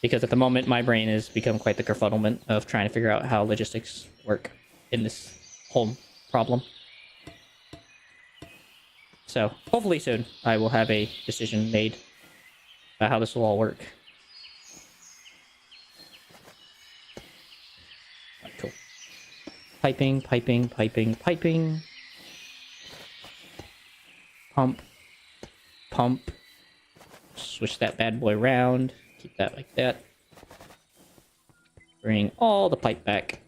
Because at the moment, my brain has become quite the kerfuddlement of trying to figure out how logistics work in this whole problem. So, hopefully soon, I will have a decision made about how this will all work. Right, cool. Piping, piping, piping, piping. Pump. Pump. Switch that bad boy around. Keep that like that. Bring all the pipe back.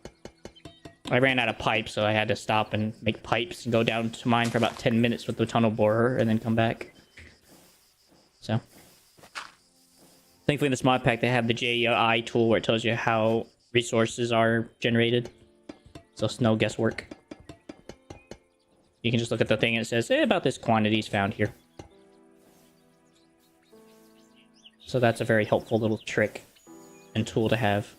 I ran out of pipe, so I had to stop and make pipes and go down to mine for about 10 minutes with the tunnel borer and then come back. So. Thankfully in this mod pack they have the JEI tool where it tells you how resources are generated. So it's no guesswork. You can just look at the thing and it says, about this quantity is found here. So that's a very helpful little trick and tool to have.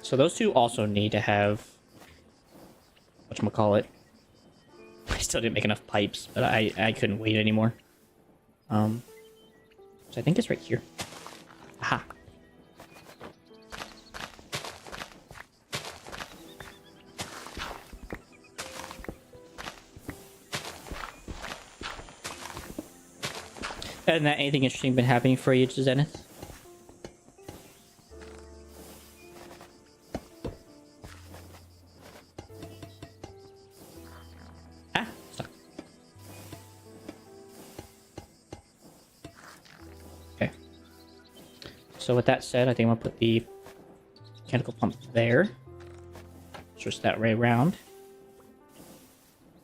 So those two also need to have... whatchamacallit. I still didn't make enough pipes, but I couldn't wait anymore. So I think it's right here. Aha. Other than that, anything interesting been happening for you, Zenith? Ah, stuck. Okay. So with that said, I think I'm gonna put the mechanical pump there. Switch that way around.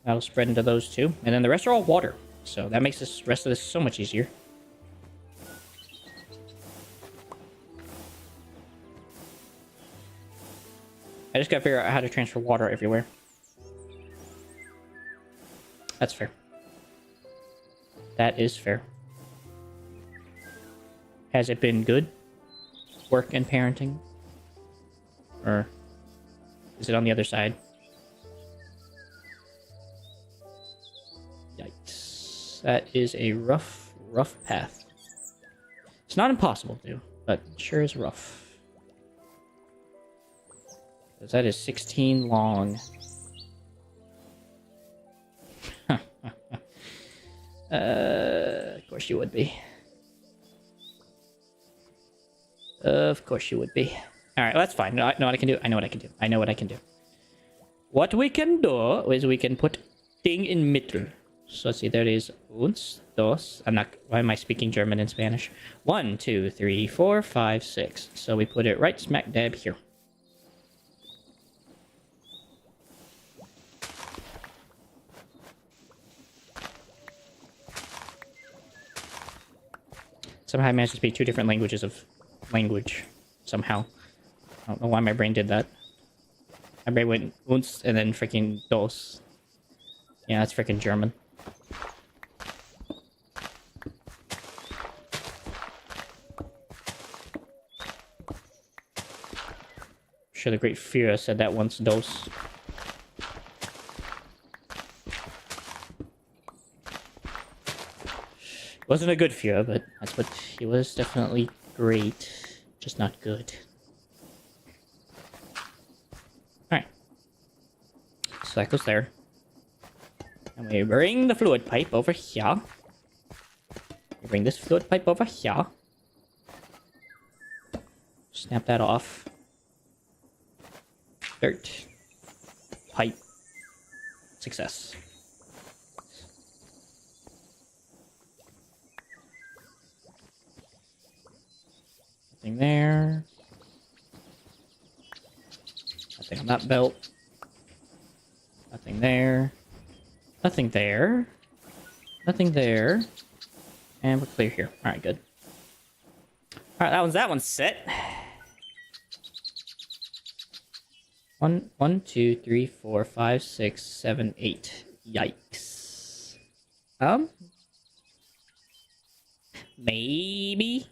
That'll spread into those two. And then the rest are all water. So that makes this rest of this so much easier. I just gotta figure out how to transfer water everywhere. That's fair. That is fair. Has it been good? Work and parenting? Or is it on the other side? Yikes. That is a rough path. It's not impossible to do, but it sure is rough. Because that is 16 long. Of course you would be. Of course you would be. Alright, well, that's fine. I know what I can do. I know what I can do. I know what I can do. What we can do is we can put thing in middle. So let's see, there is uns, dos. I'm not... Why am I speaking German and Spanish? 1, 2, 3, 4, 5, 6. So we put it right smack dab here. Somehow I managed to speak two different languages of language. Somehow. I don't know why my brain did that. My brain went uns and then freaking dos. Yeah, that's freaking German. Sure, the Great Fear said that once, dos. Wasn't a good fear, but that's what he was. Definitely great, just not good. Alright. So that goes there. And we bring the fluid pipe over here. We bring this fluid pipe over here. Snap that off. Dirt. Pipe. Success. Nothing there. Nothing on that belt. Nothing there. Nothing there. Nothing there. And we're clear here. Alright, good. Alright, that one's set. 1, 2, 3, 4, 5, 6, 7, 8. Yikes. Maybe.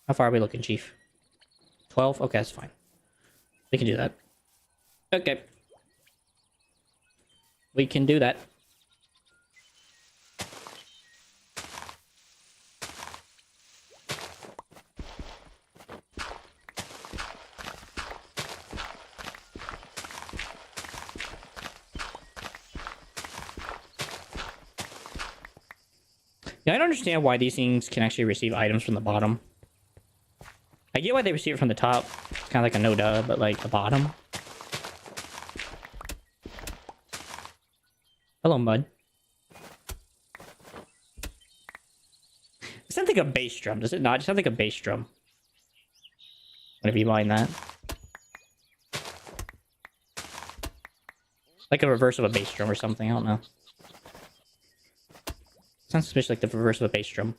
How far are we looking, Chief? 12? Okay, that's fine. We can do that. Okay. We can do that. Yeah, I don't understand why these things can actually receive items from the bottom. I get why they receive it from the top. It's kind of like a no-duh, but like the bottom. Hello, Mud. It sounds like a bass drum, does it not? It sounds like a bass drum. Whenever you mine that. Like a reverse of a bass drum or something, I don't know. Sounds especially like the reverse of a bass drum.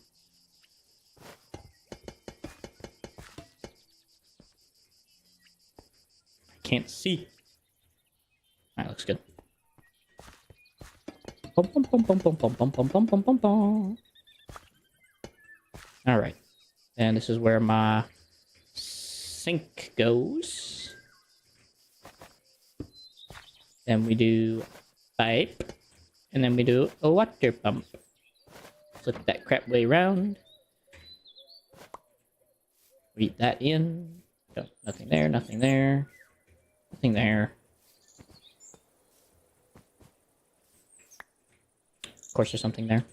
I can't see. That looks good. Alright. And this is where my sink goes. Then we do pipe. And then we do a water pump. Flip that crap way around. Read that in. Oh, nothing there, nothing there. Nothing there. Of course, there's something there.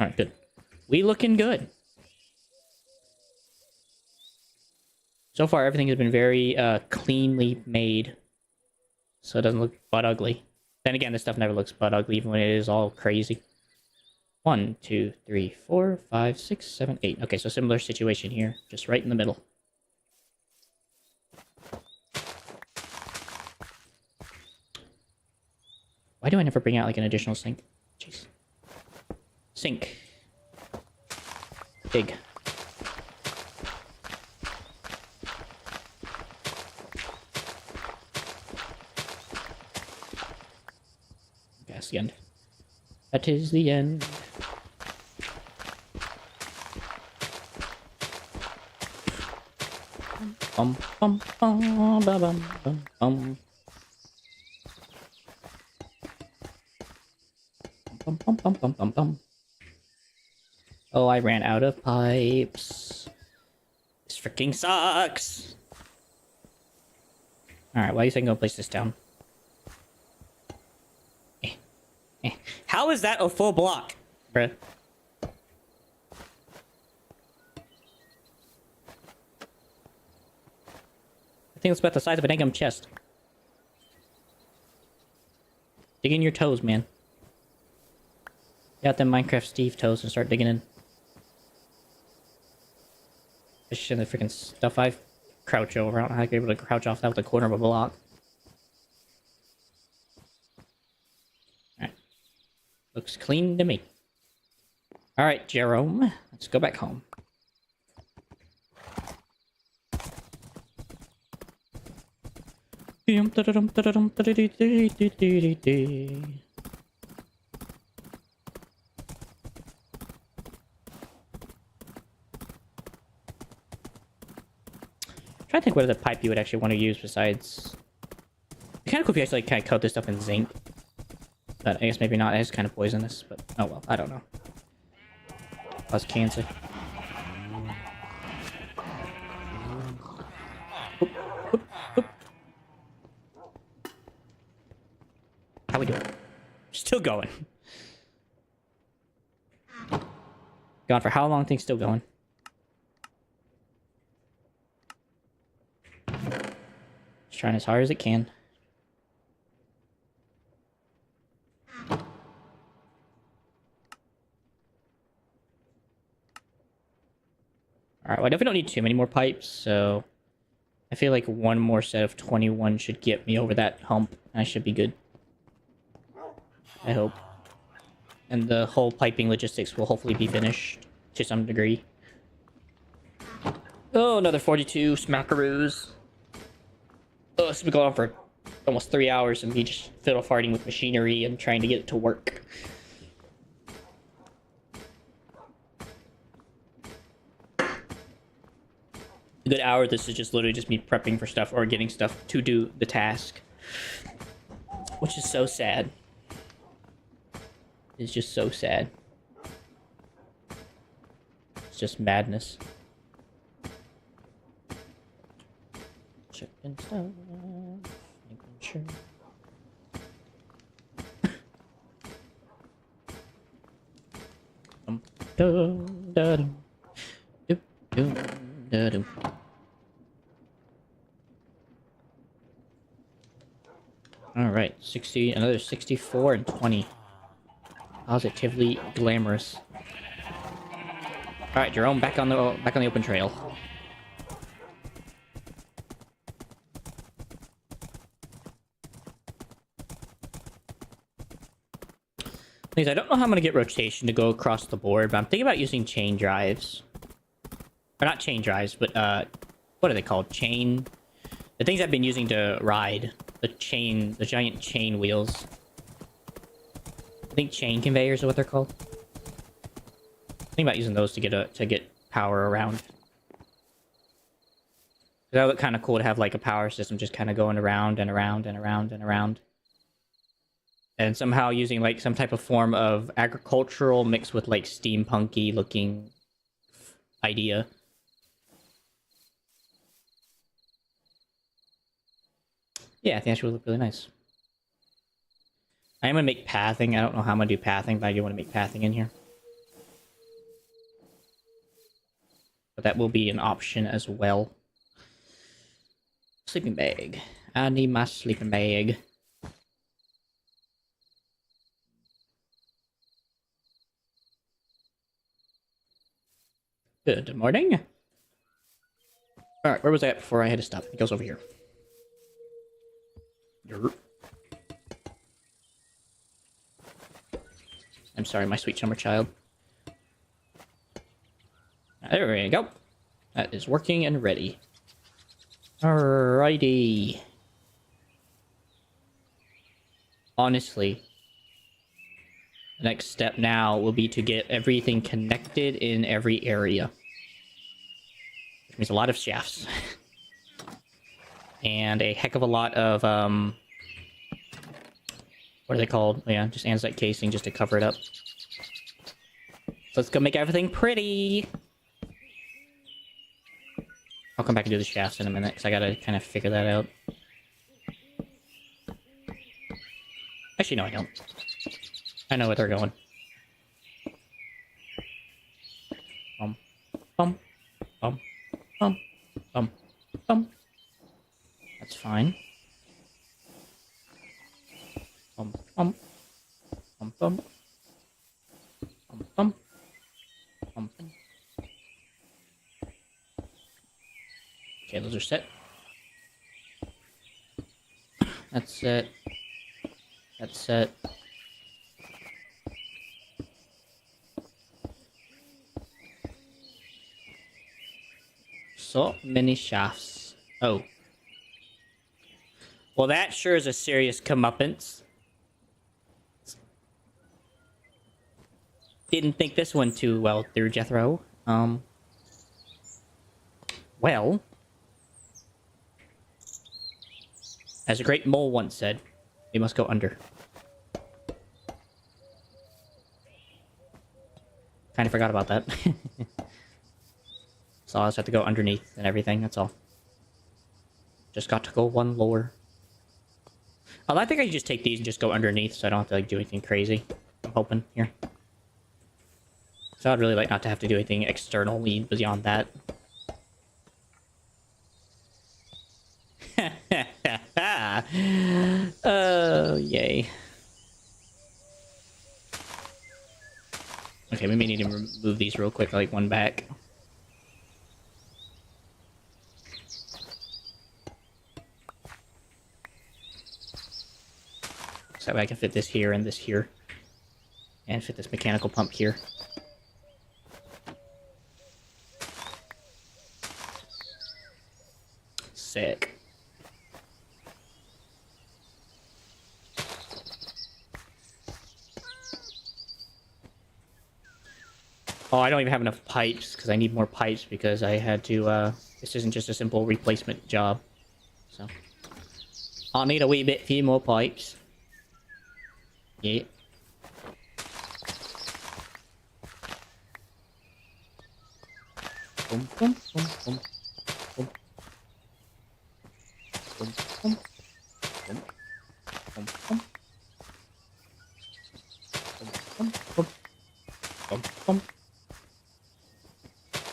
Alright, good. We looking good. So far, everything has been very cleanly made. So it doesn't look butt ugly. Then again, this stuff never looks butt ugly, even when it is all crazy. 1, 2, 3, 4, 5, 6, 7, 8. Okay, so similar situation here. Just right in the middle. Why do I never bring out, like, an additional sink? Jeez. Sink. Big. That's the end. That is the end. Bum bum bum bum bum bum bum. Bum bum bum bum bum bum. Oh, I ran out of pipes. This freaking sucks. Alright, well, I guess I can go place this down. How is that a full block, bruh? I think it's about the size of an Eggum chest. Dig in your toes, man. Get out them Minecraft Steve toes and start digging in. Especially the freaking stuff I crouch over. I don't know how you're able to crouch off that with a corner of a block. Alright. Looks clean to me. Alright, Jerome. Let's go back home. Trying to think what other pipe you would actually want to use besides. It's kind of cool if you actually kind of coat this stuff in zinc, but I guess maybe not. It's kind of poisonous, but oh well. I don't know. Plus cancer. Oop, oop, oop. How we doing? Still going. Gone for how long? Things still going. Just trying as hard as it can. Alright, well, I definitely don't need too many more pipes, so I feel like one more set of 21 should get me over that hump. I should be good. I hope. And the whole piping logistics will hopefully be finished to some degree. Oh, another 42 smackaroos. Oh, it's been going on for almost 3 hours and me just fiddle farting with machinery and trying to get it to work. A good hour, this is just literally just me prepping for stuff or getting stuff to do the task. Which is so sad. It's just so sad. It's just madness. Chicken stuff. Making sure. Alright, 60, another 64 and 20. Positively glamorous. Alright, Jerome, back on the open trail. Things I don't know how I'm gonna get rotation to go across the board, but I'm thinking about using chain drives. Or not chain drives, but what are they called? Chain. The things I've been using to ride. The giant chain wheels. I think chain conveyors are what they're called. Think about using those to get power around. That would look kind of cool to have like a power system just kind of going around and around and around and around. And somehow using like some type of form of agricultural mixed with like steampunky looking idea. Yeah, I think that should look really nice. I am gonna make pathing. I don't know how I'm gonna do pathing, but I do want to make pathing in here. But that will be an option as well. Sleeping bag. I need my sleeping bag. Good morning. Alright, where was I at before I had to stop? It goes over here. Yerp. I'm sorry, my sweet summer child. There we go. That is working and ready. Alrighty. Honestly, the next step now will be to get everything connected in every area. Which means a lot of shafts. And a heck of a lot of, what are they called? Yeah, just andesite casing just to cover it up. So let's go make everything pretty! I'll come back and do the shafts in a minute, because I gotta kind of figure that out. Actually, no, I don't. I know where they're going. Bum, bum, bum, bum, bum, bum. That's fine. Bum, bum, bum, bum, bum, bum, bum, bum. Okay, those are set. That's set. That's set. So many shafts. Oh. Well, that sure is a serious comeuppance. Didn't think this one too well through, Jethro. Well, as a great mole once said, we must go under. Kind of forgot about that. So I just have to go underneath and everything, that's all. Just got to go one lower. I think I can just take these and just go underneath so I don't have to like do anything crazy. I'm hoping here. So I'd really like not to have to do anything externally beyond that. Oh, yay. Okay, we may need to remove these real quick, like one back. So that way I can fit this here and this here. And fit this mechanical pump here. Sick. Oh, I don't even have enough pipes, because I need more pipes, because I had to, this isn't just a simple replacement job. So, I'll need a wee bit few more pipes. Yeah. Boom, boom, boom, boom. Boom. Boom, boom. Boom. Boom, boom. Boom, boom, boom. Boom, boom.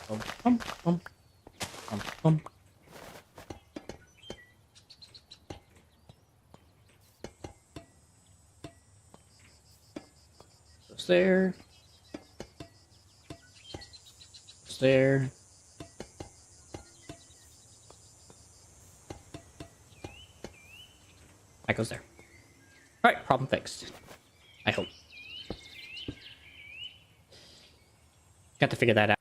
Boom, boom, boom. Boom, boom. Goes there. Goes there. That goes there. Alright, problem fixed. I hope. Got to figure that out.